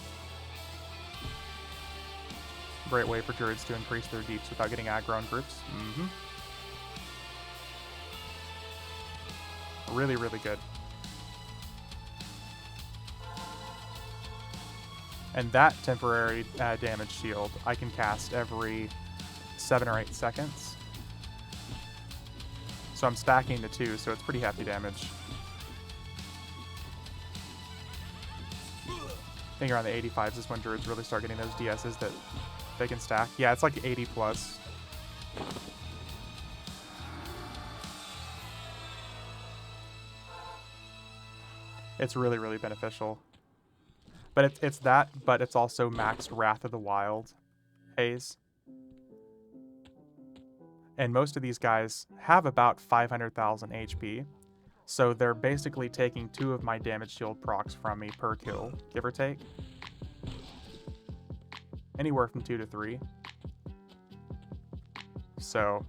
Great way for druids to increase their deeps without getting aggro in groups. Really, really good. And that temporary damage shield I can cast every 7 or 8 seconds. So I'm stacking the 2, so it's pretty hefty damage. I think around the 85s is when druids really start getting those DSs that they can stack. Yeah, it's like 80 plus. It's really, really beneficial. But it's that, but it's also maxed Wrath of the Wild Haze. And most of these guys have about 500,000 HP. So they're basically taking 2 of my damage shield procs from me per kill, give or take. Anywhere from 2 to 3. So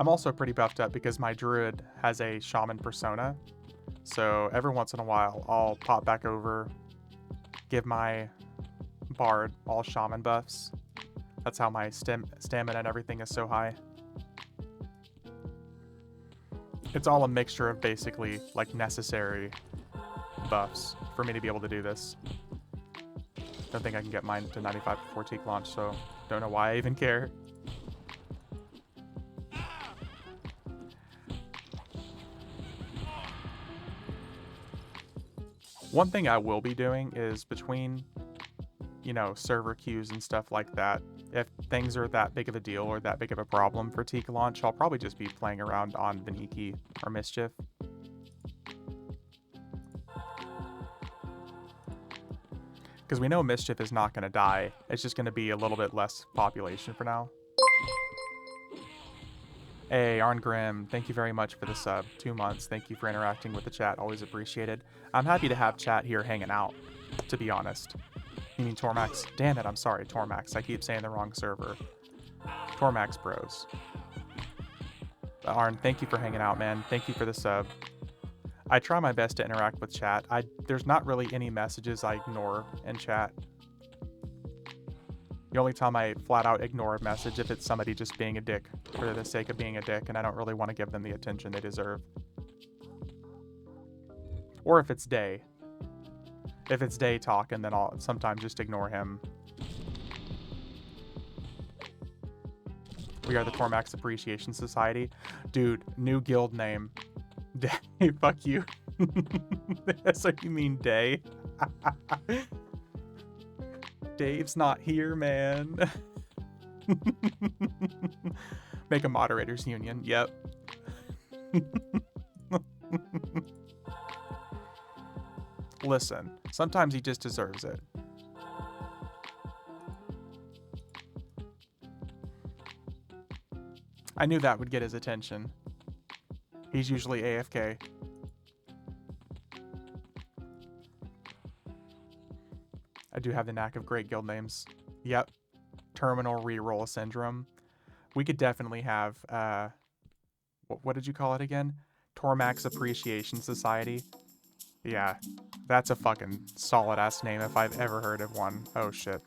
I'm also pretty buffed up because my druid has a shaman persona. So every once in a while, I'll pop back over, give my bard all shaman buffs. That's how my stamina and everything is so high. It's all a mixture of basically like necessary buffs for me to be able to do this. Don't think I can get mine to 95 before Teik launch, so don't know why I even care. One thing I will be doing is between, you know, server queues and stuff like that, if things are that big of a deal or that big of a problem for Teik launch, I'll probably just be playing around on Vaniki or Mischief. Because we know Mischief is not going to die. It's just going to be a little bit less population for now. Hey, Arngrim, thank you very much for the sub. 2 months. Thank you for interacting with the chat. Always appreciated. I'm happy to have chat here hanging out, to be honest. You mean Tormax? Damn it, I'm sorry, Tormax. I keep saying the wrong server. Tormax Bros. Arn, thank you for hanging out, man. Thank you for the sub. I try my best to interact with chat. There's not really any messages I ignore in chat. The only time I flat out ignore a message if it's somebody just being a dick for the sake of being a dick and I don't really want to give them the attention they deserve. Or if it's Day. If it's Day talking, then I'll sometimes just ignore him. We are the Tormax Appreciation Society. Dude, new guild name. Day, fuck you. So you mean Day? Dave's not here, man. Make a moderators union. Yep. Listen, sometimes he just deserves it. I knew that would get his attention. He's usually AFK. I do have the knack of great guild names. Yep. Terminal Reroll Syndrome. We could definitely have, what did you call it again? Tormax Appreciation Society. Yeah, that's a fucking solid-ass name if I've ever heard of one. Oh, shit.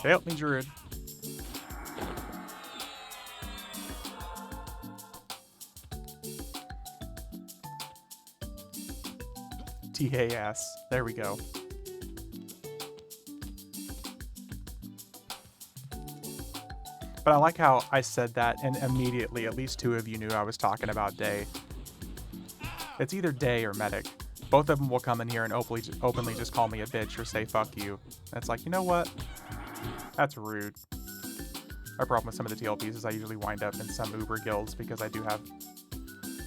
Help me, Druid. TAS. There we go. But I like how I said that and immediately at least 2 of you knew I was talking about Day. It's either Day or Medic. Both of them will come in here and openly just call me a bitch or say fuck you. And it's like, you know what? That's rude. My problem with some of the TLPs is I usually wind up in some Uber guilds because I do have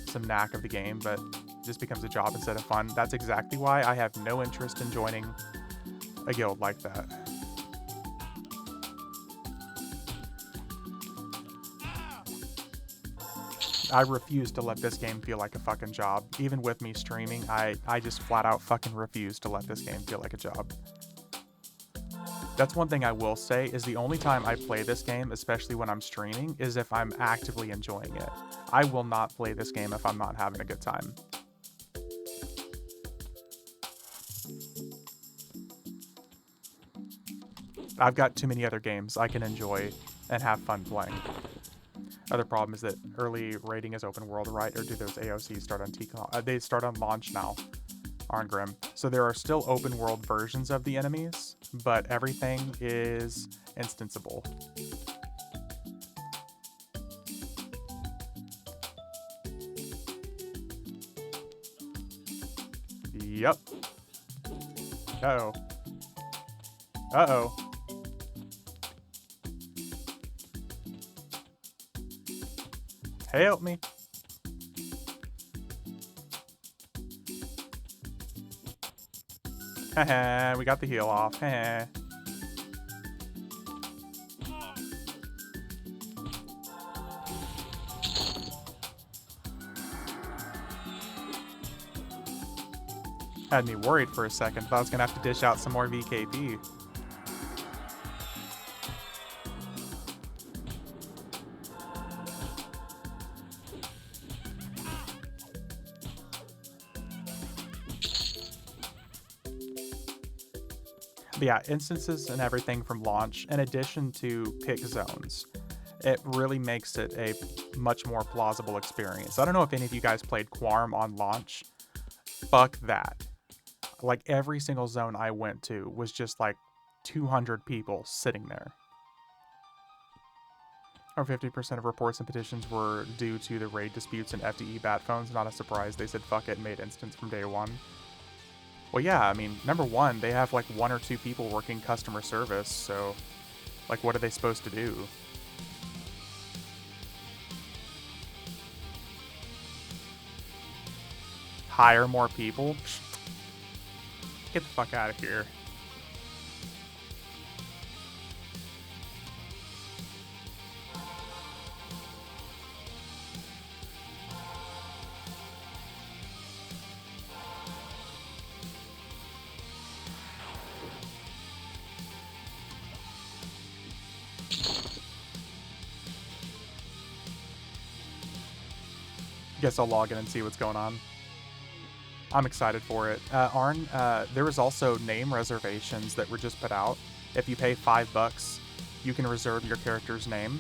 some knack of the game, but it just becomes a job instead of fun. That's exactly why I have no interest in joining a guild like that. I refuse to let this game feel like a fucking job. Even with me streaming, I just flat out fucking refuse to let this game feel like a job. That's one thing I will say, is the only time I play this game, especially when I'm streaming, is if I'm actively enjoying it. I will not play this game if I'm not having a good time. I've got too many other games I can enjoy and have fun playing. Other problem is that early raiding is open world, right? Or do those AOCs start on Teik? They start on launch now, Arngrim. So there are still open world versions of the enemies, but everything is instanceable. Yep. Uh-oh. Uh-oh. Help me. Haha, we got the heal off. Haha. Had me worried for a second. Thought I was gonna have to dish out some more VKP. But yeah, instances and everything from launch, in addition to pick zones, it really makes it a much more plausible experience. I don't know if any of you guys played Quarm on launch. Fuck that. Like, every single zone I went to was just like 200 people sitting there. Over 50% of reports and petitions were due to the raid disputes and FDE bat phones. Not a surprise. They said fuck it and made instance from day one. Well, yeah, I mean, number one, they have like 1 or 2 people working customer service, so like, what are they supposed to do? Hire more people? Get the fuck out of here. Guess I'll log in and see what's going on. I'm excited for it. Arn, there was also name reservations that were just put out. If you pay $5, you can reserve your character's name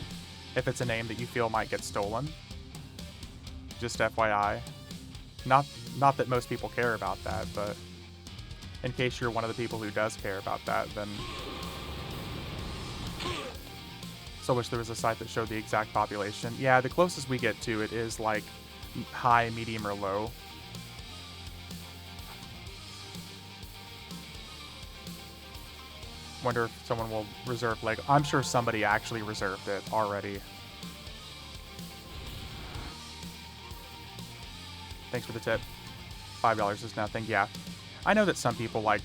if it's a name that you feel might get stolen. Just FYI. Not that most people care about that, but in case you're one of the people who does care about that, then... So I wish there was a site that showed the exact population. Yeah, the closest we get to it is like high, medium, or low. Wonder if someone will reserve Lego. I'm sure somebody actually reserved it already. Thanks for the tip. $5 is nothing. Yeah, I know that some people like.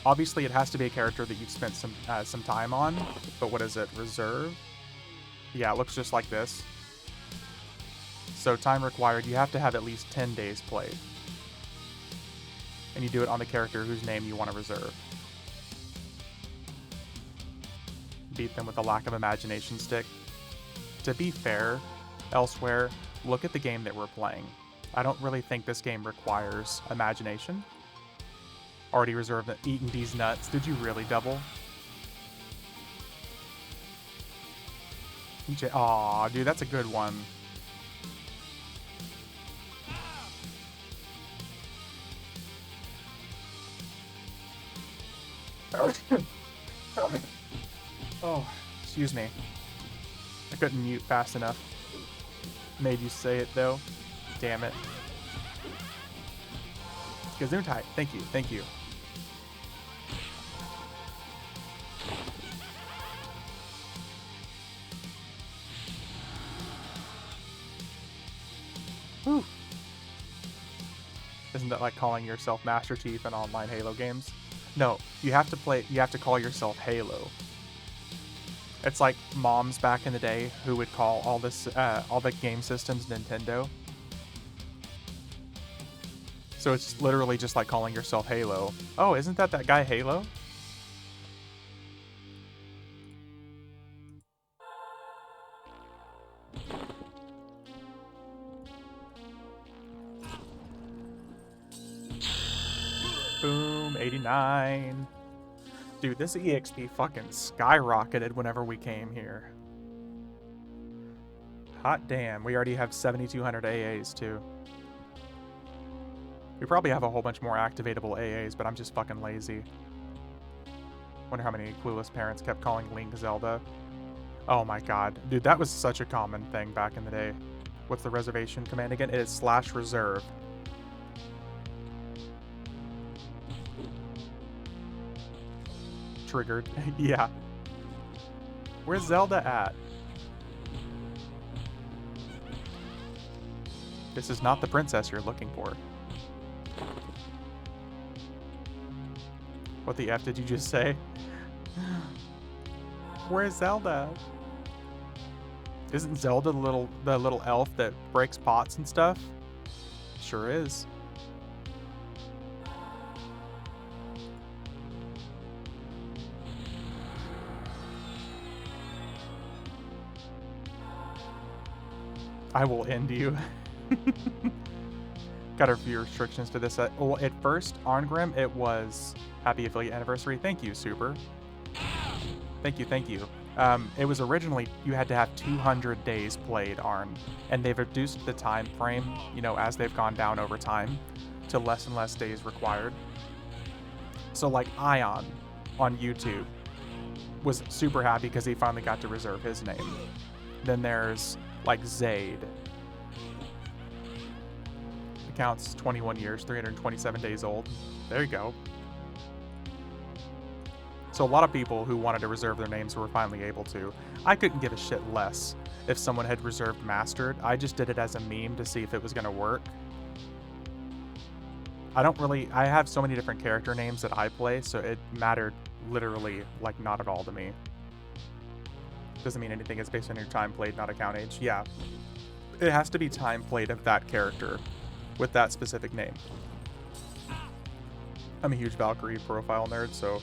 Obviously, it has to be a character that you've spent some time on. But what is it? Reserve? Yeah, it looks just like this. So time required. You have to have at least 10 days played, and you do it on the character whose name you want to reserve. Beat them with a lack of imagination stick. To be fair, elsewhere, look at the game that we're playing. I don't really think this game requires imagination. Already reserved eating these nuts. Did you really double? Aw, dude, that's a good one. Oh, excuse me. I couldn't mute fast enough. Made you say it, though. Damn it. Gesundheit. Thank you. Thank you. Whew. Isn't that like calling yourself Master Chief in online Halo games? No, you have to call yourself Halo. It's like moms back in the day who would call all the game systems Nintendo. So it's literally just like calling yourself Halo. Oh, isn't that guy Halo? Boom, 89. Dude, this EXP fucking skyrocketed whenever we came here. Hot damn, we already have 7,200 AAs too. We probably have a whole bunch more activatable AAs, but I'm just fucking lazy. Wonder how many clueless parents kept calling Link Zelda. Oh my god. Dude, that was such a common thing back in the day. What's the reservation command again? It is /reserve. Triggered. Yeah. Where's Zelda at? This is not the princess you're looking for. What the F did you just say? Where's Zelda? Isn't Zelda the little elf that breaks pots and stuff? Sure is. God, I will end you. Got a few restrictions to this. Well, at first, Arngrim, it was happy affiliate anniversary. Thank you, Super. Thank you, thank you. It was originally you had to have 200 days played, Arn, and they've reduced the time frame, you know, as they've gone down over time, to less and less days required. So like Ion on YouTube was super happy because he finally got to reserve his name. Then there's like Zaid. Account's 21 years, 327 days old. There you go. So a lot of people who wanted to reserve their names were finally able to. I couldn't give a shit less if someone had reserved Mastered. I just did it as a meme to see if it was going to work. I have so many different character names that I play, so it mattered literally like not at all to me. Doesn't mean anything, it's based on your time played, not account age. Yeah. It has to be time played of that character with that specific name. I'm a huge Valkyrie profile nerd, so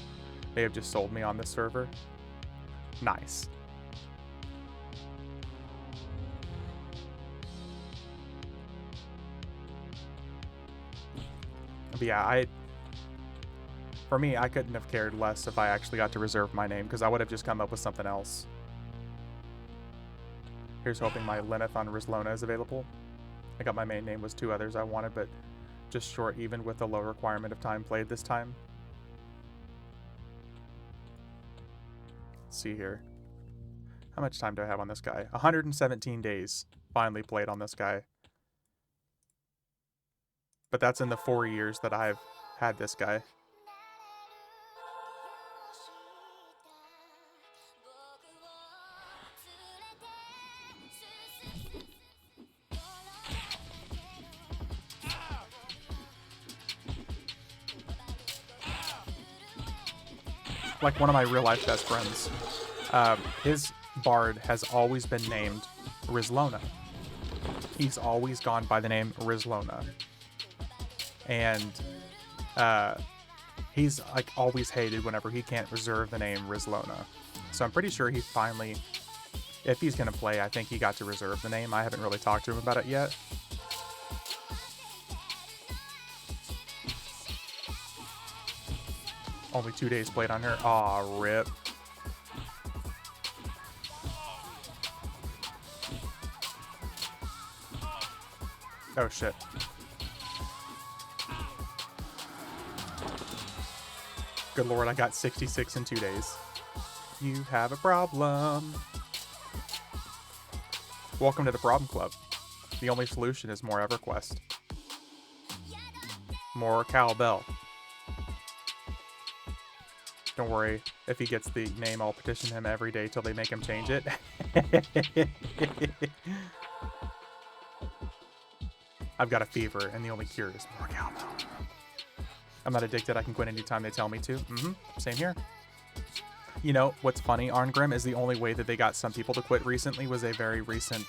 they have just sold me on this server. Nice. But yeah, for me, I couldn't have cared less if I actually got to reserve my name, because I would have just come up with something else. Here's hoping my Lenneth on Rizlona is available. I got my main name was 2 others I wanted, but just short even with the low requirement of time played this time. Let's see here. How much time do I have on this guy? 117 days finally played on this guy. But that's in the 4 years that I've had this guy. Like one of my real life best friends. His BARD has always been named Rizlona. He's always gone by the name Rizlona. And he's like always hated whenever he can't reserve the name Rizlona. So I'm pretty sure he finally, if he's gonna play, I think he got to reserve the name. I haven't really talked to him about it yet. Only 2 days played on her. Aw, rip. Oh shit. Good lord, I got 66 in 2 days. You have a problem. Welcome to the problem club. The only solution is more EverQuest. More cowbell. Don't worry, if he gets the name, I'll petition him every day till they make him change it. I've got a fever, and the only cure is more cowbell. I'm not addicted, I can quit anytime they tell me to. Same here. You know, what's funny, Arngrim, is the only way that they got some people to quit recently was a very recent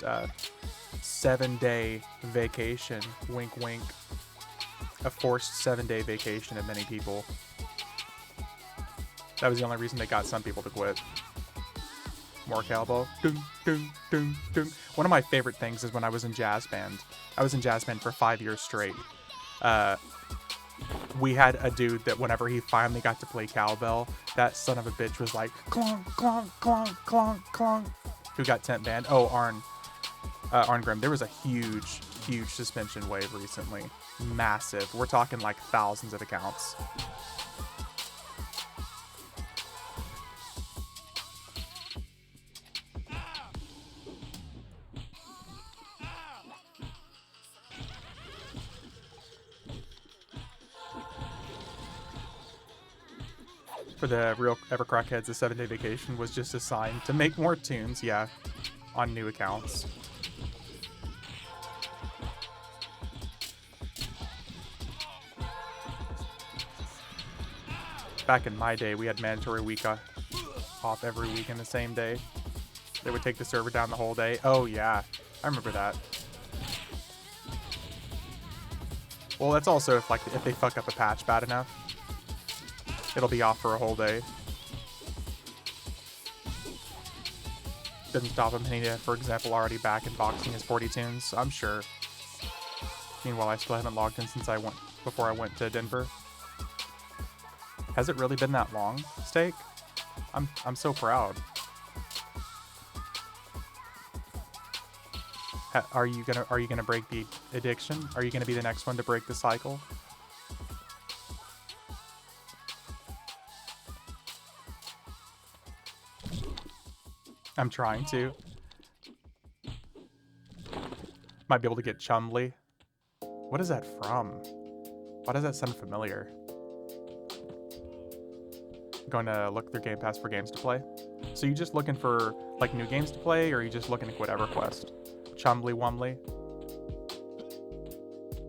7-day vacation. Wink, wink. A forced 7-day vacation of many people. That was the only reason they got some people to quit. More cowbell. Ding, ding, ding, ding. One of my favorite things is when I was in jazz band. I was in jazz band for 5 years straight. We had a dude that whenever he finally got to play cowbell, that son of a bitch was like, clonk, clonk, clonk, clonk, clonk. Who got tent banned? Oh, Arngrim. There was a huge, huge suspension wave recently. Massive. We're talking like thousands of accounts. For the real EverCrackheads, the 7-day vacation was just assigned to make more tunes, yeah, on new accounts. Back in my day, we had mandatory week off every week in the same day. They would take the server down the whole day. Oh yeah, I remember that. Well, that's also if they fuck up a patch bad enough. It'll be off for a whole day. Doesn't stop him hitting it, for example, already back in boxing his 40 tunes, I'm sure. Meanwhile, I still haven't logged in since before I went to Denver. Has it really been that long, Steak? I'm so proud. Are you gonna break the addiction? Are you gonna be the next one to break the cycle? I'm trying to. Might be able to get Chumley. What is that from? Why does that sound familiar? Going to look through Game Pass for games to play. So you just looking for like new games to play, or are you just looking to quit EverQuest? Chumley Wumley.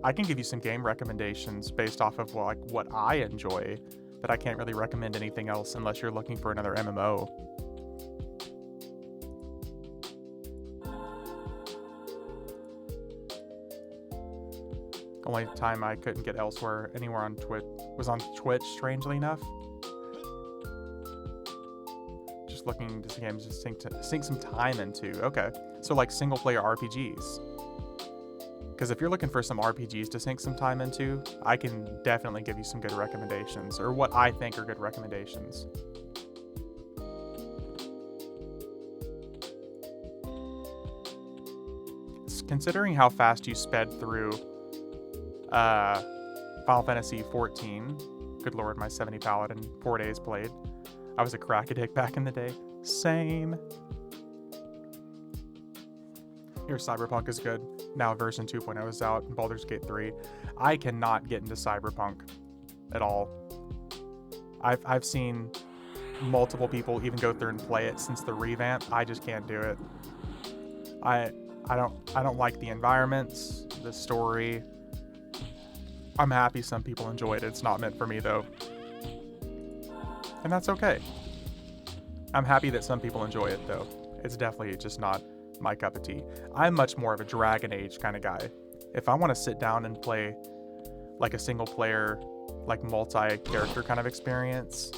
I can give you some game recommendations based off of like what I enjoy, but I can't really recommend anything else unless you're looking for another MMO. Only time I couldn't get anywhere on Twitch was on Twitch, strangely enough. Just looking to games to sink some time into. Okay, so like single player RPGs. Because if you're looking for some RPGs to sink some time into, I can definitely give you some good recommendations, or what I think are good recommendations. Considering how fast you sped through Final Fantasy 14, good lord, my 70 Paladin, 4 days played. I was a crack addict back in the day. Same. Here, Cyberpunk is good. Now version 2.0 is out, and Baldur's Gate 3. I cannot get into Cyberpunk at all. I've seen multiple people even go through and play it since the revamp. I just can't do it. I don't like the environments, the story. I'm happy some people enjoyed it. It's not meant for me though. And that's okay. I'm happy that some people enjoy it though. It's definitely just not my cup of tea. I'm much more of a Dragon Age kind of guy. If I want to sit down and play like a single player, like multi-character kind of experience,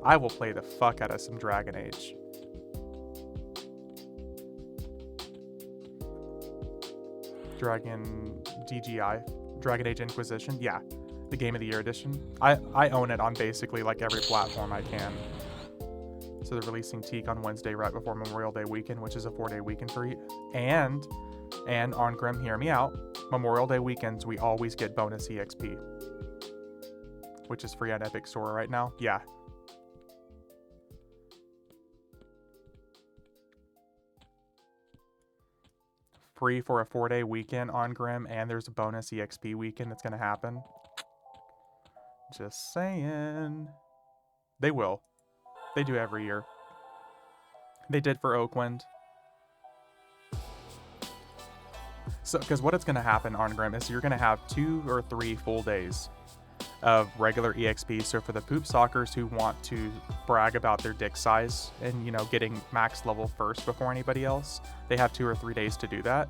I will play the fuck out of some Dragon Age. Dragon Age Inquisition, yeah, the Game of the Year edition. I own it on basically like every platform I can. So they're releasing Teik on Wednesday right before Memorial Day weekend, which is a 4-day weekend for you. And on Grim, hear me out. Memorial Day weekends, we always get bonus EXP, which is free on Epic Store right now. Yeah. Free for a 4-day weekend on Grim, and there's a bonus EXP weekend that's going to happen. Just saying. They will. They do every year. They did for Oakland. So, because what it's going to happen on Grim is you're going to have 2 or 3 full days of regular EXP. So for the poop sockers who want to brag about their dick size and, you know, getting max level first before anybody else, they have 2 or 3 days to do that.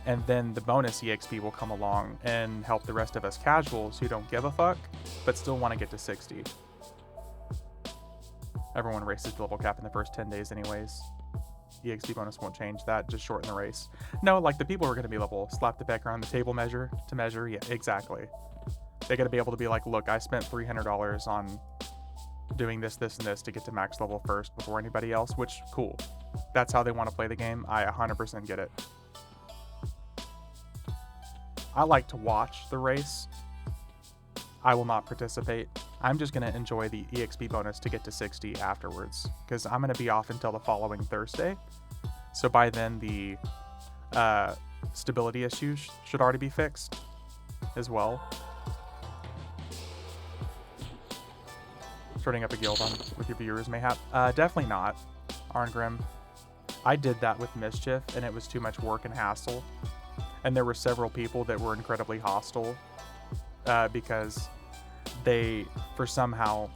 And then the bonus EXP will come along and help the rest of us casuals who don't give a fuck, but still want to get to 60. Everyone races the level cap in the first 10 days anyways. EXP bonus won't change that, just shorten the race. No, like the people who are going to be level, slap the back around the table to measure, yeah, exactly. They're going to be able to be like, look, I spent $300 on doing this, this, and this to get to max level first before anybody else, which, cool. That's how they want to play the game. I 100% get it. I like to watch the race. I will not participate. I'm just going to enjoy the EXP bonus to get to 60 afterwards, because I'm going to be off until the following Thursday. So by then, the stability issues should already be fixed as well. Starting up a guild with your viewers, mayhap. Definitely not, Arngrim. I did that with Mischief, and it was too much work and hassle. And there were several people that were incredibly hostile because they, somehow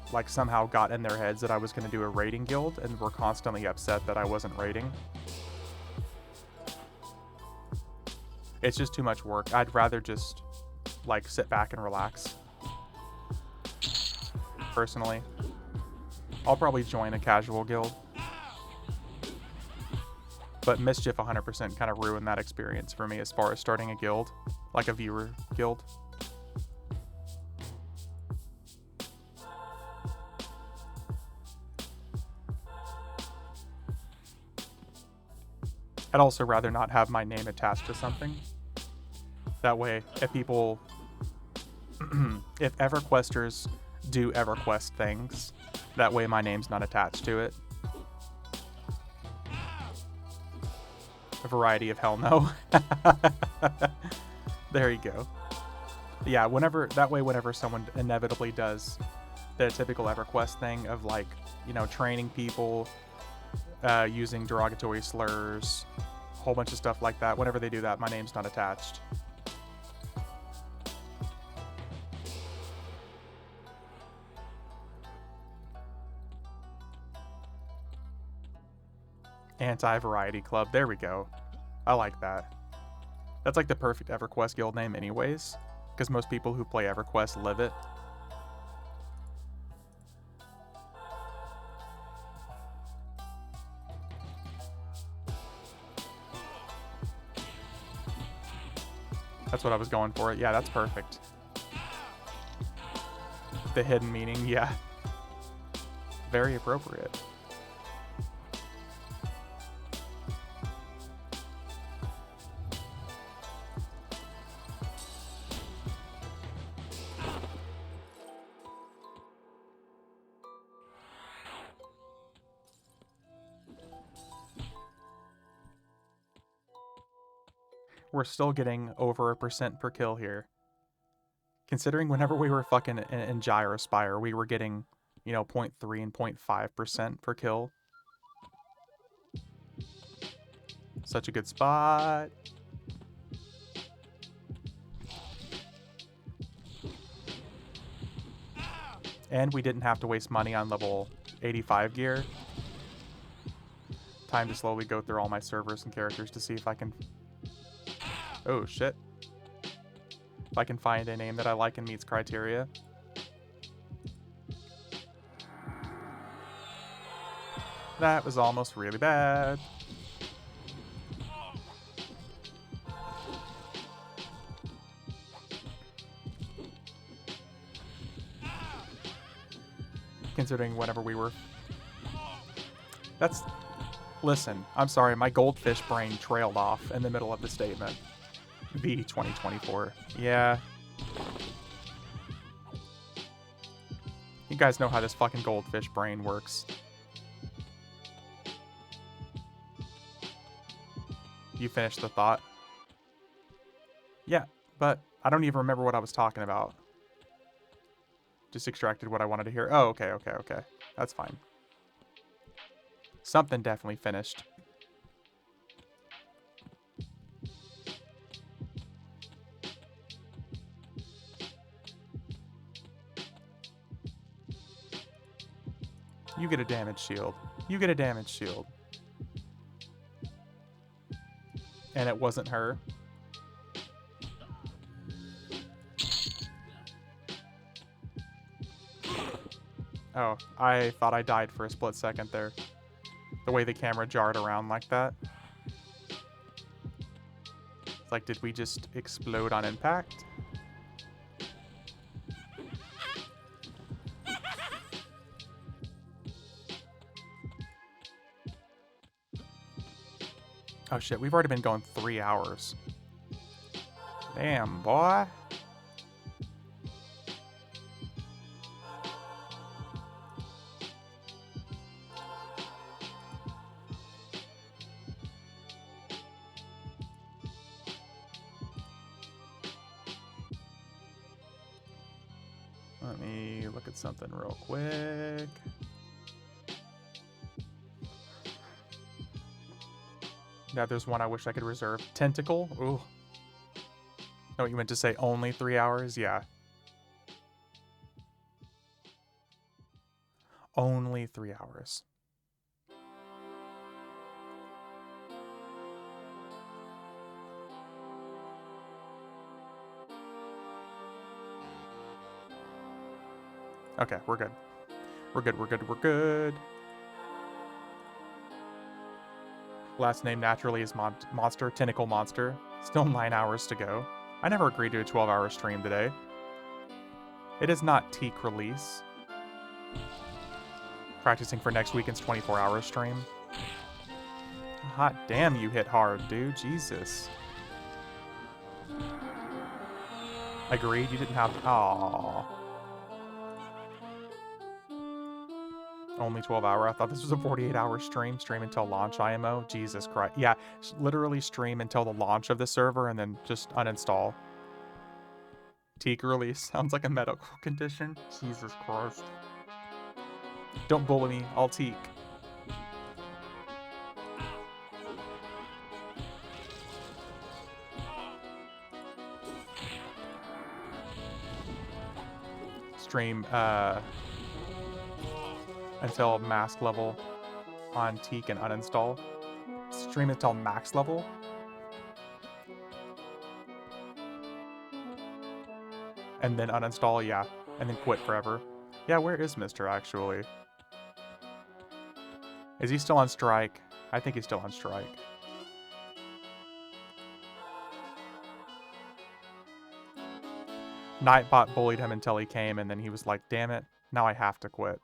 got in their heads that I was going to do a raiding guild and were constantly upset that I wasn't raiding. It's just too much work. I'd rather just, like, sit back and relax. Personally. I'll probably join a casual guild. But Mischief 100% kind of ruined that experience for me as far as starting a guild. Like a viewer guild. I'd also rather not have my name attached to something. That way, if people... if EverQuesters do EverQuest things, that way my name's not attached to it. A variety of hell no. There you go. Yeah, whenever someone inevitably does the typical EverQuest thing of, like, you know, training people, using derogatory slurs, a whole bunch of stuff like that, whenever they do that, my name's not attached. Anti-variety club, there we go. I like that. That's like the perfect EverQuest guild name anyways, because most people who play EverQuest live it. That's what I was going for. Yeah, that's perfect. The hidden meaning, yeah. Very appropriate. We're still getting over 1% per kill here. Considering whenever we were fucking in Gyrospire, we were getting, you know, 0.3 and 0.5% per kill. Such a good spot. And we didn't have to waste money on level 85 gear. Time to slowly go through all my servers and characters to see if I can... Oh, shit. If I can find a name that I like and meets criteria. That was almost really bad. Considering whenever we were... That's... Listen, I'm sorry, my goldfish brain trailed off in the middle of the statement. V 2024. Yeah. You guys know how this fucking goldfish brain works. You finished the thought? Yeah, but I don't even remember what I was talking about. Just extracted what I wanted to hear. Oh, okay. That's fine. Something definitely finished. You get a damage shield. You get a damage shield. And it wasn't her. Oh, I thought I died for a split second there. The way the camera jarred around like that. It's like, did we just explode on impact? Oh shit, we've already been going 3 hours. Damn, boy. Let me look at something real quick. Now there's one I wish I could reserve. Tentacle? Ooh. No, you meant to say only 3 hours? Yeah. Only 3 hours. Okay, we're good. We're good. Last name naturally is Monster. Tentacle Monster. Still 9 hours to go. I never agreed to a 12-hour stream today. It is not Teak release. Practicing for next weekend's 24-hour stream. Hot damn, you hit hard, dude. Jesus. Agreed, you didn't have... Aww. Only 12-hour. I thought this was a 48-hour stream. Stream until launch IMO. Jesus Christ. Yeah, literally stream until the launch of the server and then just uninstall. Teak release. Sounds like a medical condition. Jesus Christ. Don't bully me. I'll teak. Stream until max level on Teak and uninstall. Stream until max level. And then uninstall, yeah. And then quit forever. Yeah, where is Mr. actually? Is he still on strike? I think he's still on strike. Nightbot bullied him until he came, and then he was like, damn it, now I have to quit.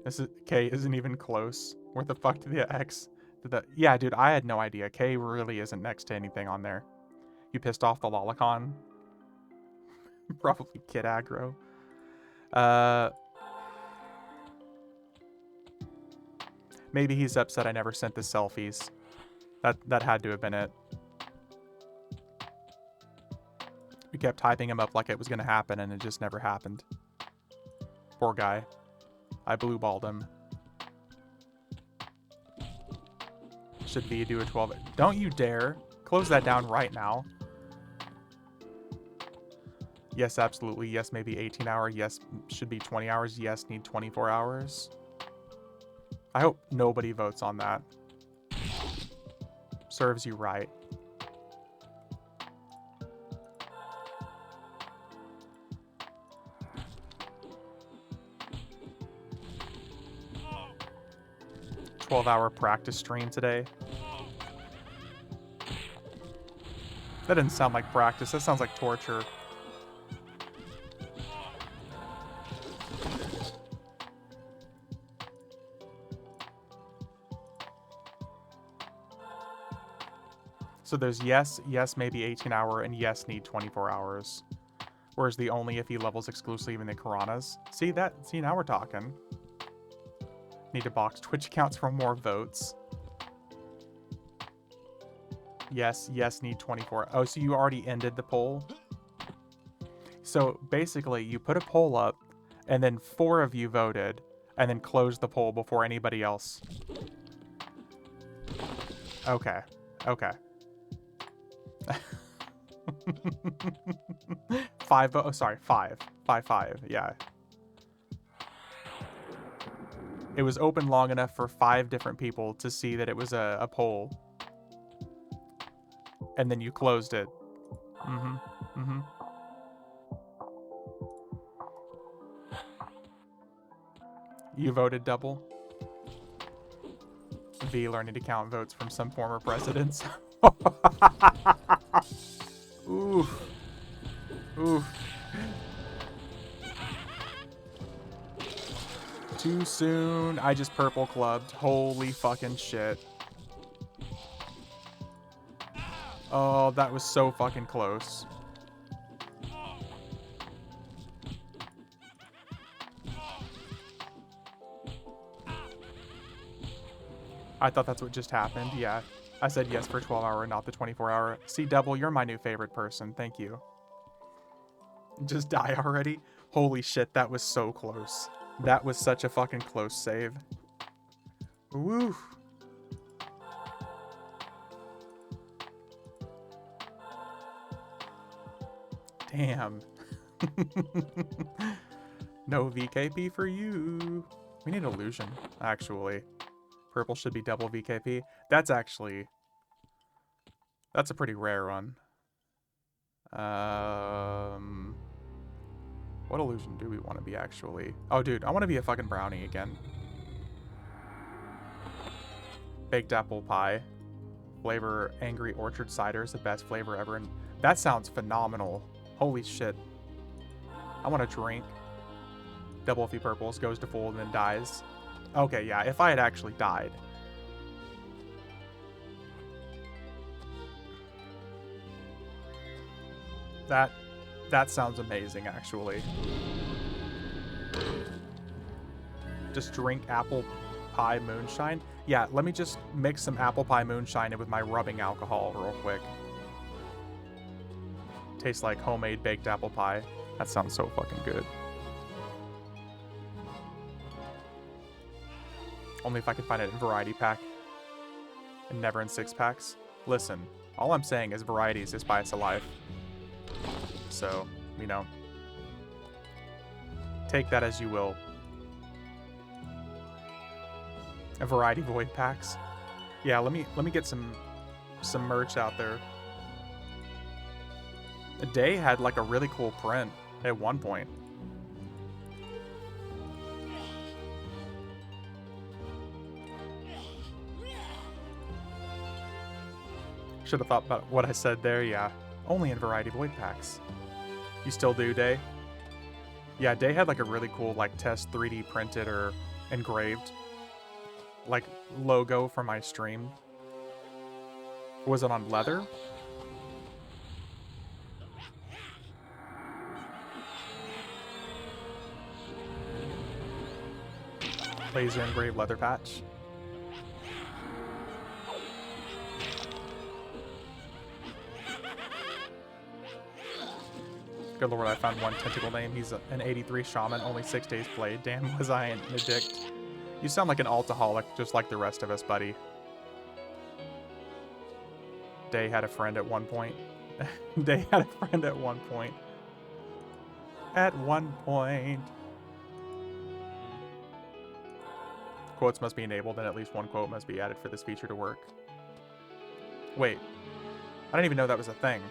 This is K isn't even close. Where the fuck did the X? Did that? Yeah, dude, I had no idea. K really isn't next to anything on there. You pissed off the lolicon? Probably Kid Aggro. Maybe he's upset I never sent the selfies. That had to have been it. We kept hyping him up like it was gonna happen, and it just never happened. Poor guy. I blue-balled him. Should V do a 12? Don't you dare. Close that down right now. Yes, absolutely. Yes, maybe 18 hour. Yes, should be 20 hours. Yes, need 24 hours. I hope nobody votes on that. Serves you right. "12-hour practice stream today." That didn't sound like practice. That sounds like torture. So there's yes, yes, maybe 18 hour, and yes, need 24 hours. Whereas the only if he levels exclusively in the Karanas. See, now we're talking. Need to box Twitch accounts for more votes. Yes, yes, need 24. Oh, so you already ended the poll? So basically, you put a poll up, and then 4 of you voted, and then closed the poll before anybody else. Okay. Okay. 5 oh, sorry, 5. 5, yeah. It was open long enough for 5 different people to see that it was a poll. And then you closed it. You voted double? V learning to count votes from some former presidents. Oof. Oof. Too soon. I just purple clubbed. Holy fucking shit. Oh, that was so fucking close. I thought that's what just happened. Yeah. I said yes for 12 hour, not the 24 hour. See, Double, you're my new favorite person. Thank you. Just die already? Holy shit, that was so close. That was such a fucking close save. Woo. Damn. No VKP for you. We need illusion, actually. Purple should be double VKP. That's a pretty rare one. What illusion do we want to be, actually? Oh, dude, I want to be a fucking brownie again. Baked apple pie. Flavor Angry Orchard Cider is the best flavor ever. And that sounds phenomenal. Holy shit. I want to drink. Double a few purples, goes to full, and then dies. Okay, yeah, if I had actually died. That sounds amazing, actually. Just drink apple pie moonshine. Yeah, let me just mix some apple pie moonshine in with my rubbing alcohol real quick. Tastes like homemade baked apple pie. That sounds so fucking good. Only if I could find it in variety pack. And never in 6-packs. Listen, all I'm saying is varieties is spice alive. So, you know, take that as you will. A variety void packs. Yeah, let me get some merch out there. A day had like a really cool print at one point. Should have thought about what I said there, yeah. Only in variety void packs. You still do, Day? Yeah, Day had like a really cool like test 3D printed or engraved like logo for my stream. Was it on leather? Laser engraved leather patch. Good lord, I found one tentacle name. He's an 83 shaman, only 6 days played. Damn, was I an addict. You sound like an altaholic, just like the rest of us, buddy. Day had a friend at one point. Day had a friend at one point. At one point. Quotes must be enabled, and at least one quote must be added for this feature to work. Wait. I didn't even know that was a thing.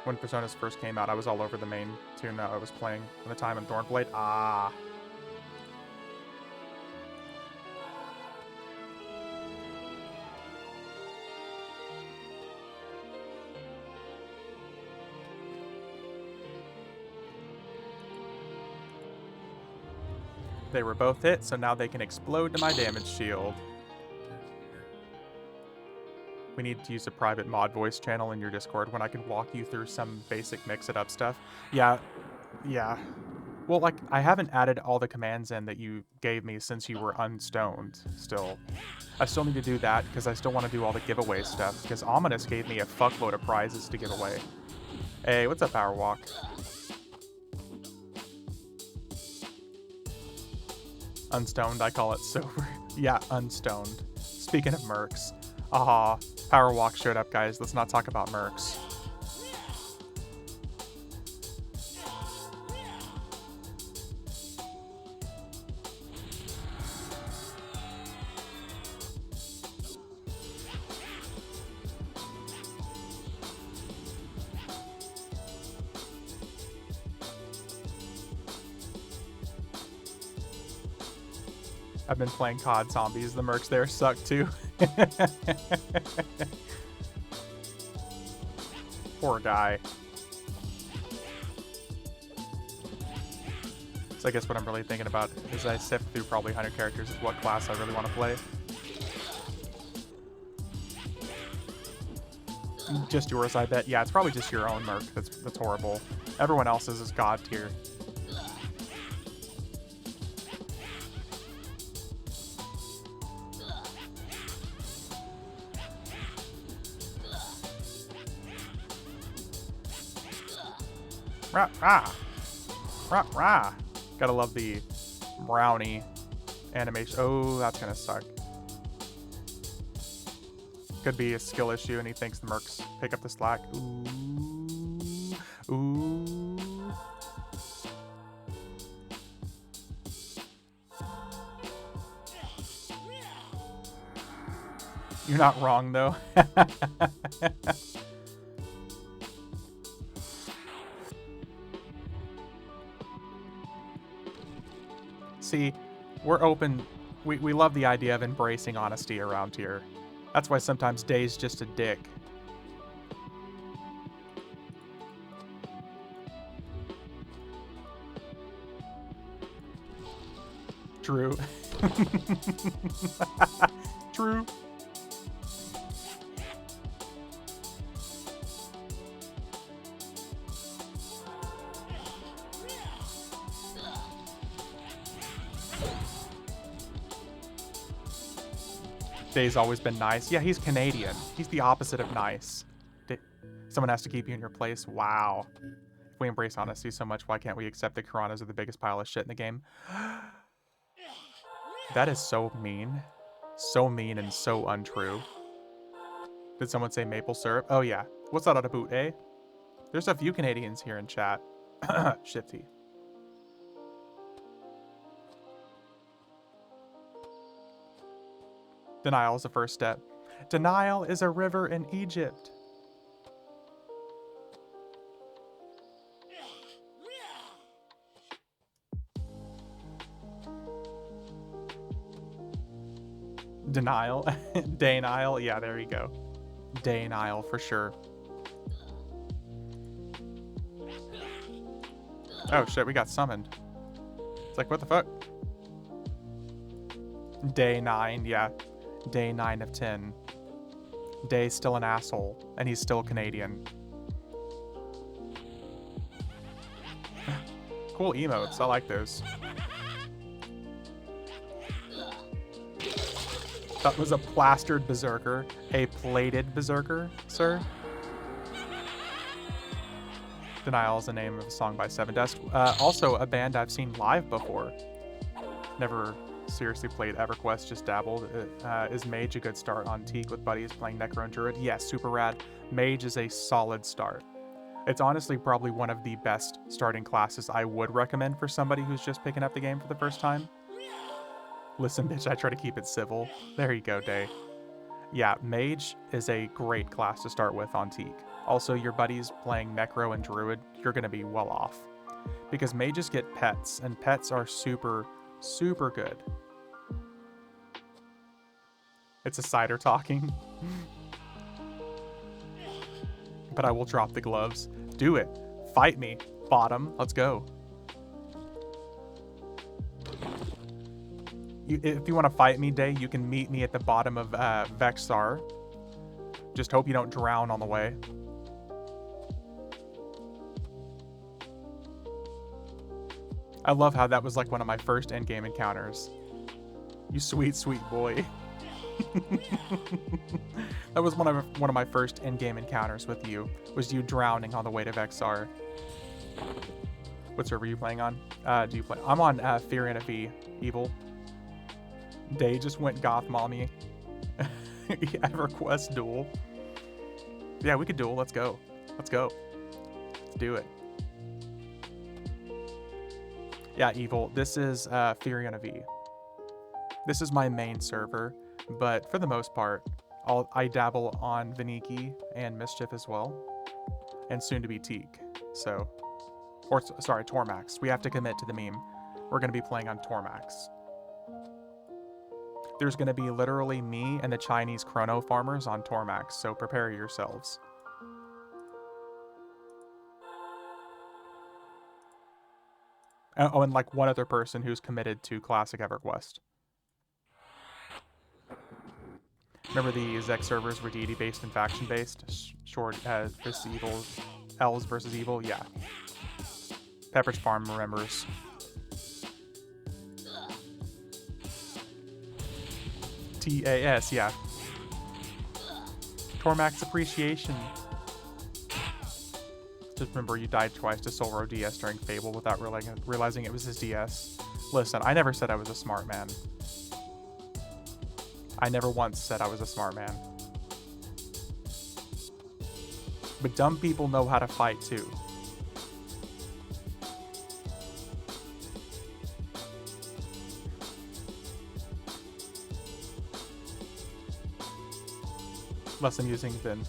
When Personas first came out, I was all over the main tune that I was playing at the time in Thornblade. Ah. They were both hit, so now they can explode to my damage shield. We need to use a private mod voice channel in your Discord when I can walk you through some basic mix-it-up stuff. Yeah. Well, like, I haven't added all the commands in that you gave me since you were unstoned still. I still need to do that because I still want to do all the giveaway stuff because Ominous gave me a fuckload of prizes to give away. Hey, what's up, Power Walk? Unstoned, I call it sober. Yeah, unstoned. Speaking of mercs. Aha, Power Walk showed up, guys. Let's not talk about mercs. I've been playing COD Zombies. The mercs there suck too. Poor guy. So I guess what I'm really thinking about is I sift through probably 100 characters is what class I really want to play. Just yours, I bet. Yeah, it's probably just your own merc that's horrible. Everyone else's is god tier. Rah, rah. Rah, rah. Gotta love the brownie animation. Oh, that's gonna suck. Could be a skill issue and he thinks the mercs pick up the slack. Ooh. Ooh. You're not wrong, though. See, we're open. We love the idea of embracing honesty around here. That's why sometimes Day's just a dick. True. True. Day's always been nice. Yeah, he's Canadian. He's the opposite of nice. Someone has to keep you in your place. Wow. If we embrace honesty so much, why can't we accept that Piranhas are the biggest pile of shit in the game? That is so mean. So mean and so untrue. Did someone say maple syrup? Oh yeah. What's that on a boot, eh? There's a few Canadians here in chat. Shifty. Denial is the first step. Denial is a river in Egypt. Denial. Denial. Yeah, there you go. Denial for sure. Oh shit, we got summoned. It's like, what the fuck? Day 9, yeah. Day 9 of 10. Day's still an asshole, and he's still Canadian. Cool emotes, I like those. That was a plastered berserker. A plated berserker, sir? Denial is the name of a song by Seven Dust. Also, a band I've seen live before. Never seriously played EverQuest, just dabbled. Is Mage a good start on Teak with buddies playing Necro and Druid? Yes, super rad. Mage is a solid start. It's honestly probably one of the best starting classes I would recommend for somebody who's just picking up the game for the first time. Listen, bitch, I try to keep it civil. There you go, Day. Yeah, Mage is a great class to start with on Teak. Also, your buddies playing Necro and Druid, you're going to be well off. Because mages get pets, and pets are super, super good. It's a cider talking. But I will drop the gloves. Do it. Fight me. Bottom. Let's go. If you want to fight me, Day, you can meet me at the bottom of Vexar. Just hope you don't drown on the way. I love how that was like one of my first endgame encounters. You sweet, sweet boy. That was one of my first endgame encounters with you. Was you drowning on the way to Vexar? What server are you playing on? Do you play? I'm on Fear and V Evil. Day just went goth mommy. EverQuest duel. Yeah, we could duel. Let's go. Let's go. Let's do it. Yeah, Evil. This is Fury V. This is my main server, but for the most part, I dabble on Veniki and Mischief as well, and soon to be Teak. So, or sorry, Tormax. We have to commit to the meme. We're going to be playing on Tormax. There's going to be literally me and the Chinese chrono farmers on Tormax, so prepare yourselves. Oh, and like one other person who's committed to classic EverQuest. Remember the Zek servers were deity-based and faction-based? Short versus evil, elves versus evil? Yeah. Pepperidge Farm remembers. TAS, yeah. Tormax appreciation. Just remember you died twice to Solro DS during Fable without realizing it was his DS. Listen, I never said I was a smart man. I never once said I was a smart man. But dumb people know how to fight too. less amusing than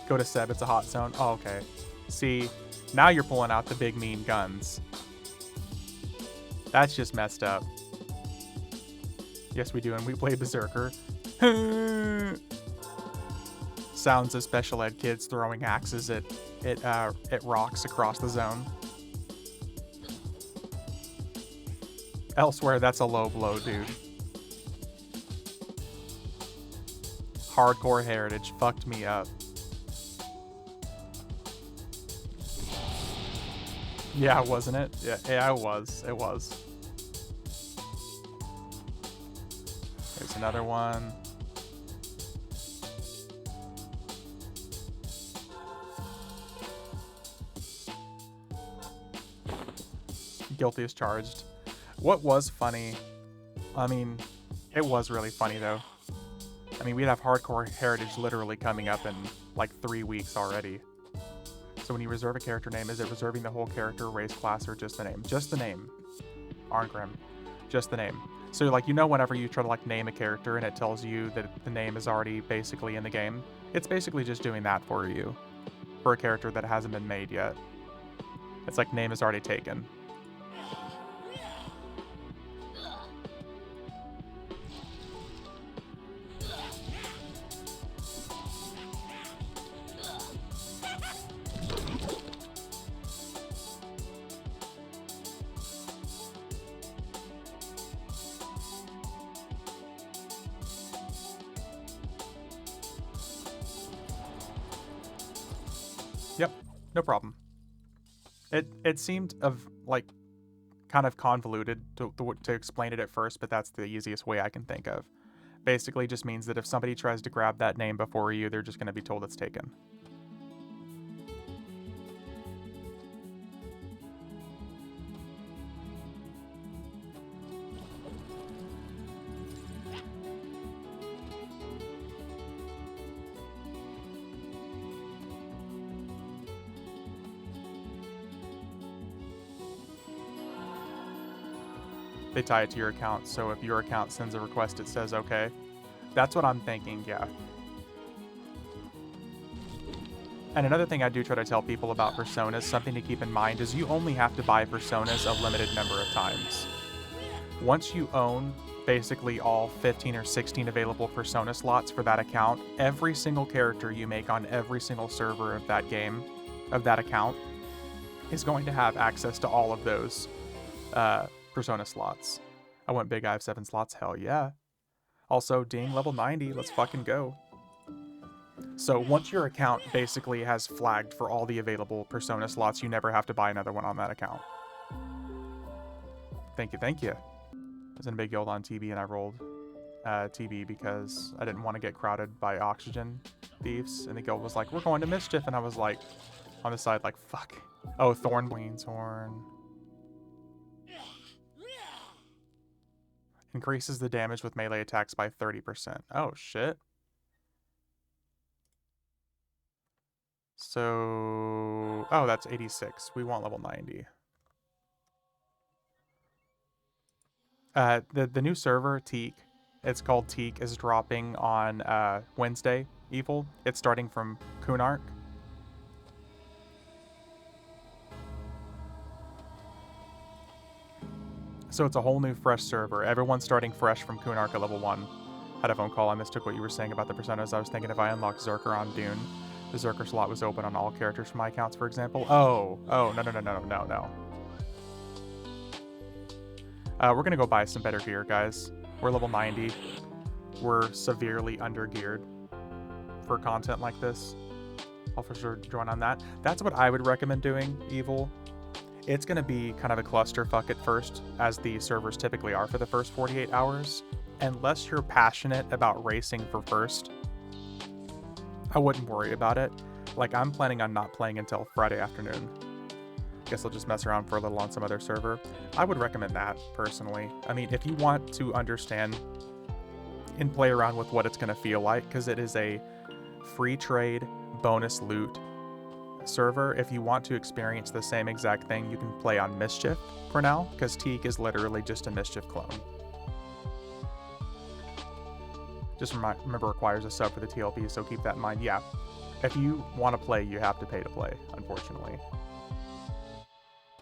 go to Seb, it's a hot zone. Oh, okay. See, now you're pulling out the big mean guns. That's just messed up. Yes, we do, and we play Berserker. Sounds of special ed kids throwing axes at rocks across the zone. Elsewhere, that's a low blow, dude. Hardcore heritage fucked me up. Yeah, wasn't it? Yeah, it was. It was. There's another one. Guilty as charged. What was funny, I mean, it was really funny though. I mean, we'd have Hardcore Heritage literally coming up in like 3 weeks already. So when you reserve a character name, is it reserving the whole character, race, class, or just the name? Just the name. Arngrim. Just the name. So like, you know, whenever you try to like name a character and it tells you that the name is already basically in the game, it's basically just doing that for you. For a character that hasn't been made yet. It's like name is already taken. Yep, no problem. It seemed of like kind of convoluted to explain it at first, but that's the easiest way I can think of. Basically just means that if somebody tries to grab that name before you, they're just going to be told it's taken. They tie it to your account, so if your account sends a request, it says okay. That's what I'm thinking, yeah. And another thing I do try to tell people about personas, something to keep in mind, is you only have to buy personas a limited number of times. Once you own basically all 15 or 16 available persona slots for that account, every single character you make on every single server of that game, of that account, is going to have access to all of those persona slots. I went big, I have 7 slots, hell yeah. Also, ding, level 90, let's fucking go. So once your account basically has flagged for all the available persona slots, you never have to buy another one on that account. Thank you, thank you. I was in a big guild on TB and I rolled TB because I didn't want to get crowded by oxygen thieves, and the guild was like, we're going to Mischief, and I was like, on the side like, fuck. Oh, Thornbleen's Horn. Increases the damage with melee attacks by 30%. Oh, shit. So... oh, that's 86. We want level 90. The new server, Teik, it's called Teik, is dropping on Wednesday, Evil. It's starting from Kunark. So it's a whole new fresh server. Everyone's starting fresh from Kunark at level 1. Had a phone call. I mistook what you were saying about the personas. I was thinking if I unlocked Zerker on Dune, the Zerker slot was open on all characters from my accounts, for example. Oh, no. We're going to go buy some better gear, guys. We're level 90. We're severely under-geared for content like this. I'll for sure join on that. That's what I would recommend doing, Evil. It's going to be kind of a clusterfuck at first, as the servers typically are for the first 48 hours. Unless you're passionate about racing for first, I wouldn't worry about it. Like, I'm planning on not playing until Friday afternoon. Guess I'll just mess around for a little on some other server. I would recommend that, personally. I mean, if you want to understand and play around with what it's going to feel like, because it is a free trade, bonus loot server. If you want to experience the same exact thing, you can play on Mischief for now, because Teik is literally just a Mischief clone. Just remember requires a sub for the TLP, so keep that in mind. Yeah, if you want to play, you have to pay to play, unfortunately.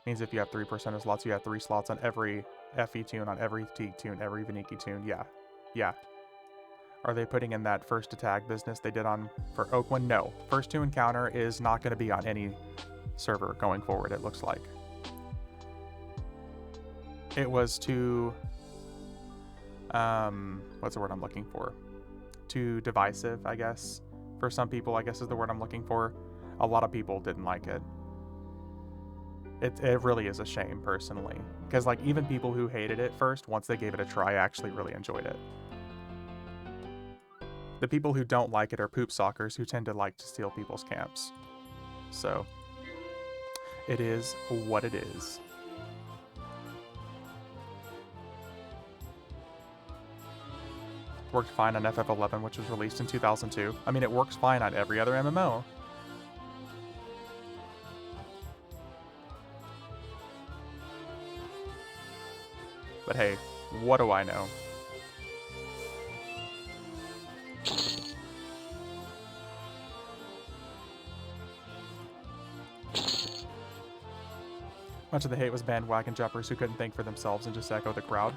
Means if you have 3% of slots, you have 3 slots on every FE tune, on every Teik tune, every Vaniki tune. Yeah. Yeah. Are they putting in that first to tag business they did on for Oakland? No. First to encounter is not going to be on any server going forward, it looks like. It was to what's the word I'm looking for? Too divisive, I guess. For some people, I guess is the word I'm looking for. A lot of people didn't like it. It really is a shame, personally. Because, like, even people who hated it first, once they gave it a try, actually really enjoyed it. The people who don't like it are poop sockers who tend to like to steal people's camps. So, it is what it is. Worked fine on FF11, which was released in 2002. I mean, it works fine on every other MMO. But hey, what do I know? Much of the hate was bandwagon jumpers who couldn't think for themselves and just echo the crowd.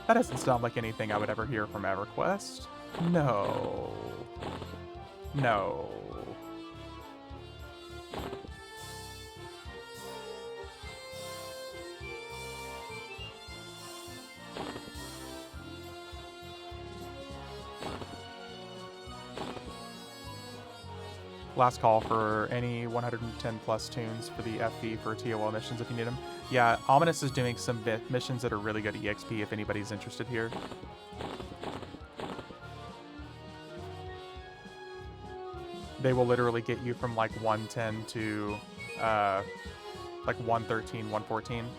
That doesn't sound like anything I would ever hear from EverQuest. No. No. Last call for any 110 plus tunes for the FE for TOL missions if you need them. Yeah, Ominous is doing some missions that are really good EXP if anybody's interested here. They will literally get you from like 110 to like 113, 114. You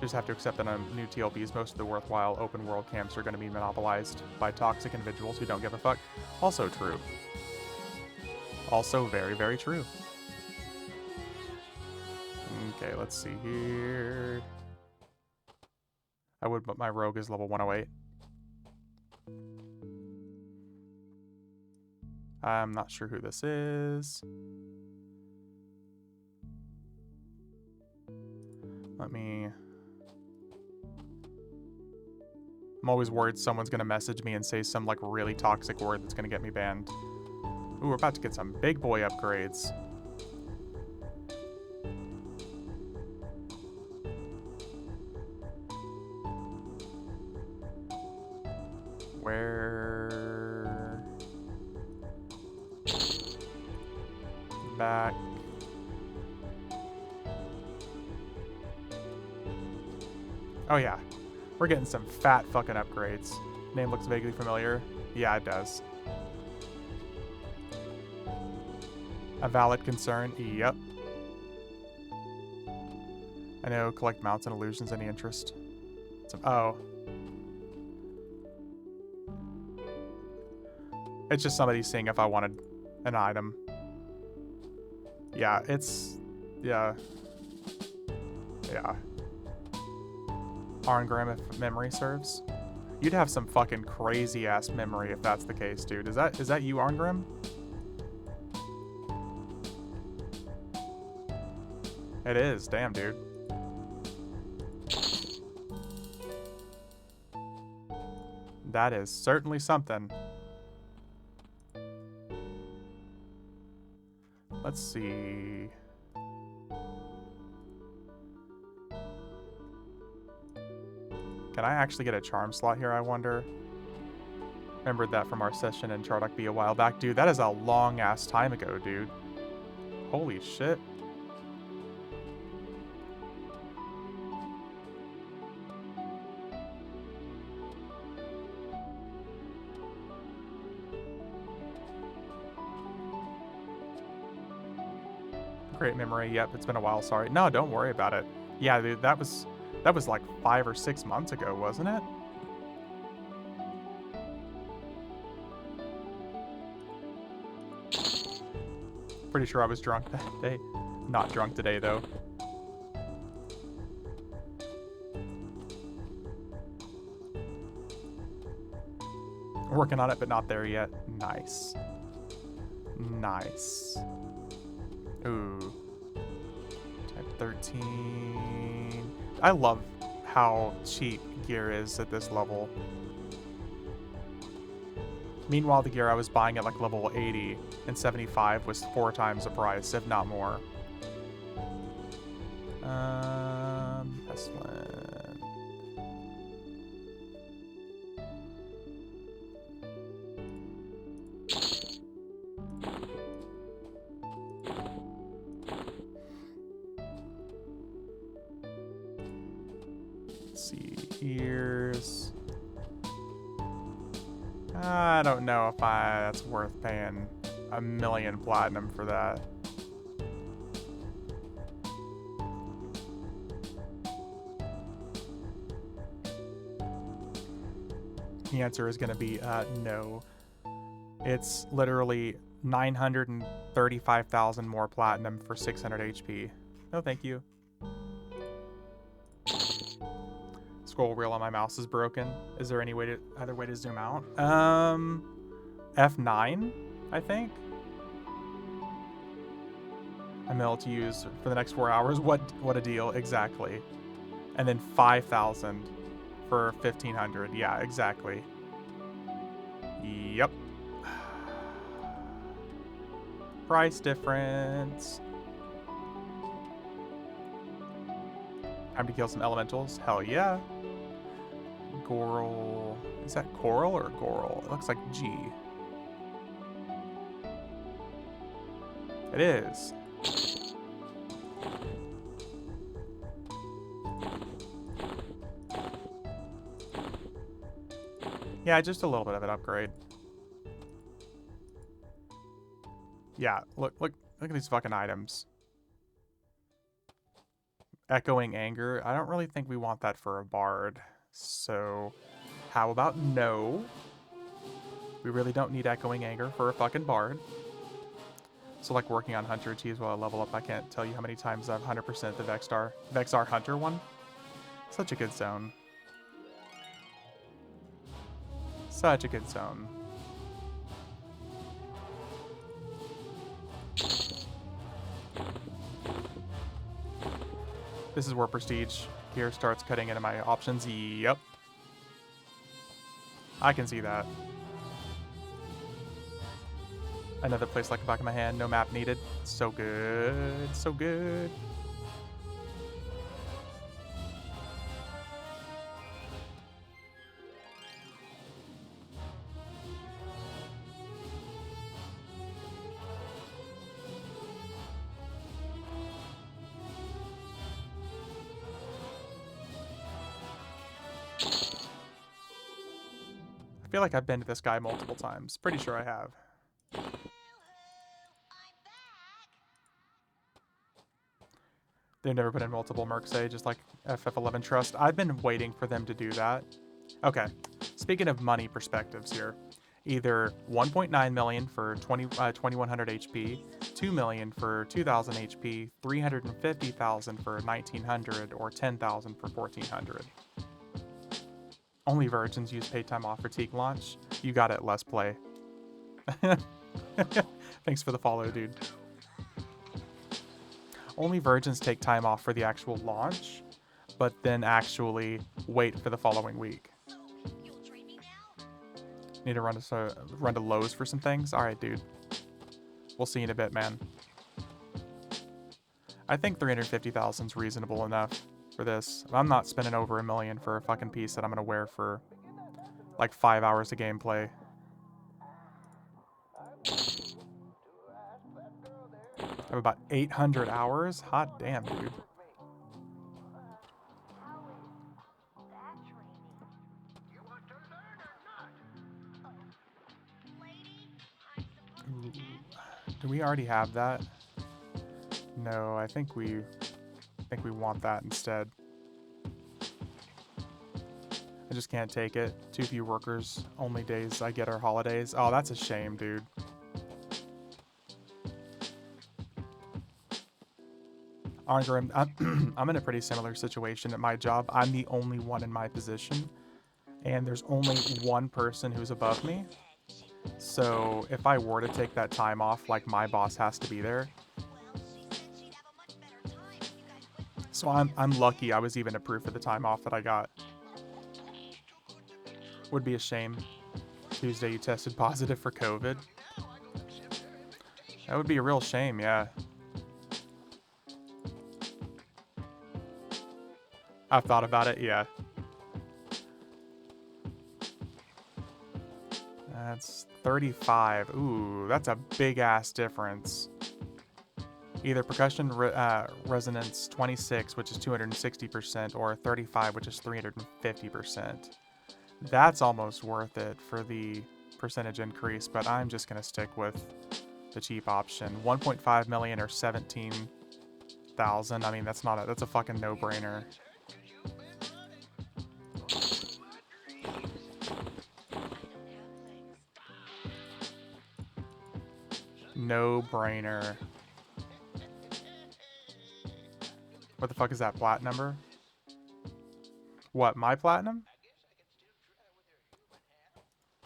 just have to accept that on new TLBs, most of the worthwhile open world camps are going to be monopolized by toxic individuals who don't give a fuck. Also true. Also very, very true. Okay, let's see here. I would, but my rogue is level 108. I'm not sure who this is. Let me... I'm always worried someone's gonna message me and say some like really toxic word that's gonna get me banned. Ooh, we're about to get some big boy upgrades. Where... Back. Oh yeah. We're getting some fat fucking upgrades. Name looks vaguely familiar. Yeah, it does. A valid concern? Yep. I know, collect mounts and illusions, any interest? Oh. It's just somebody seeing if I wanted an item. Yeah, it's... Yeah. Yeah. Arngram, if memory serves. You'd have some fucking crazy-ass memory if that's the case, dude. Is that you, Arngram? It is. Damn, dude. That is certainly something. Let's see. Can I actually get a charm slot here, I wonder? Remembered that from our session in Chardock B a while back. Dude, that is a long-ass time ago, dude. Holy shit. Great memory. Yep, it's been a while. Sorry. No, don't worry about it. Yeah, dude, that was like 5 or 6 months ago, wasn't it? Pretty sure I was drunk that day. Not drunk today, though. Working on it, but not there yet. Nice. Nice. Ooh. Type 13. I love how cheap gear is at this level. Meanwhile, the gear I was buying at like level 80 and 75 was 4 times the price, if not more. Pestilence. Let's see, here's... I don't know if that's worth paying 1,000,000 platinum for that. The answer is going to be no. It's literally 935,000 more platinum for 600 HP. No, thank you. Scroll wheel on my mouse is broken. Is there any other way to zoom out? F9, I think. I'm able to use for the next 4 hours. What a deal, exactly. And then 5,000 for 1,500. Yeah, exactly. Yep. Price difference. Time to kill some elementals. Hell yeah. Goral. Is that Coral or Goral? It looks like G. It is. Yeah, just a little bit of an upgrade. Yeah, look at these fucking items. Echoing Anger. I don't really think we want that for a bard. So, how about no? We really don't need Echoing Anger for a fucking bard. So, like working on Hunter Cheese while I level up, I can't tell you how many times I've 100% the Vexar Hunter one. Such a good zone. Such a good zone. This is where Prestige here starts cutting into my options. Yep. I can see that. Another place like the back of my hand. No map needed. So good. So good. I feel like I've been to this guy multiple times. Pretty sure I have. They've never put in multiple mercs, eh? Just like FF11 Trust. I've been waiting for them to do that. Okay. Speaking of money perspectives here. Either 1.9 million for 2100 HP, 2 million for 2000 HP, 350,000 for 1900, or 10,000 for 1400. Only virgins use paid time off for Teik launch. You got it, Let's Play. Thanks for the follow, dude. Only virgins take time off for the actual launch, but then actually wait for the following week. Need to run to Lowe's for some things? Alright, dude. We'll see you in a bit, man. I think 350,000 is reasonable enough for this. I'm not spending over 1,000,000 for a fucking piece that I'm gonna wear for like 5 hours of gameplay. I have about 800 hours? Hot damn, dude. Ooh. Do we already have that? No, I think we want that instead. I just can't take it. Too few workers. Only days I get are holidays. Oh, that's a shame, dude. I'm in a pretty similar situation at my job. I'm the only one in my position. and there's only one person who's above me. So if I were to take that time off, like, my boss has to be there. So I'm lucky I was even approved for the time off that I got. Would be a shame. Tuesday you tested positive for COVID. That would be a real shame, yeah. I've thought about it, yeah. That's 35. Ooh, that's a big-ass difference. Either percussion resonance 26, which is 260%, or 35, which is 350%. That's almost worth it for the percentage increase, but I'm just going to stick with the cheap option. 1.5 million or 17,000. I mean, that's a fucking no-brainer. No-brainer. What the fuck is that plat number? What, my platinum?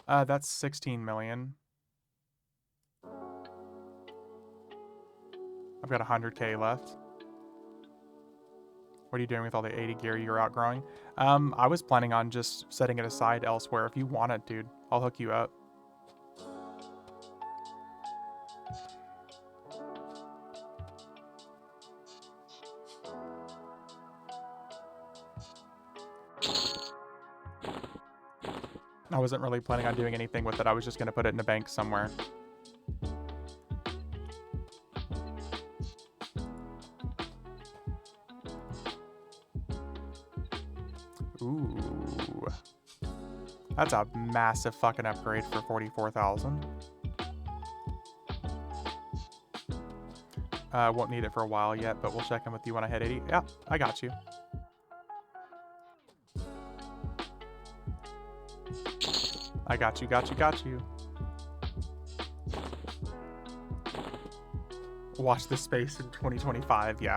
That's 16 million. I've got 100k left. What are you doing with all the 80 gear you're outgrowing? I was planning on just setting it aside elsewhere. If you want it, dude, I'll hook you up. I wasn't really planning on doing anything with it. I was just going to put it in a bank somewhere. Ooh. That's a massive fucking upgrade for 44,000. Won't need it for a while yet, but we'll check in with you when I hit 80. Yeah, I got you. I got you, got you, got you. Watch this space in 2025, yeah.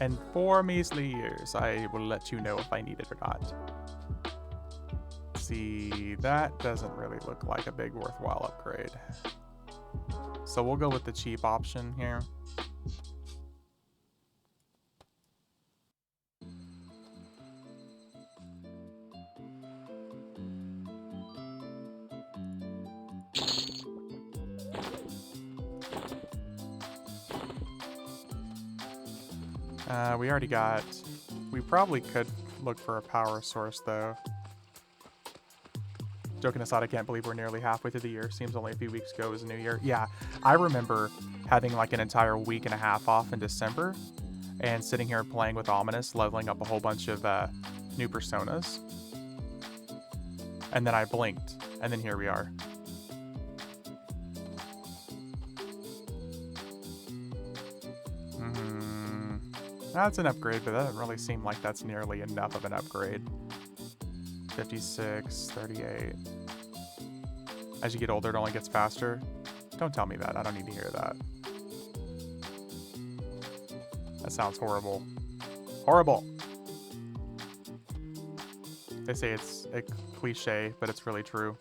And 4 measly years, I will let you know if I need it or not. See, that doesn't really look like a big worthwhile upgrade. So we'll go with the cheap option here. We already got... We probably could look for a power source, though. Joking aside, I can't believe we're nearly halfway through the year. Seems only a few weeks ago was a new year. Yeah, I remember having like an entire week and a half off in December and sitting here playing with Ominous, leveling up a whole bunch of new personas. And then I blinked, and then here we are. That's an upgrade, but that doesn't really seem like that's nearly enough of an upgrade. 56, 38. As you get older, it only gets faster. Don't tell me that. I don't need to hear that. That sounds horrible. Horrible! They say it's a cliche, but it's really true.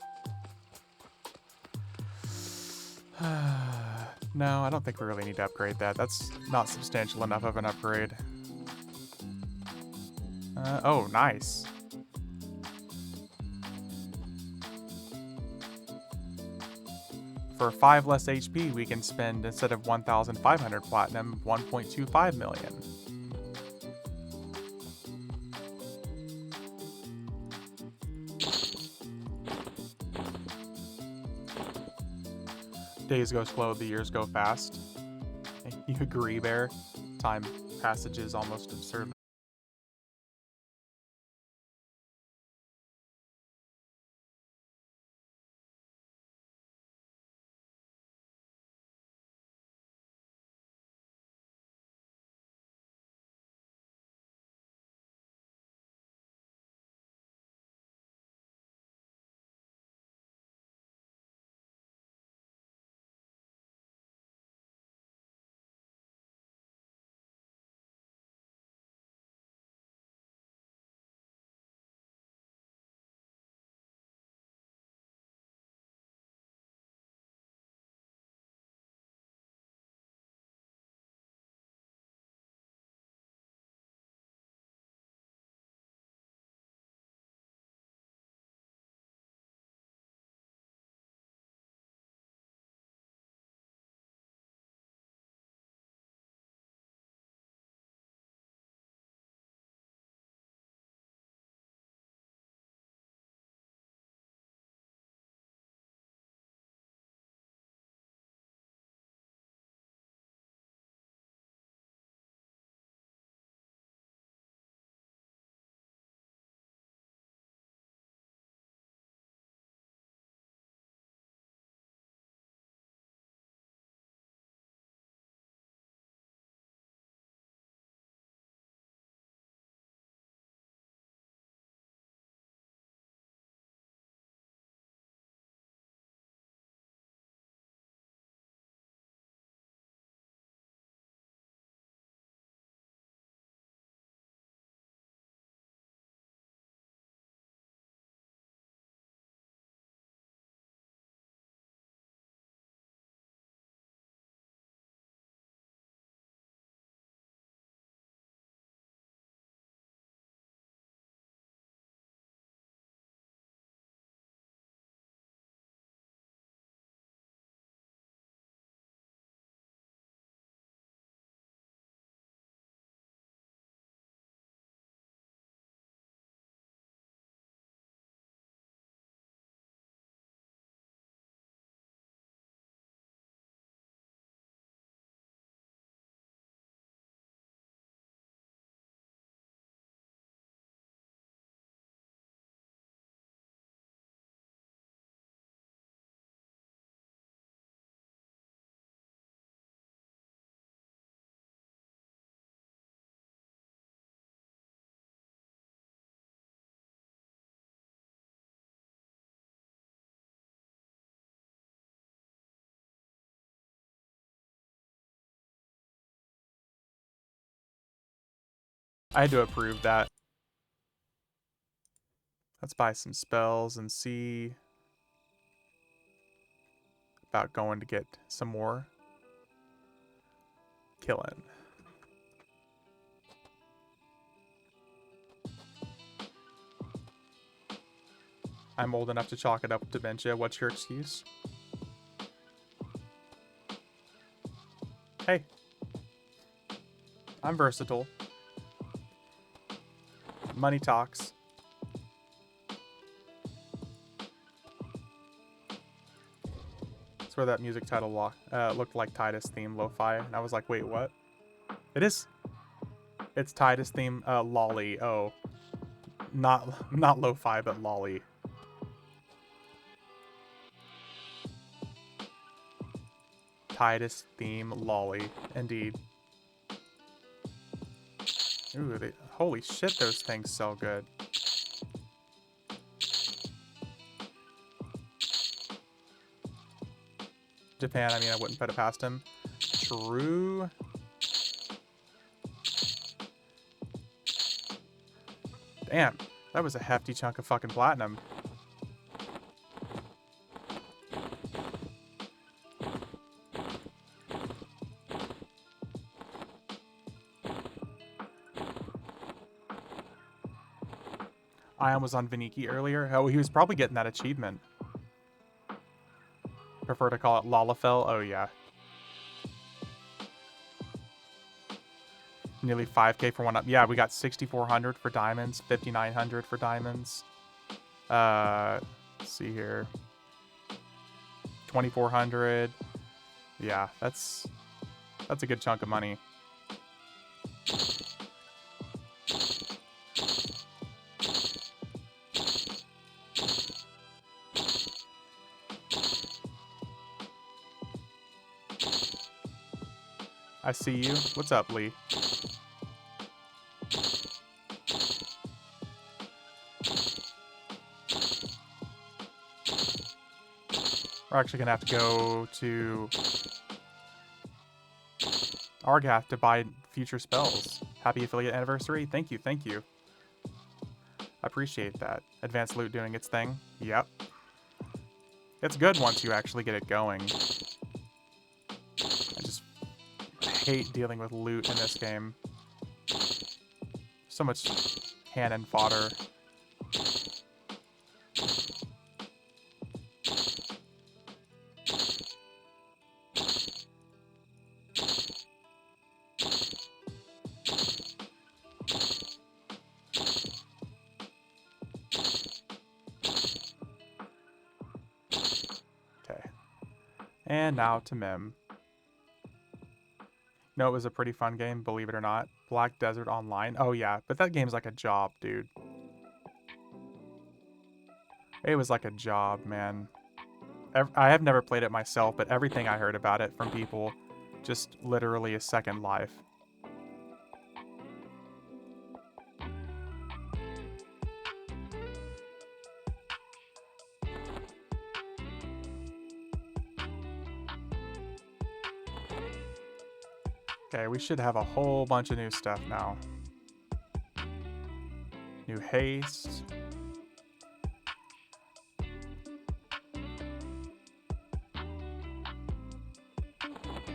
No, I don't think we really need to upgrade that. That's not substantial enough of an upgrade. Oh, nice. For 5 less HP, we can spend, instead of 1,500 platinum, 1.25 million. Days go slow, the years go fast. You agree, Bear? Time passage is almost absurd. I had to approve that. Let's buy some spells and see about going to get some more killing. I'm old enough to chalk it up with dementia. What's your excuse? Hey, I'm versatile. Money talks. That's where that music title looked like Titus theme lo-fi, and I was like, wait, what? It is. It's Titus theme lolly. Oh, not lo-fi, but lolly. Titus theme lolly, indeed. Ooh, holy shit, those things sell good. Japan, I mean, I wouldn't put it past him. True. Damn, that was a hefty chunk of fucking platinum. Ion was on Viniki earlier. Oh, he was probably getting that achievement. Prefer to call it Lalafell? Oh, yeah. Nearly 5k for one up. Yeah, we got 6,400 for diamonds, 5,900 for diamonds. Let's see here. 2,400. Yeah, that's a good chunk of money. I see you. What's up, Lee? We're actually gonna have to go to Argath to buy future spells. Happy affiliate anniversary. Thank you, thank you. I appreciate that. Advanced loot doing its thing. Yep. It's good once you actually get it going. I just hate dealing with loot in this game. So much cannon fodder. And now to Mim. No, it was a pretty fun game, believe it or not. Black Desert Online. Oh yeah, but that game's like a job, dude. It was like a job, man. I have never played it myself, but everything I heard about it from people, just literally a second life. Okay, we should have a whole bunch of new stuff now. New haste.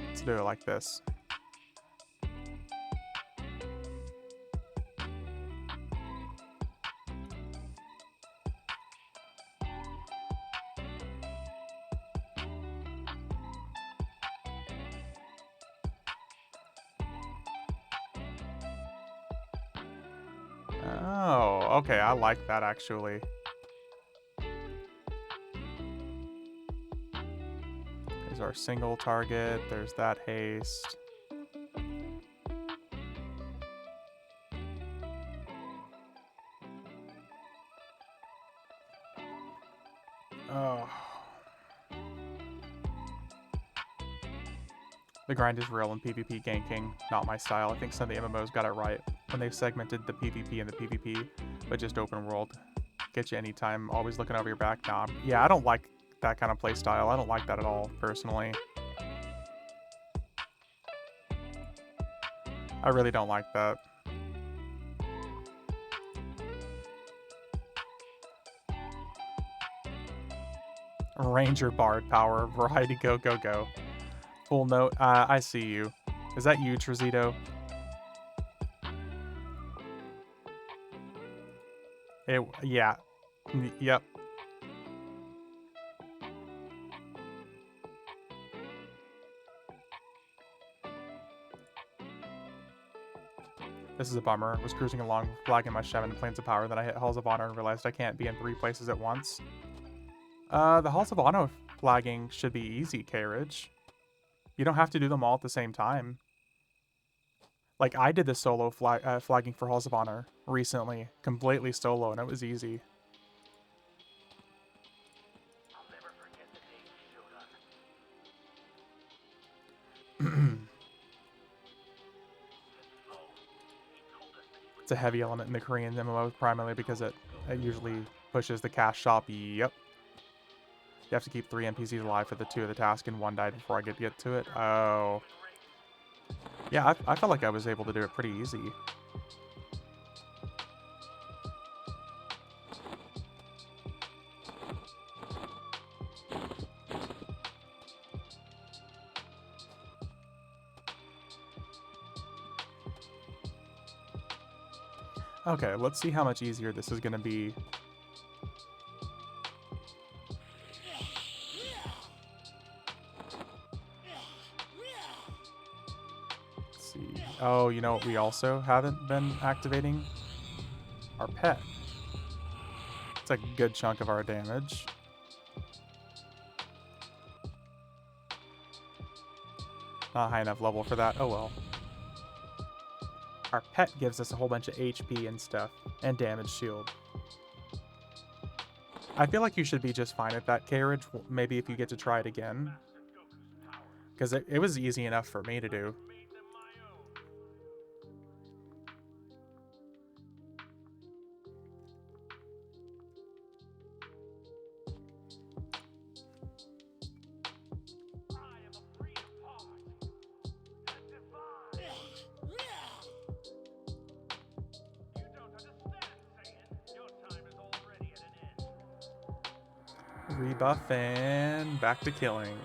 Let's do it like this. Oh, okay, I like that actually. There's our single target, there's that haste. Oh. The grind is real in PvP ganking, not my style. I think some of the MMOs got it right when they segmented the PvP and the PvP, but just open world. Get you anytime, always looking over your back. Nah, yeah, I don't like that kind of play style. I don't like that at all, personally. I really don't like that. Ranger Bard power. Variety go, go, go. Full note. I see you. Is that you, Trezito? Yeah. Yep. This is a bummer. Was cruising along, flagging my Chev in Planes of Power, then I hit Halls of Honor and realized I can't be in 3 places at once. The Halls of Honor flagging should be easy, Carriage. You don't have to do them all at the same time. Like, I did the solo flagging for Halls of Honor recently, completely solo, and it was easy. It's a heavy element in the Korean MMO, primarily because it usually pushes the cash shop. Yep. You have to keep 3 NPCs alive for the 2 of the task, and 1 died before I could get to it. Oh. Yeah, I felt like I was able to do it pretty easy. Okay, let's see how much easier this is going to be. Let's see. Oh, you know what we also haven't been activating? Our pet. It's a good chunk of our damage. Not high enough level for that. Oh well. Our pet gives us a whole bunch of HP and stuff, and damage shield. I feel like you should be just fine at that, Carriage, maybe if you get to try it again. Because it was easy enough for me to do. Rebuff and back to killing.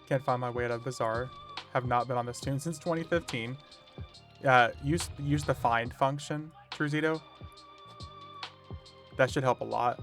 Can't find my way out of Bazaar. Have not been on this tune since 2015. Use the find function, Truzito. That should help a lot.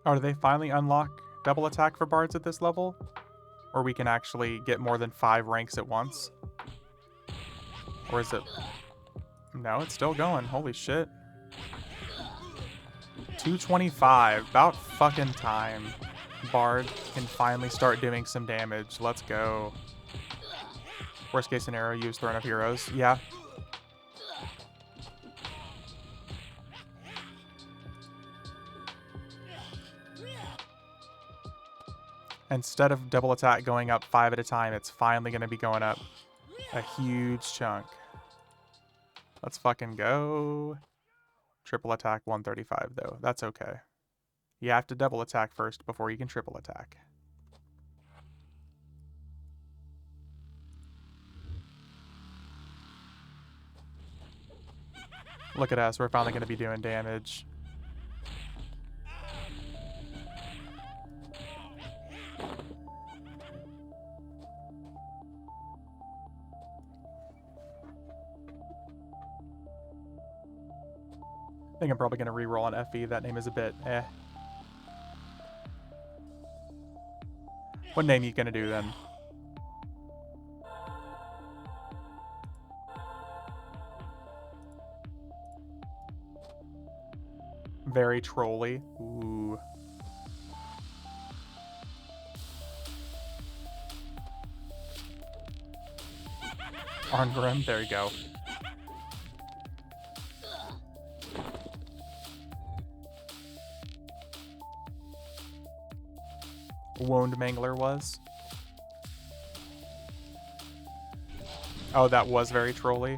Oh, do they finally unlock double attack for bards at this level? Or we can actually get more than 5 ranks at once? Or is it... No, it's still going. Holy shit. 225. About fucking time. Bard can finally start doing some damage. Let's go. Worst case scenario, use Throne of Heroes. Yeah. Instead of double attack going up 5 at a time, it's finally going to be going up a huge chunk. Let's fucking go. Triple attack 135 though. That's okay. You have to double attack first before you can triple attack. Look at us. We're finally going to be doing damage. I think I'm probably going to reroll on FE. That name is a bit eh. What name are you going to do then? Very trolly. Ooh. Arngrim. There you go. Wound Mangler was. Oh, that was very trolly.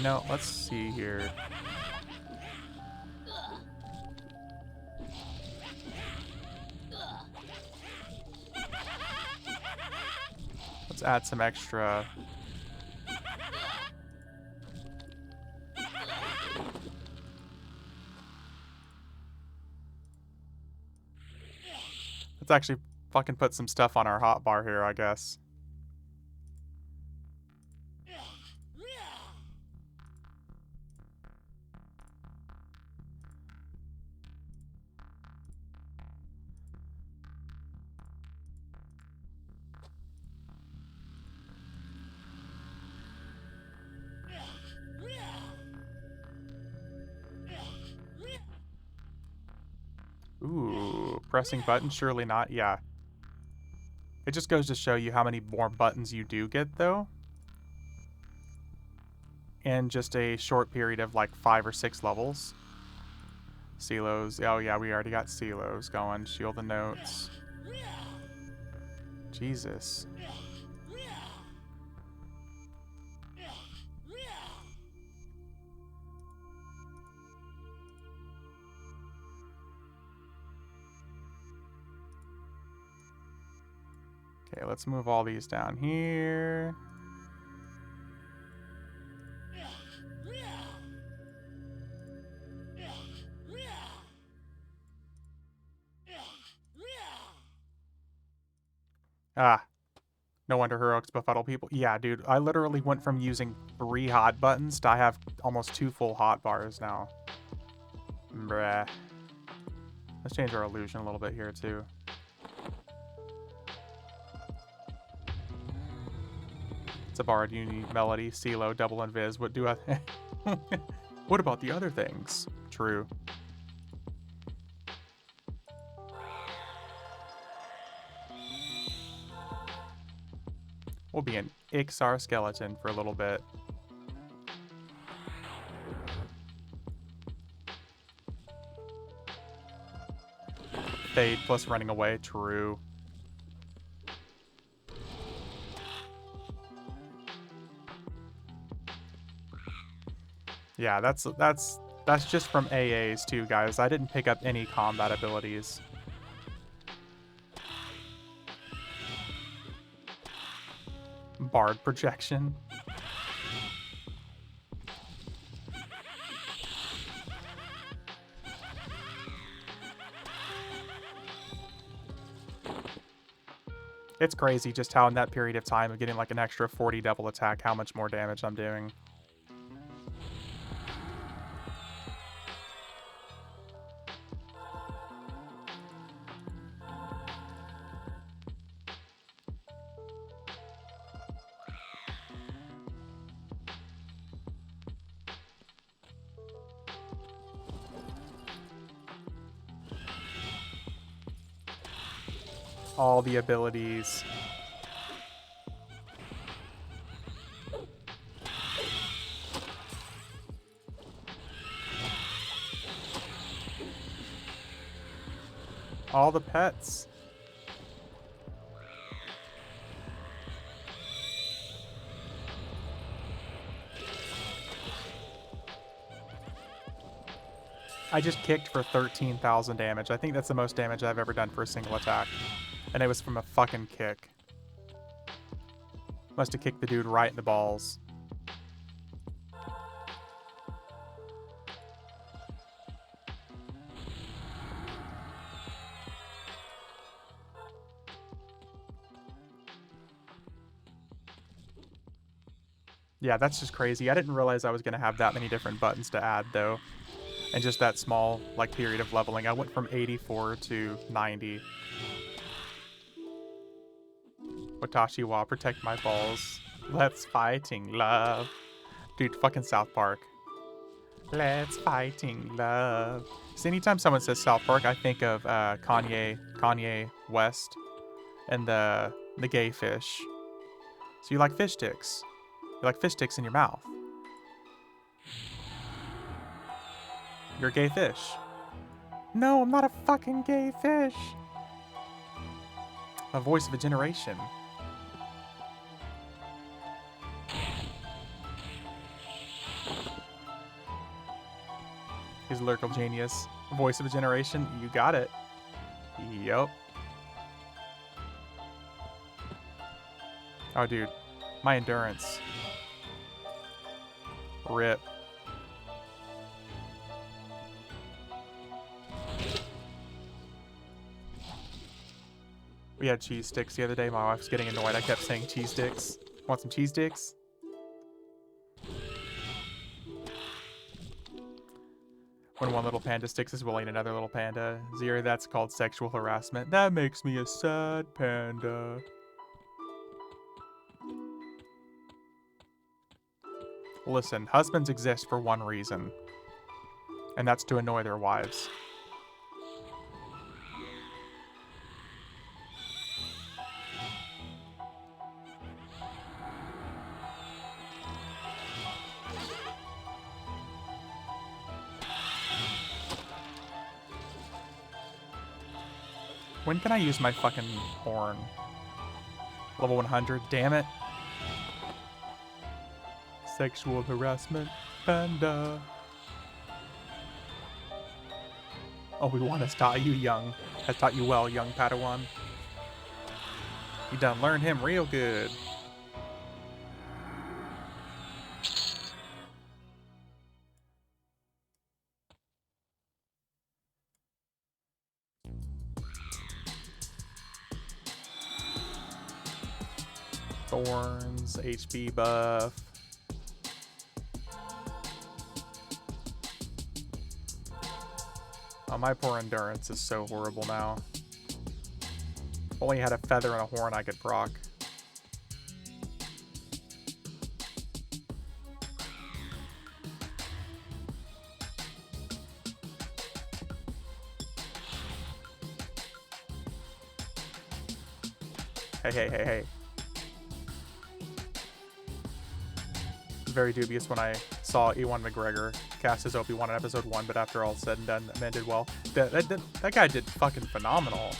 No, let's see here. Let's add some extra. Let's actually fucking put some stuff on our hotbar here, I guess. Ooh, pressing buttons? Surely not. Yeah. It just goes to show you how many more buttons you do get, though. In just a short period of like 5 or 6 levels. Silos. Oh, yeah, we already got silos going. Shield the notes. Jesus. Okay, let's move all these down here. Ah, no wonder heroics befuddle people. Yeah, dude, I literally went from using 3 hot buttons to I have almost 2 full hot bars now. Bruh. Let's change our illusion a little bit here, too. It's a bard, you need melody, CeeLo, double invis. What do I... What about the other things? True. We'll be an Ixar skeleton for a little bit. Fade plus running away, true. Yeah, that's just from AAs too, guys. I didn't pick up any combat abilities. Bard projection. It's crazy just how in that period of time of getting like an extra 40 double attack, how much more damage I'm doing. All the abilities. All the pets. I just kicked for 13,000 damage. I think that's the most damage I've ever done for a single attack. And it was from a fucking kick. Must have kicked the dude right in the balls. Yeah, that's just crazy. I didn't realize I was going to have that many different buttons to add, though. And just that small, like, period of leveling. I went from 84 to 90. Watashi wa, protect my balls. Let's fighting love. Dude, fucking South Park. Let's fighting love. So anytime someone says South Park, I think of Kanye West, and the gay fish. So you like fish sticks. You like fish sticks in your mouth. You're a gay fish. No, I'm not a fucking gay fish. A voice of a generation. He's a lyrical genius. Voice of a generation. You got it. Yup. Oh, dude. My endurance. Rip. We had cheese sticks the other day. My wife was getting annoyed. I kept saying cheese sticks. Want some cheese sticks? When one little panda sticks is willing another little panda. Zero, that's called sexual harassment. That makes me a sad panda. Listen, husbands exist for one reason. And that's to annoy their wives. When can I use my fucking horn? Level 100, damn it. Sexual harassment, panda. Obi-Wan has taught you well, young Padawan. You done learned him real good. Thorns, HP buff. Oh, my poor endurance is so horrible now. If only had a feather and a horn I could proc. Hey. Very dubious when I saw Ewan McGregor cast as Obi-Wan in episode 1, but after all said and done, the man did well. That guy did fucking phenomenal.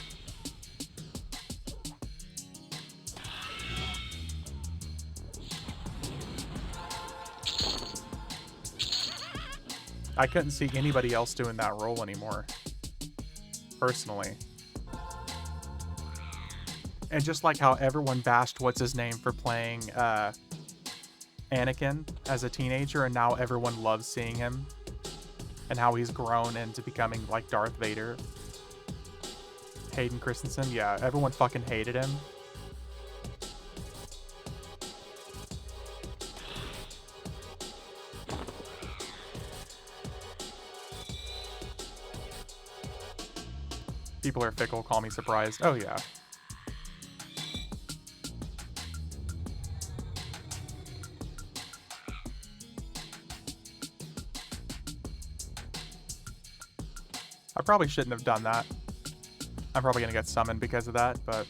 I couldn't see anybody else doing that role anymore. Personally. And just like how everyone bashed what's-his-name for playing, Anakin as a teenager, and now everyone loves seeing him and how he's grown into becoming like Darth Vader. Hayden Christensen, yeah, everyone fucking hated him. People are fickle, call me surprised. Oh yeah. I probably shouldn't have done that. I'm probably gonna get summoned because of that, but...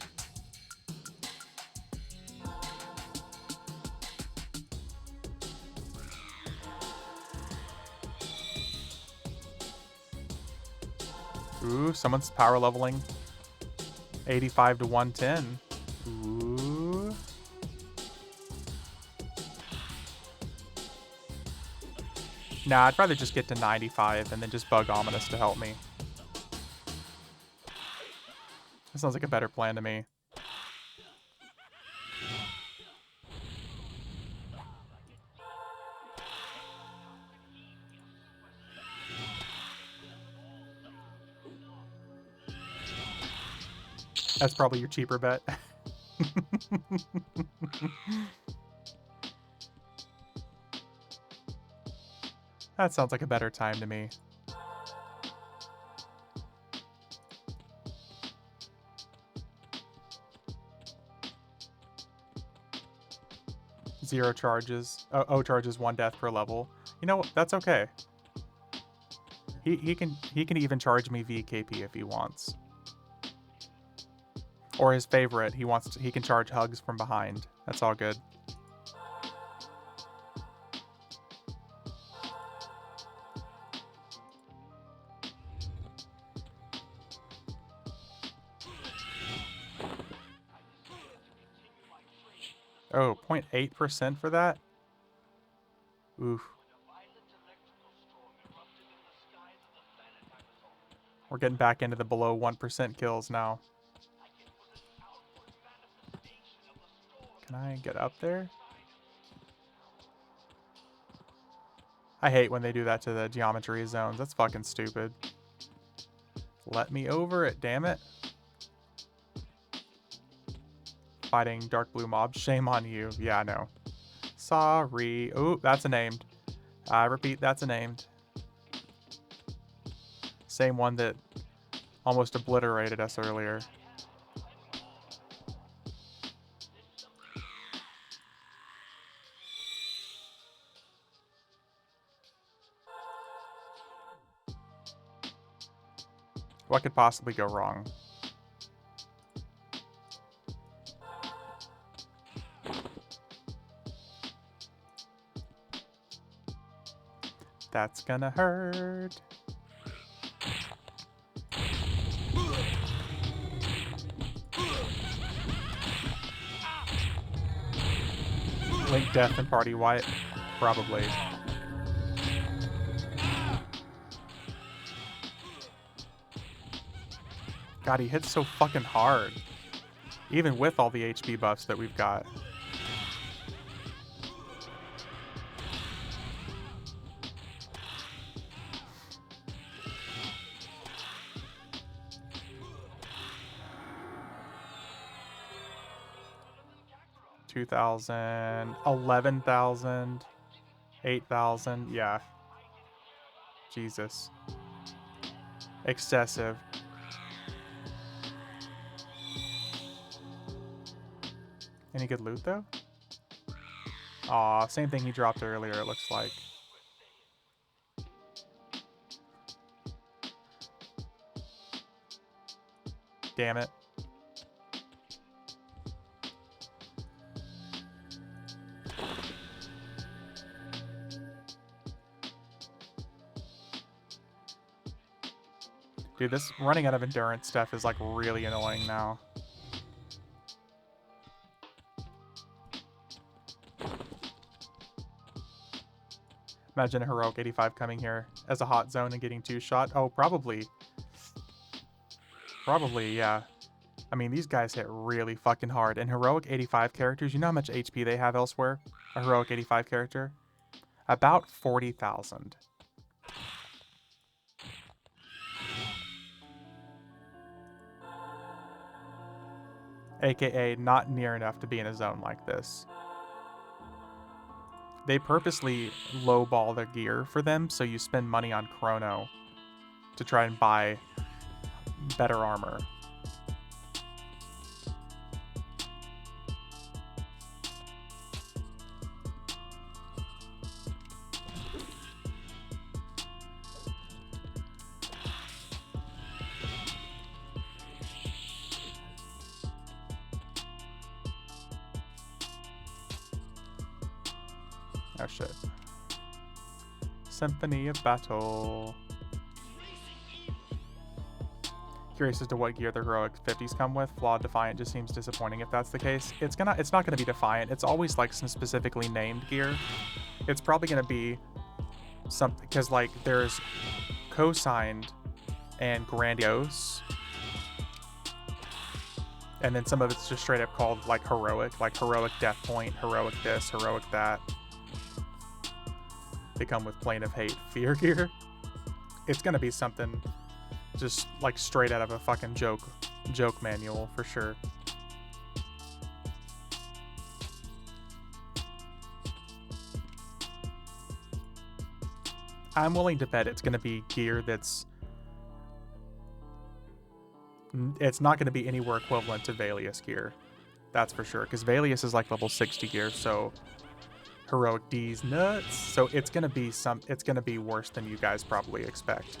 Ooh, someone's power leveling 85 to 110. Ooh. Nah, I'd rather just get to 95 and then just bug Ominous to help me. That sounds like a better plan to me. That's probably your cheaper bet. That sounds like a better time to me. Zero charges. Oh, charges 1 death per level. You know what? That's okay. He can even charge me VKP if he wants. Or his favorite, he can charge hugs from behind. That's all good. Oh, 0.8% for that? Oof. We're getting back into the below 1% kills now. Can I get up there? I hate when they do that to the geometry zones. That's fucking stupid. Let me over it, damn it. Fighting dark blue mobs. Shame on you. Yeah, I know. Sorry. Oh, that's a named. I repeat, that's a named. Same one that almost obliterated us earlier. What could possibly go wrong? That's gonna hurt. Link death and party wipe? Probably. God, he hits so fucking hard. Even with all the HP buffs that we've got. $2,000, $11,000, $8,000. Yeah. Jesus. Excessive. Any good loot, though? Aw, same thing he dropped earlier, it looks like. Damn it. Dude, this running out of endurance stuff is like really annoying now. Imagine a heroic 85 coming here as a hot zone and getting 2-shot. Oh, probably. Probably, yeah. I mean, these guys hit really fucking hard. And heroic 85 characters, you know how much HP they have elsewhere? A heroic 85 character? About 40,000. AKA not near enough to be in a zone like this. They purposely lowball their gear for them, so you spend money on chrono to try and buy better armor. Oh shit. Symphony of Battle. Curious as to what gear the heroic 50s come with. Flawed Defiant just seems disappointing if that's the case. It's not gonna be Defiant. It's always like some specifically named gear. It's probably gonna be something, because like there's co-signed and grandiose, and then some of it's just straight up called like heroic Death Point, heroic this, heroic that. They come with Plane of Hate fear gear. It's gonna be something just like straight out of a fucking joke manual for sure. I'm willing to bet it's gonna be gear it's not gonna be anywhere equivalent to Valius gear. That's for sure, because Valius is like level 60 gear, so Heroic D's nuts. So it's gonna be worse than you guys probably expect.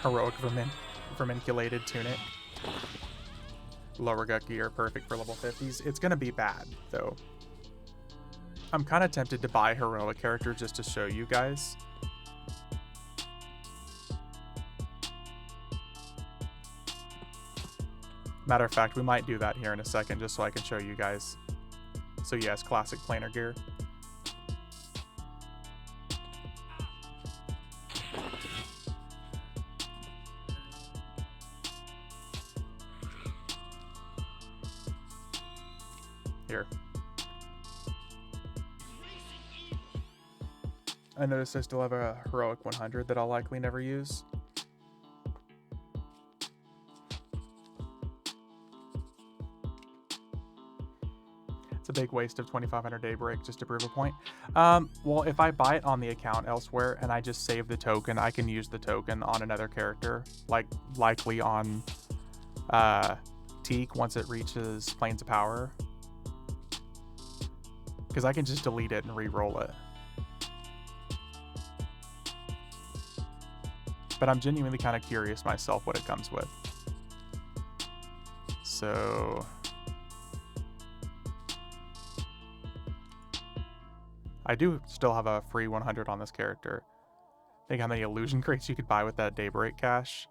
Heroic Verminculated Tunic. Lower gut gear, perfect for level 50s. It's gonna be bad, though. I'm kind of tempted to buy heroic character just to show you guys. Matter of fact, we might do that here in a second just so I can show you guys. So yes, classic planar gear. Here. I noticed I still have a heroic 100 that I'll likely never use. It's a big waste of 2,500 day break just to prove a point. Well, if I buy it on the account elsewhere and I just save the token, I can use the token on another character, like likely on Teik once it reaches Planes of Power. Because I can just delete it and re-roll it. But I'm genuinely kind of curious myself what it comes with. So I do still have a free 100 on this character. Think how many illusion crates you could buy with that Daybreak cash.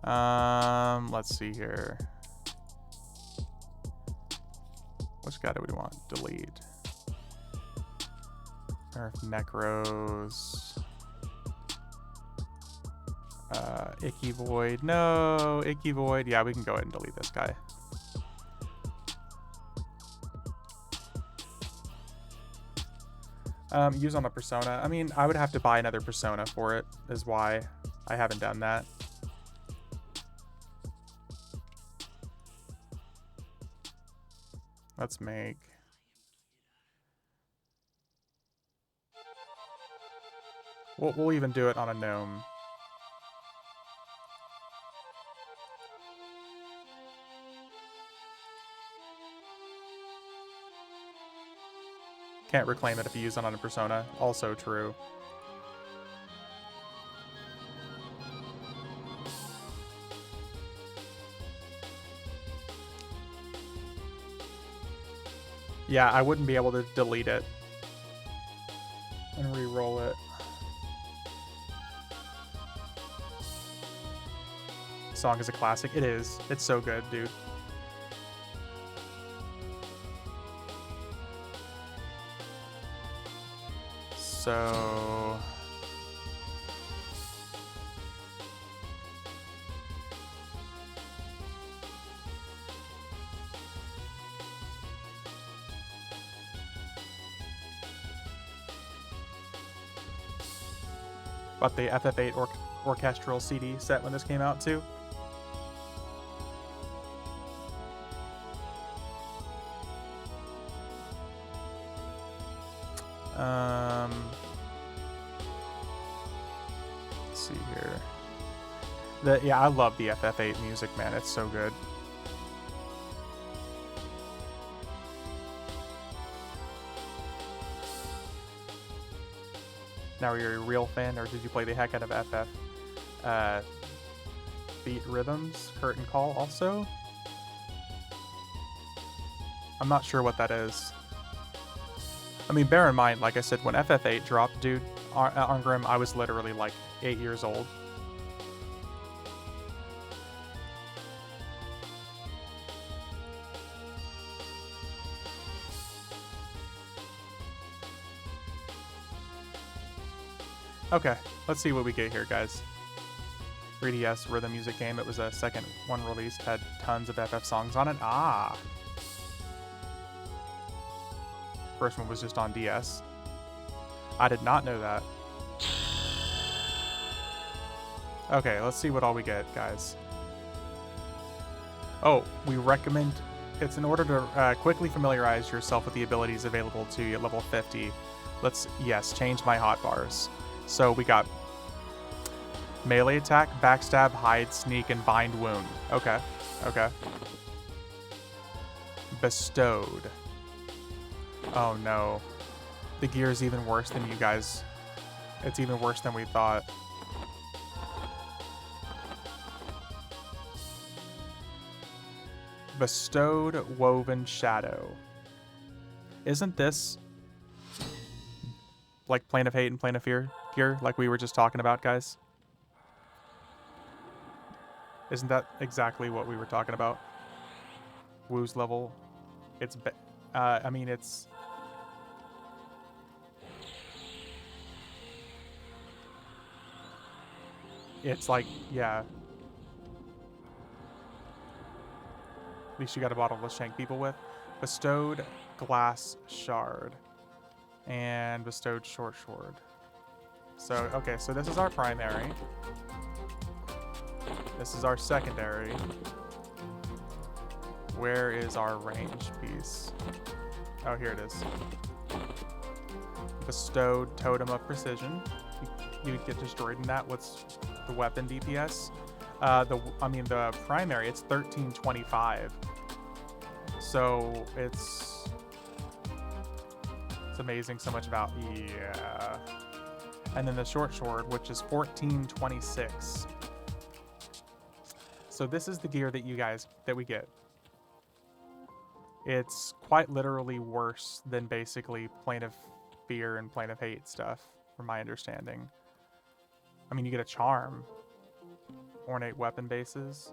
Let's see here. Which guy do we want? Delete. Nerf Necros. Icky Void. No, Icky Void. Yeah, we can go ahead and delete this guy. Use on a persona. I mean, I would have to buy another persona for it, is why I haven't done that. Let's make... We'll even do it on a gnome. Can't reclaim it if you use it on a persona. Also true. Yeah, I wouldn't be able to delete it and re-roll it. Song is a classic. It is. It's so good, dude. So... Bought the FF8 orchestral CD set when this came out too. Let's see here. Yeah, I love the FF8 music, man. It's so good. Now, are you a real fan, or did you play the heck out of FF? Beat Rhythms, Curtain Call also? I'm not sure what that is. I mean, bear in mind, like I said, when FF8 dropped, dude, Arngrim, I was literally like 8 years old. Okay, let's see what we get here, guys. 3DS rhythm music game. It was a second one released, had tons of FF songs on it. Ah! First one was just on DS. I did not know that. Okay, let's see what all we get, guys. Oh, we recommend... It's in order to quickly familiarize yourself with the abilities available to you at level 50. Yes, change my hotbars. So we got melee attack, backstab, hide, sneak, and bind wound. Okay, okay. Bestowed. Oh no. The gear is even worse than you guys. It's even worse than we thought. Bestowed Woven Shadow. Isn't this like Plane of Hate and Plane of Fear gear, like we were just talking about, guys? Isn't that exactly what we were talking about? Woo's level. I mean, it's... It's like, yeah. At least you got a bottle to shank people with. Bestowed Glass Shard. And Bestowed Short Sword. So, okay, so this is our primary. This is our secondary. Where is our range piece? Oh, here it is. Bestowed Totem of Precision. You would get destroyed in that. What's the weapon DPS? The primary, it's 1325. So it's amazing so much about, yeah. And then the short sword, which is 1426. So this is the gear that we get. It's quite literally worse than basically Plane of Fear and Plane of Hate stuff, from my understanding. I mean, you get a charm. Ornate weapon bases.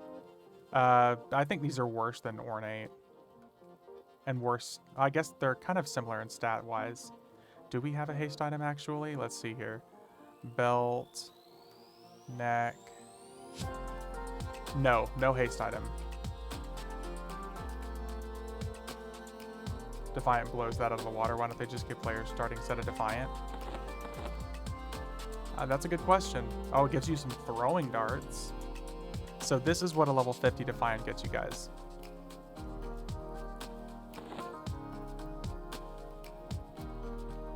I think these are worse than ornate. And worse, I guess they're kind of similar in stat-wise. Do we have a haste item, actually? Let's see here. Belt. Neck. No haste item. Defiant blows that out of the water. Why don't they just give players starting set of Defiant? That's a good question. Oh, it gives you some throwing darts. So this is what a level 50 Defiant gets you guys.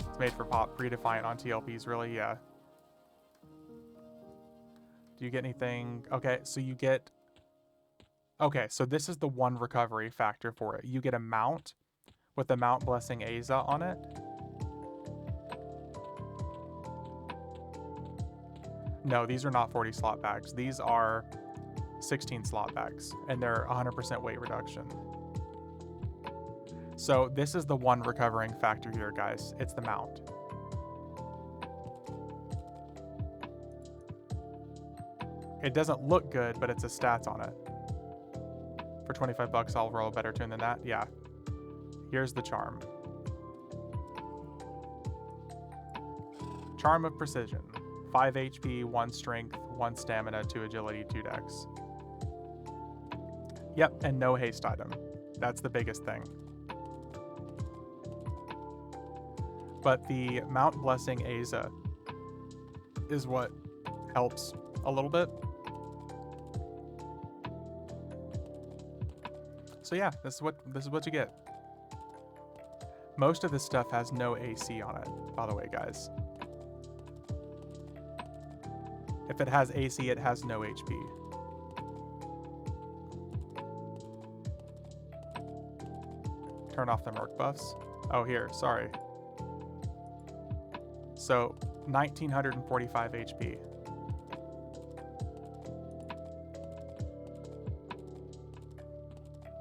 It's made for pop pre-Defiant on TLPs, really, yeah. Do you get anything? Okay, so you get... Okay, so this is the one recovery factor for it. You get a mount with the Mount Blessing Aza on it. No, these are not 40 slot bags. These are 16 slot bags, and they're 100% weight reduction. So this is the one recovering factor here, guys. It's the mount. It doesn't look good, but it's a stats on it. For 25 bucks, I'll roll a better tune than that. Yeah. Here's the charm. Charm of Precision. 5 HP, 1 strength, 1 stamina, 2 agility, 2 dex. Yep, and no haste item. That's the biggest thing. But the Mount Blessing Aza is what helps a little bit. So yeah, this is what you get. Most of this stuff has no AC on it, by the way, guys. If it has AC, it has no HP. Turn off the merc buffs. Oh, here, sorry. So, 1945 HP.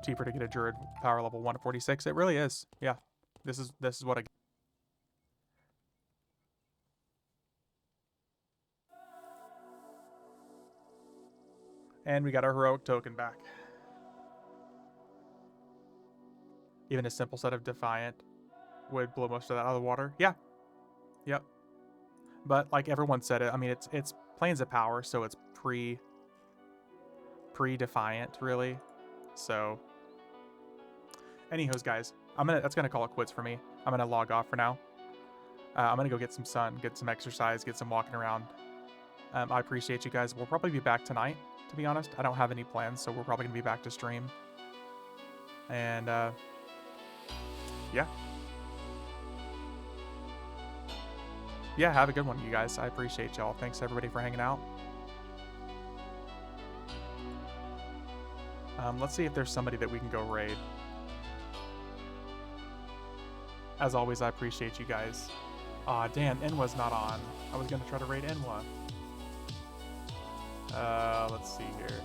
Cheaper to get a Druid power level 146. It really is. Yeah. This is what I get. And we got our heroic token back. Even a simple set of Defiant would blow most of that out of the water. Yeah. Yep. But like everyone said it, I mean it's Planes of Power, so it's pre-Defiant really. So anyhows, guys, that's gonna call it quits for me. I'm gonna log off for now. I'm gonna go get some sun, get some exercise, get some walking around. I appreciate you guys. We'll probably be back tonight, to be honest. I don't have any plans, so we're probably gonna be back to stream. And yeah. Yeah, have a good one, you guys. I appreciate y'all. Thanks everybody for hanging out. Let's see if there's somebody that we can go raid. As always, I appreciate you guys. Aw, damn, Enwa's not on. I was gonna try to raid Enwa. Let's see here.